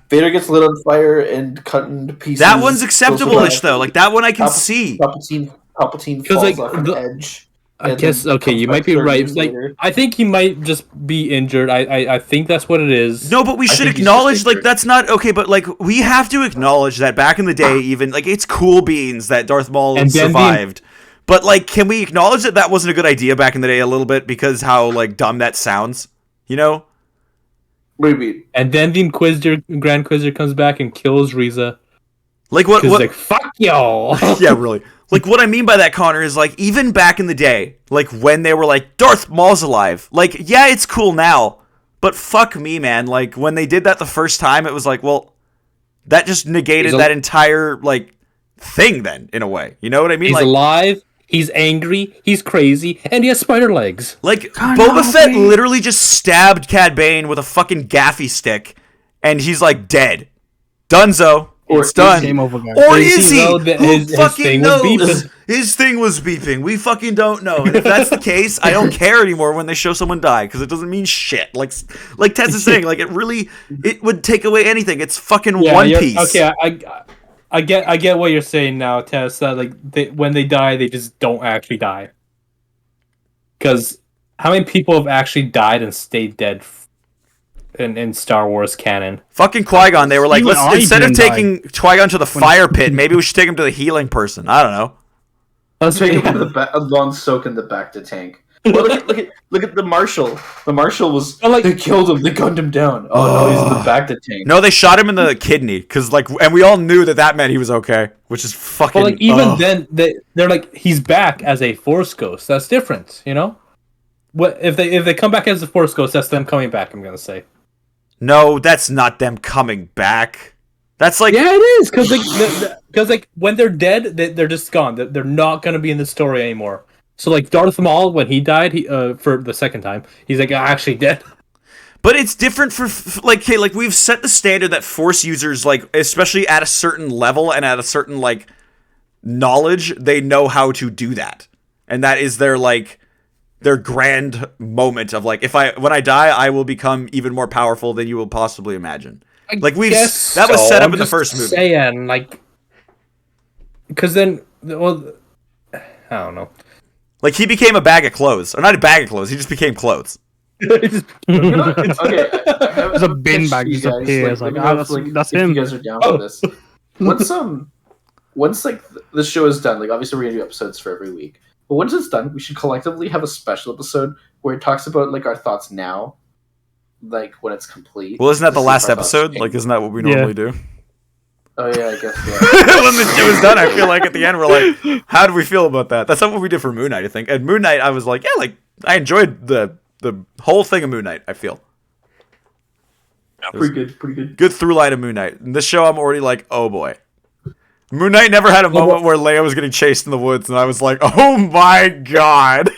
Vader gets lit on fire and cut into pieces. that one's acceptable-ish though. Like that one I can see. Palpatine 'Cause, falls like, off an the- edge. I and guess then okay, comes you back might be 30 right. years Like later. I think he might just be injured. I think that's what it is. No, but we should think he's acknowledge just like injured. that's not okay. But like we have to acknowledge that back in the day, even like it's cool beans that Darth Maul And then survived. But like, can we acknowledge that that wasn't a good idea back in the day a little bit because how like dumb that sounds? You know? What do you mean? And then the Grand Inquisitor comes back and kills Riza. Like what? He's What? like, fuck y'all. Yeah, really. Like what I mean by that, Connor, is like even back in the day, like when they were like Darth Maul's alive. Like yeah, it's cool now, but fuck me, man. Like when they did that the first time, it was like, well, that just negated that entire like thing. Then in a way, you know what I mean? He's Like, alive. He's angry. He's crazy, and he has spider legs. like Boba Fett literally just stabbed Cad Bane with a fucking gaffy stick, and he's like dead. Dunzo. It's done. Game over, guys. Or Does is he he? know that Who his fucking thing was knows? beeping? His thing was beeping. We fucking don't know. And if that's the case, I don't care anymore when they show someone die because it doesn't mean shit. Like Tess is saying, like it would take away anything. It's fucking One Piece. Okay, I get what you're saying now, Tess. That like when they die, they just don't actually die. Because how many people have actually died and stayed dead in Star Wars canon? Fucking Qui-Gon, they were like, Even let's instead of Iden taking Qui-Gon to the fire pit, maybe we should take him to the healing person. I don't know. Let's take him to a long soak in the back to tank. Well, look at the Marshal. The Marshal was they killed him. They gunned him down. Oh no, he's in the back to tank. No, they shot him in the kidney because and we all knew that meant he was okay, which is fucking. But like even then, they're like he's back as a Force ghost. That's different, What if they come back as a Force ghost? That's them coming back. I'm gonna say. No, that's not them coming back. That's like Yeah, it is because like when they're dead, they're just gone. They're not gonna be in the story anymore. So like Darth Maul, when he died, he for the second time, he's like actually dead. But it's different for like, hey, like we've set the standard that Force users, like especially at a certain level and at a certain like knowledge, they know how to do that, and that is their like their grand moment of like, when I die, I will become even more powerful than you will possibly imagine. Like that was set up in the first movie. Saying like, because then, well, I don't know. Like he became a bag of clothes, or not a bag of clothes. He just became clothes. Okay, There's a bin bag just appears. Like, that's him. You guys are down for this. Once like the show is done, like obviously we're gonna do episodes for every week. But once it's done, we should collectively have a special episode where it talks about like our thoughts now, like when it's complete. Well, isn't that the last episode? Like, isn't that what we normally do? Oh yeah, I guess. Yeah. When the show is done, I feel like at the end we're like, how do we feel about that? That's not what we did for Moon Knight, I think. And Moon Knight, I was like, yeah, like I enjoyed the whole thing of Moon Knight. I feel. Pretty good. Good through line of Moon Knight. In this show, I'm already like, oh boy. Moon Knight never had a moment where Leia was getting chased in the woods, and I was like, oh my god.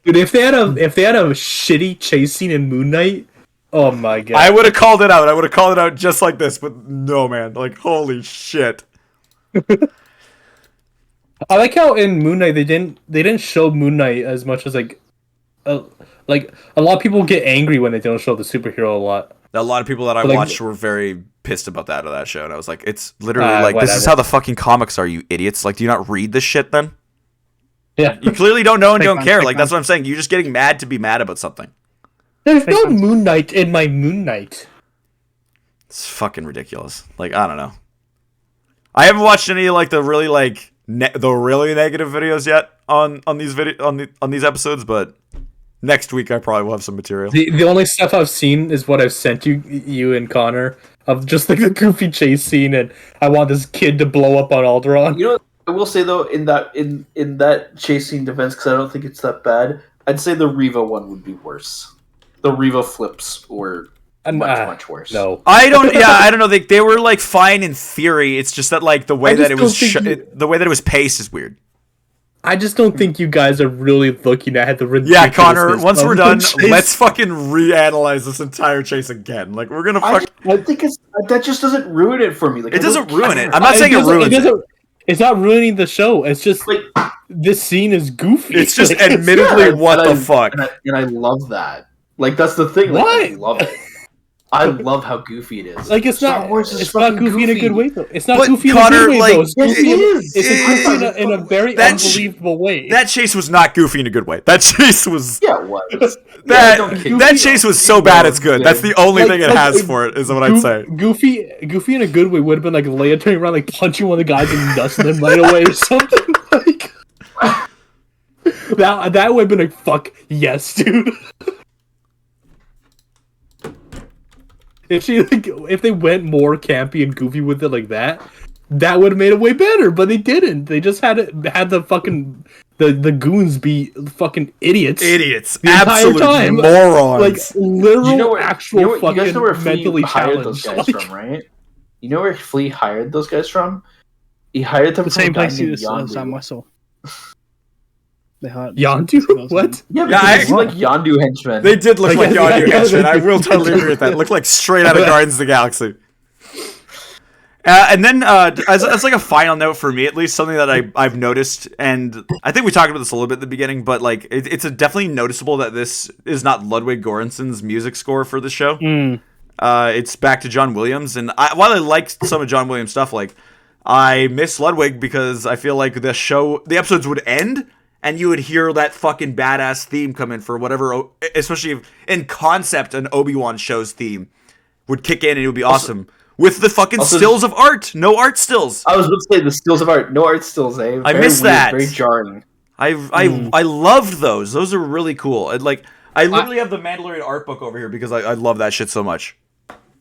Dude, if they had a shitty chase scene in Moon Knight, oh my god. I would have called it out. I would have called it out just like this, but no, man. Like, holy shit. I like how in Moon Knight they didn't show Moon Knight as much as like a lot of people get angry when they don't show the superhero a lot. A lot of people that I watched were very pissed about that of that show, and I was like, it's literally like, whatever. this is how the fucking comics are, you idiots. Like, do you not read this shit then? Yeah. You clearly don't know and don't care. Like, that's what I'm saying. You're just getting mad to be mad about something. There's no Moon Knight in my Moon Knight. It's fucking ridiculous. Like, I don't know. I haven't watched any like the really like the really negative videos yet on these on these episodes, but next week I probably will have some material. The only stuff I've seen is what I've sent you and Connor of just like the goofy chase scene, and I want this kid to blow up on Alderaan. You know what I will say though, in that chase scene defense, because I don't think it's that bad, I'd say the Reva one would be worse. The Reva flips were much worse. No, I don't know. They were like fine in theory. It's just that like the way that it was the way that it was paced is weird. I just don't think you guys are really looking at the ridiculousness. Yeah, Connor, once we're done, let's fucking reanalyze this entire chase again. Like, we're gonna I think that just doesn't ruin it for me. Like, it doesn't ruin it. I'm not saying it ruins it. It's not ruining the show. It's just like this scene is goofy. It's just admittedly what the fuck. And I love that. Like, that's the thing. Like, Why? I love it. I love how goofy it is. Like, it's not goofy in a good way, though. It's not but goofy Connor, in a good way, like, though. It's goofy in a very unbelievable way. That chase was not goofy in a good way. That chase was... Yeah, it was. That chase was so bad it's good. That's the only thing it has for it, is what I'd say. Goofy in a good way would have been like Leia turning around, like punching one of the guys and dusting them right away or something. Like, that would have been like, fuck yes, dude. If they went more campy and goofy with it like that would have made it way better. But they didn't. They just had the fucking the goons be fucking idiots. Idiots, the absolute entire time. morons. Like literal, you guys know where mentally Flea hired challenged. those guys from, right? You know where Flea hired those guys from? He hired them The from same a guy place named as Yondu. Sam Wessel. They hired Yondu? What? Yeah, because like Yondu henchmen. They did look like Yondu yeah, henchmen. I will totally agree with that. Looked like straight out of Guardians of the Galaxy. And then, as like a final note for me, at least, something that I've noticed, and I think we talked about this a little bit at the beginning, but like it's definitely noticeable that this is not Ludwig Göransson's music score for the show. It's back to John Williams, and while I liked some of John Williams' stuff, like I miss Ludwig because I feel like the episodes would end, and you would hear that fucking badass theme come in for whatever, especially if, in concept, an Obi-Wan show's theme would kick in and it would be awesome. With the fucking stills of art. No art stills. I was about to say the stills of art. No art stills, eh? I miss that. Very jarring. I loved those. Those are really cool. And like, I literally have the Mandalorian art book over here because I love that shit so much.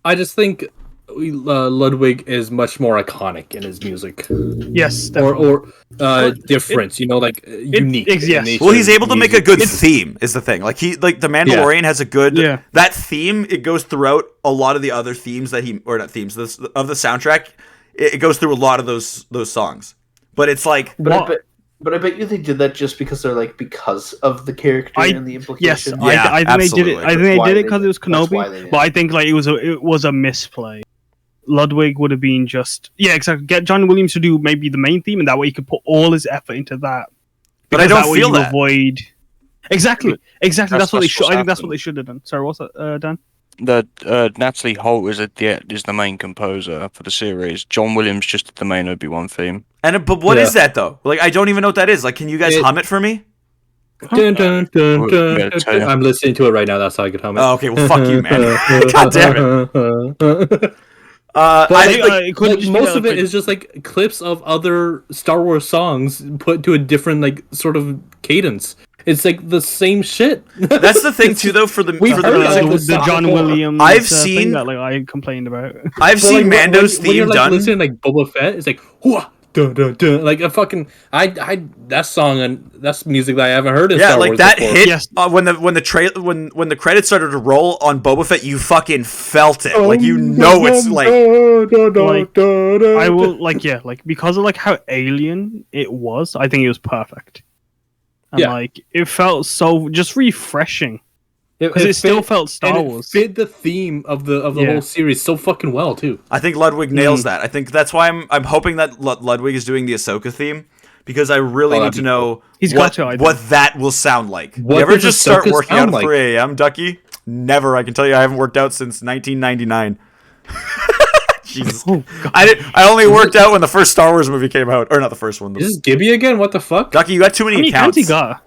I just think Ludwig is much more iconic in his music. Yes, definitely. or different, unique. Yes. Well, he's able to make a good theme, is the thing. Like the Mandalorian has a good that theme. It goes throughout a lot of the other themes of the soundtrack. It goes through a lot of those songs. But it's like, but But I bet you they did that just because they're like because of the character and the Yes, implication. Yeah, I think they did it. absolutely. I think they Why did it they because did- it was that's why they Kenobi. did But it. I think like it was a misplay. Ludwig would have been just exactly. Get John Williams to do maybe the main theme, and that way he could put all his effort into that. But I Because don't way feel you that. avoid. Exactly. That's what they should. what's I think that's what happened. they should have done. Sorry, what's that, Dan? The Natalie Holt is the main composer for the series. John Williams just did the main Obi-Wan theme. But what is that though? Like, I don't even know what that is. Like, can you guys hum it for me? Dun, dun, dun, I'm dun, gonna dun, tell you. dun. I'm listening to it right now. That's how I could hum it. Oh, okay. Well, fuck you, man. God damn it. But I like, think, like, it couldn't just be most that, of it like, is just like clips of other Star Wars songs put to a different like sort of cadence. It's like the same shit. that's the thing too, though. For the We've for the heard music, all the, this the stuff John before. Williams. I've thing seen- that like I complained about. I've But, seen like, Mando's when you're theme like done. listening like Boba Fett, it's like whoa, dun, dun, dun. Like a fucking that song and that's music that I haven't heard in Yeah, Star like Wars that before. hit Yes. when the credits started to roll on Boba Fett, you fucking felt it. Like, you know it's like Like, I will like because of like how alien it was. I think it was perfect. And Yeah. like it felt so just refreshing It, because it still felt and Star it Wars. fit the theme of the Yeah. whole series so fucking well too. I think Ludwig nails that. I think that's why I'm hoping that Ludwig is doing the Ahsoka theme, because I really Oh, need that'd to be know He's what, got to, I think. what that will sound like. What you ever does just start Ahsoka working out sound at like? 3 a.m., Ducky? Never. I can tell you I haven't worked out since 1999. Jesus. Oh, God. I only worked out when the first Star Wars movie came out. Or not the first one. Is this Gibby again? What the fuck? Ducky, you got too How many many hands accounts. he got?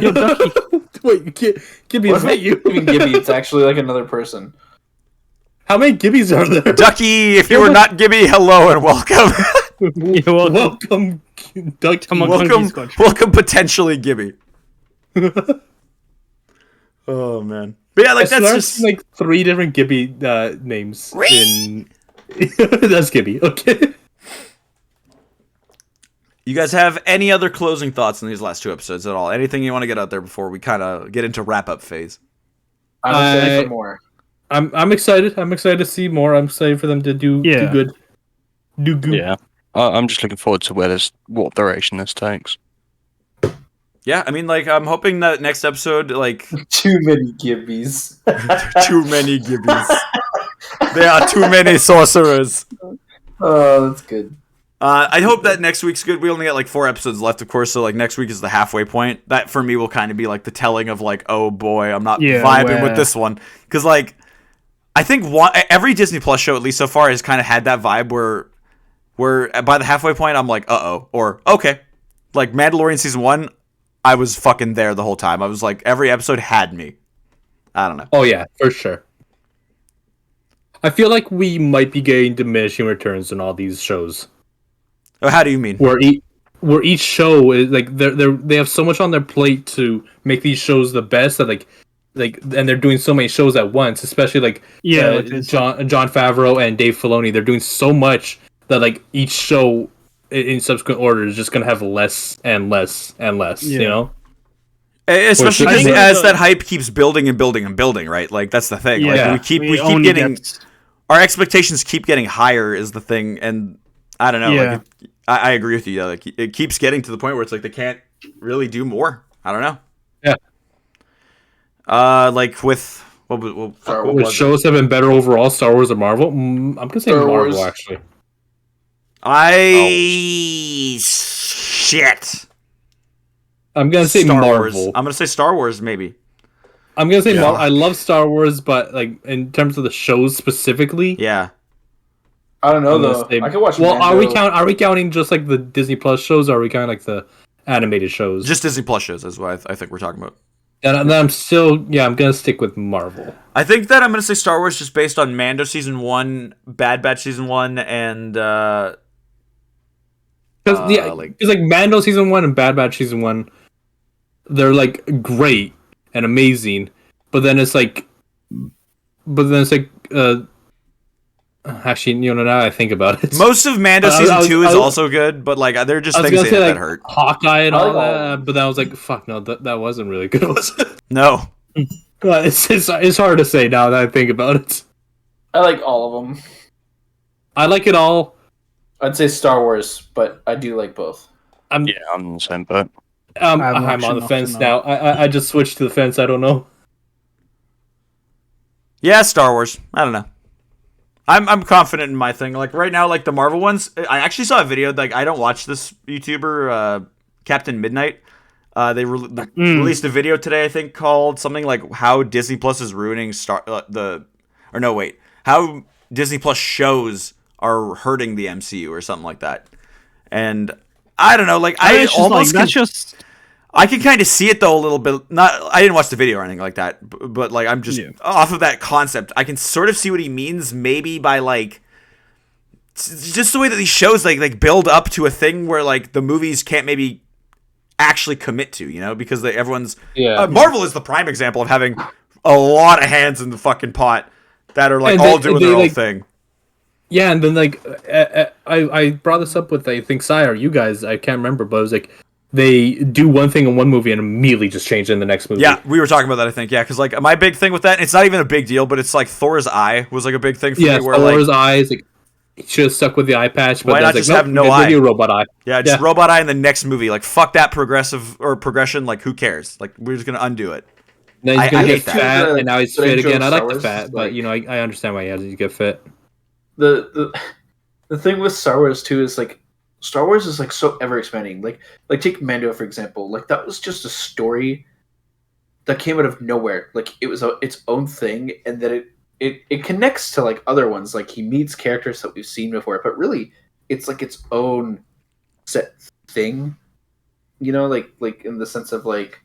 Yo, Ducky. Wait, Gibby, is that you? Even Gibby, it's actually like another person. How many Gibbies are there? Ducky, if you were not Gibby, hello and welcome. You're welcome. Welcome, Duck. Come on, welcome, Maclunkey Squadron. welcome, potentially Gibby. Oh man, but yeah, like that's just like 3 different Gibby names. That's Gibby. Okay. You guys have any other closing thoughts on these last 2 episodes at all? Anything you want to get out there before we kind of get into wrap up phase? I'm excited for more. I'm excited. I'm excited to see more. I'm excited for them to do good. Do good. Yeah, I'm just looking forward to what direction this takes. Yeah, I mean, like, I'm hoping that next episode, like, Too many Gibbies. too many Gibbies. There are too many sorcerers. Oh, that's good. I hope that next week's good. We only got like 4 episodes left, of course, so like next week is the halfway point. That for me will kind of be like the telling of like, oh boy, I'm not vibing with this one, because like I think every Disney Plus show, at least so far, has kind of had that vibe where by the halfway point I'm like, or okay, like Mandalorian season 1, I was fucking there the whole time. I was like, every episode had me. I don't know. Oh yeah, for sure. I feel like we might be getting diminishing returns in all these shows. Oh, how do you mean? Where each show is like they have so much on their plate to make these shows the best that like and they're doing so many shows at once, especially like John Favreau and Dave Filoni. They're doing so much that like each show in subsequent order is just gonna have less and less and less. Yeah. You know, Especially I because think as that hype keeps building and building and building, right? Like that's the thing. Yeah. Like we keep only getting get- our expectations keep getting higher is the thing, and I don't know. Yeah. Like I agree with you. Yeah, like it keeps getting to the point where it's like they can't really do more. I don't know. Yeah. Like with what which was it? shows have been better overall, Star Wars or Marvel? I'm gonna say Star Marvel Wars. actually. Shit. I'm gonna say Star Marvel. Wars. I'm gonna say Star Wars maybe. I'm gonna say Yeah. Marvel. I love Star Wars, but like in terms of the shows specifically, Yeah. I don't know I'm gonna though. say- I can watch. Well, Mando. are we counting just like the Disney Plus shows, or are we counting like the animated shows? Just Disney Plus shows is what I think we're talking about. and then I'm still I'm gonna stick with Marvel. I think that I'm gonna say Star Wars just based on Mando season 1, Bad Batch season 1, and Because like- like Mando season 1 and Bad Batch season 1, they're like great and amazing, but then it's like actually, you know, now I think about it, most of Mando I season was- 2 I is was- also good, but like there are just I was things gonna in say it like that hurt. Hawkeye and I all like all of that, them. but then I was like, fuck no, that wasn't really good, was it? No, But it's hard to say now that I think about it. I like all of them. I like it all. I'd say Star Wars, but I do like both. I'm on the same boat. I'm on the fence now. I just switched to the fence. I don't know. Yeah, Star Wars. I don't know. I'm confident in my thing. Like right now, like the Marvel ones. I actually saw a video. Like I don't watch this YouTuber, Captain Midnight. They released a video today, I think, called something like "How Disney Plus is ruining how Disney Plus shows are hurting the MCU or something like that." And I don't know, like I can kind of see it though a little bit. I didn't watch the video or anything like that, but like I'm just off of that concept. I can sort of see what he means, maybe by like just the way that these shows like build up to a thing where like the movies can't maybe actually commit to, you know, because everyone's Marvel is the prime example of having a lot of hands in the fucking pot that are like all doing their own thing. Yeah, and then like I brought this up with I think Sire, you guys, I can't remember, but it was like they do one thing in one movie and immediately just change it in the next movie. Yeah, we were talking about that, I think. Yeah, because like my big thing with that, it's not even a big deal, but it's like Thor's eye was like a big thing for me. Where Thor's like, eyes, like he should have stuck with the eye patch. But why not just have no eye? Robot eye. Yeah, just robot eye in the next movie. Like fuck that progression. Like who cares? Like we're just gonna undo it. Then he's gonna get fat, and now he's fit again. I like the fat, but you know I understand why he has to get fit. The thing with Star Wars too is like Star Wars is like so ever expanding. Like take Mando for example. Like that was just a story that came out of nowhere. Like it was its own thing, and that it connects to like other ones. Like he meets characters that we've seen before, but really it's like its own set thing. You know, like in the sense of like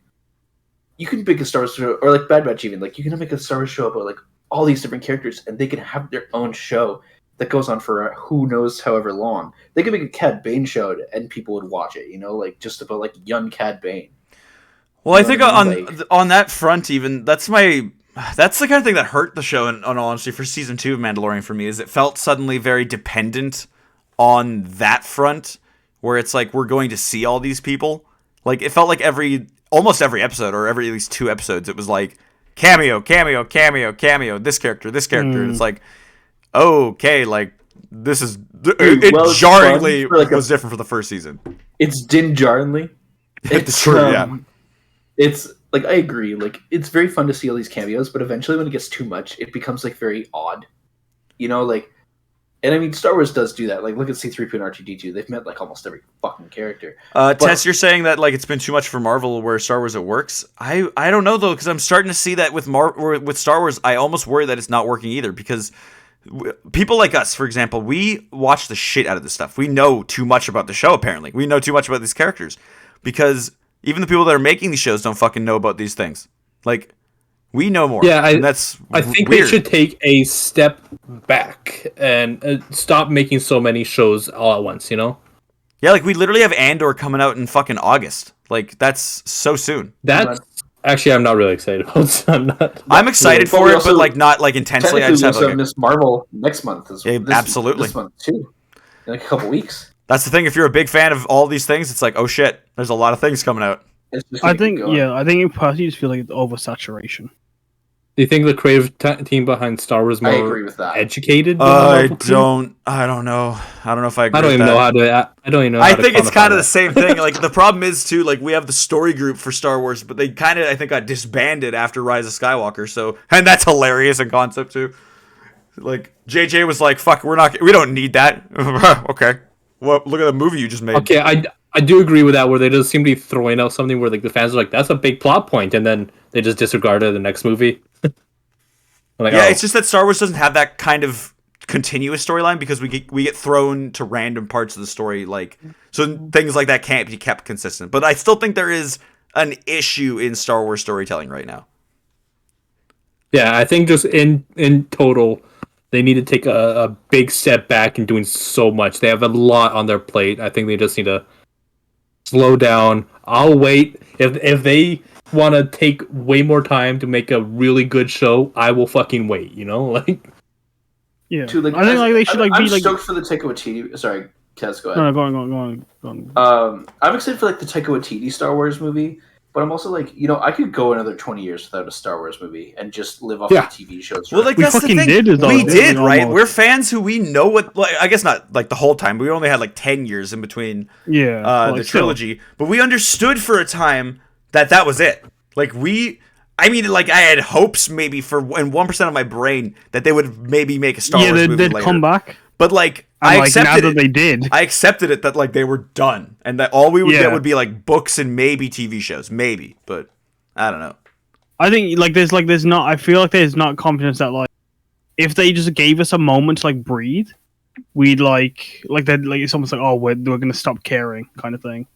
you can make a Star Wars show, or like Bad Batch even. Like you can make a Star Wars show about like all these different characters, and they can have their own show that goes on for who knows however long. They could make a Cad Bane show and people would watch it, you know, like just about like young Cad Bane. Well, I think on that front, even that's the kind of thing that hurt the show. In all honesty, for season 2 of Mandalorian for me, is it felt suddenly very dependent on that front, where it's like we're going to see all these people. Like it felt like almost every episode, or every at least 2 episodes, it was like cameo, this character, and it's like, okay, like this is jarringly was different for the first season. It's Din Djarinly. It's true, yeah. It's like I agree. Like it's very fun to see all these cameos, but eventually when it gets too much, it becomes like very odd. You know, like, and I mean, Star Wars does do that. Like, look at C-3PO and R2-D2. They've met like almost every fucking character. Tess, you're saying that like it's been too much for Marvel, where Star Wars it works. I don't know though, because I'm starting to see that with Star Wars. I almost worry that it's not working either, because people like us, for example, we watch the shit out of this stuff. We know too much about the show, apparently. We know too much about these characters. Because even the people that are making these shows don't fucking know about these things. Like, we know more. Yeah, I think weird. They should take a step back and stop making so many shows all at once, you know? Yeah, like, we literally have Andor coming out in fucking August. Like, that's so soon. Actually, I'm not really excited about. I'm excited for it, but like not like intensely. I just have like Miss Marvel next month. Absolutely, this month too. In like a couple weeks. That's the thing. If you're a big fan of all these things, it's like, oh shit, there's a lot of things coming out. I think it personally just feel like it's oversaturation. Do you think the creative team behind Star Wars more I agree with that. educated? I don't know. I don't know if I agree. I don't even know how to. I don't even know. I think it's kind of the same thing. Like the problem is too, like we have the story group for Star Wars, but they kind of I think got disbanded after Rise of Skywalker. So, and that's hilarious in concept too. Like JJ was like, "Fuck, we don't need that." Okay, well, look at the movie you just made. Okay, I do agree with that. Where they just seem to be throwing out something where like the fans are like, "That's a big plot point," and then they just disregard it in the next movie. Like, yeah, it's just that Star Wars doesn't have that kind of continuous storyline, because we get thrown to random parts of the story, like so things like that can't be kept consistent. But I still think there is an issue in Star Wars storytelling right now. Yeah, I think just in total, they need to take a big step back in doing so much. They have a lot on their plate. I think they just need to slow down. I'll wait. If they want to take way more time to make a really good show, I will fucking wait, you know? Like, yeah. Too, like, I think like they should I'm be like stoked for the Taika Waititi. Sorry, Kaz, go ahead. No, go on. I'm excited for like the Taika Waititi Star Wars movie, But I'm also like, I could go another 20 years without a Star Wars movie and just live off Yeah. the TV shows. Well, like We that's the fucking thing. did, is all We it is, did, like, right? almost. We're fans who we know what. Like, I guess not like the whole time. We only had like 10 years in between Yeah, the trilogy, but we understood for a time that was it. Like I mean, like I had hopes maybe in 1% of my brain that they would maybe make a Star Wars movie they'd later. come back. But like And, I like, accepted now it. that they did. I accepted it that like they were done, and that all we would Yeah. get would be like books and maybe TV shows, maybe. But I don't know. I think there's not. I feel like there's not confidence that like if they just gave us a moment to like breathe, we'd like it's almost like we're gonna stop caring kind of thing,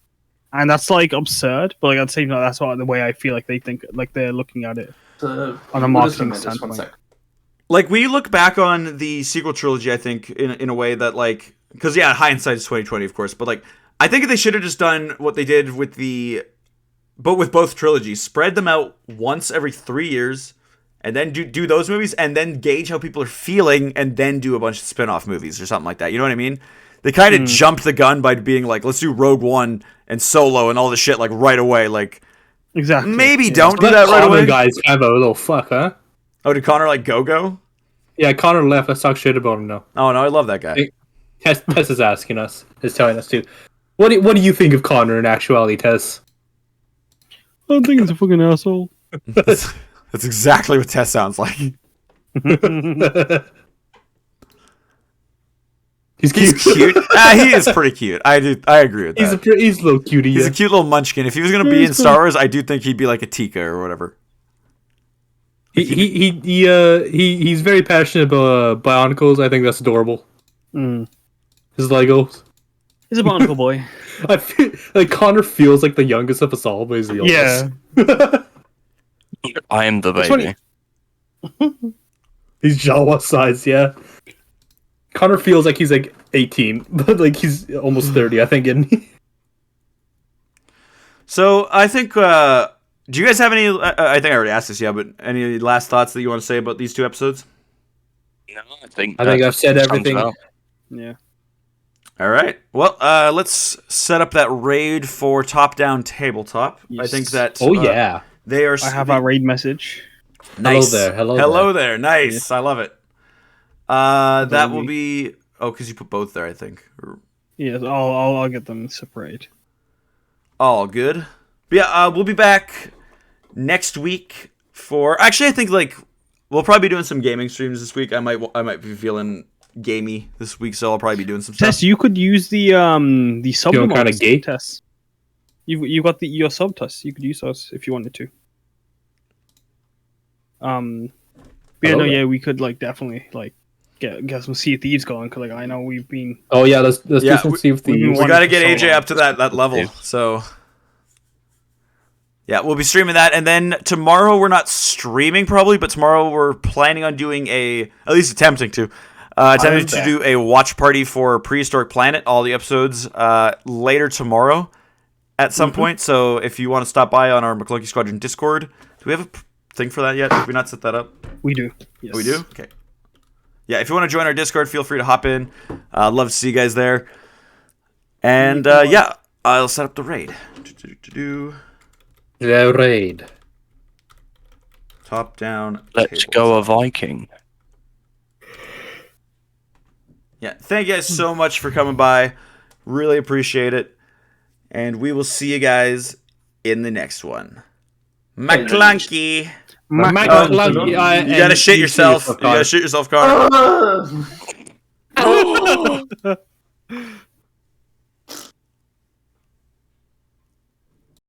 and that's like absurd. But like at the same time, that's what the way I feel like they think like they're looking at it on a marketing standpoint. Like we look back on the sequel trilogy, I think in a way that like because hindsight is 2020, of course, but like I think they should have just done what they did with with both trilogies, spread them out once every 3 years, and then do those movies, and then gauge how people are feeling, and then do a bunch of spin-off movies or something like that. You know what I mean? They kind of jumped the gun by being like, let's do Rogue One and Solo and all this shit like right away. Like Exactly. maybe don't do that right away. Guys, kind of a little fuck, huh? Oh, did Connor like go? Yeah, Connor left. Let's talk shit about him now. Oh no, I love that guy. Tess is asking us, is telling us too. What do you think of Connor in actuality, Tess? I don't think he's a fucking asshole. That's exactly what Tess sounds like. He's He's cute. cute. He is pretty cute. I agree with that. He's a little cutie. He's Yeah. a cute little munchkin. If he was gonna be in Star Wars, I do think he'd be like a Tika or whatever. He's very passionate about Bionicles. I think that's adorable. His Legos. He's a barnacle boy. I feel like Connor feels like the youngest of us all, but he's the oldest. Yeah. I am the It's baby. He's Jawa size, yeah. Connor feels like he's like 18, but like he's almost 30, I think, isn't he? So I think. Do you guys have any? I think I already asked this, but any last thoughts that you want to say about these two episodes? No, I think I've said sums everything. it up. Yeah. All right. Well, let's set up that raid for top-down tabletop. Yes. I think that. Oh yeah. They are. I have our raid message. Nice. Hello there. Nice. I love it. That will be. Oh, because you put both there, I think. Yes, I'll get them separated. All good. But yeah, we'll be back next week for. Actually, I think like we'll probably be doing some gaming streams this week. I might be feeling gamey this week, so I'll probably be doing some stuff. Tess, you could use the sub Feeling kinda gay? Tess. You got your sub Tess. You could use those if you wanted to. We could like definitely like get some Sea of Thieves going because like I know we've been. Oh yeah, let's do some Sea of Thieves. We got to get so AJ long. up to that level. So yeah, we'll be streaming that, and then tomorrow we're not streaming probably, but tomorrow we're planning on doing at least attempting to do a watch party for Prehistoric Planet. All the episodes later tomorrow at some point. So if you want to stop by on our Maclunkey Squadron Discord, do we have a thing for that yet? Have we not set that up? We do. Yes. We do? Okay. Yeah, if you want to join our Discord, feel free to hop in. Love to see you guys there. And I'll set up the raid. The raid. Top down. Let's go a Viking. Yeah, thank you guys so much for coming by. Really appreciate it. And we will see you guys in the next one. Maclunkey. Maclunkey, You gotta shit yourself. You gotta shit yourself, Connor.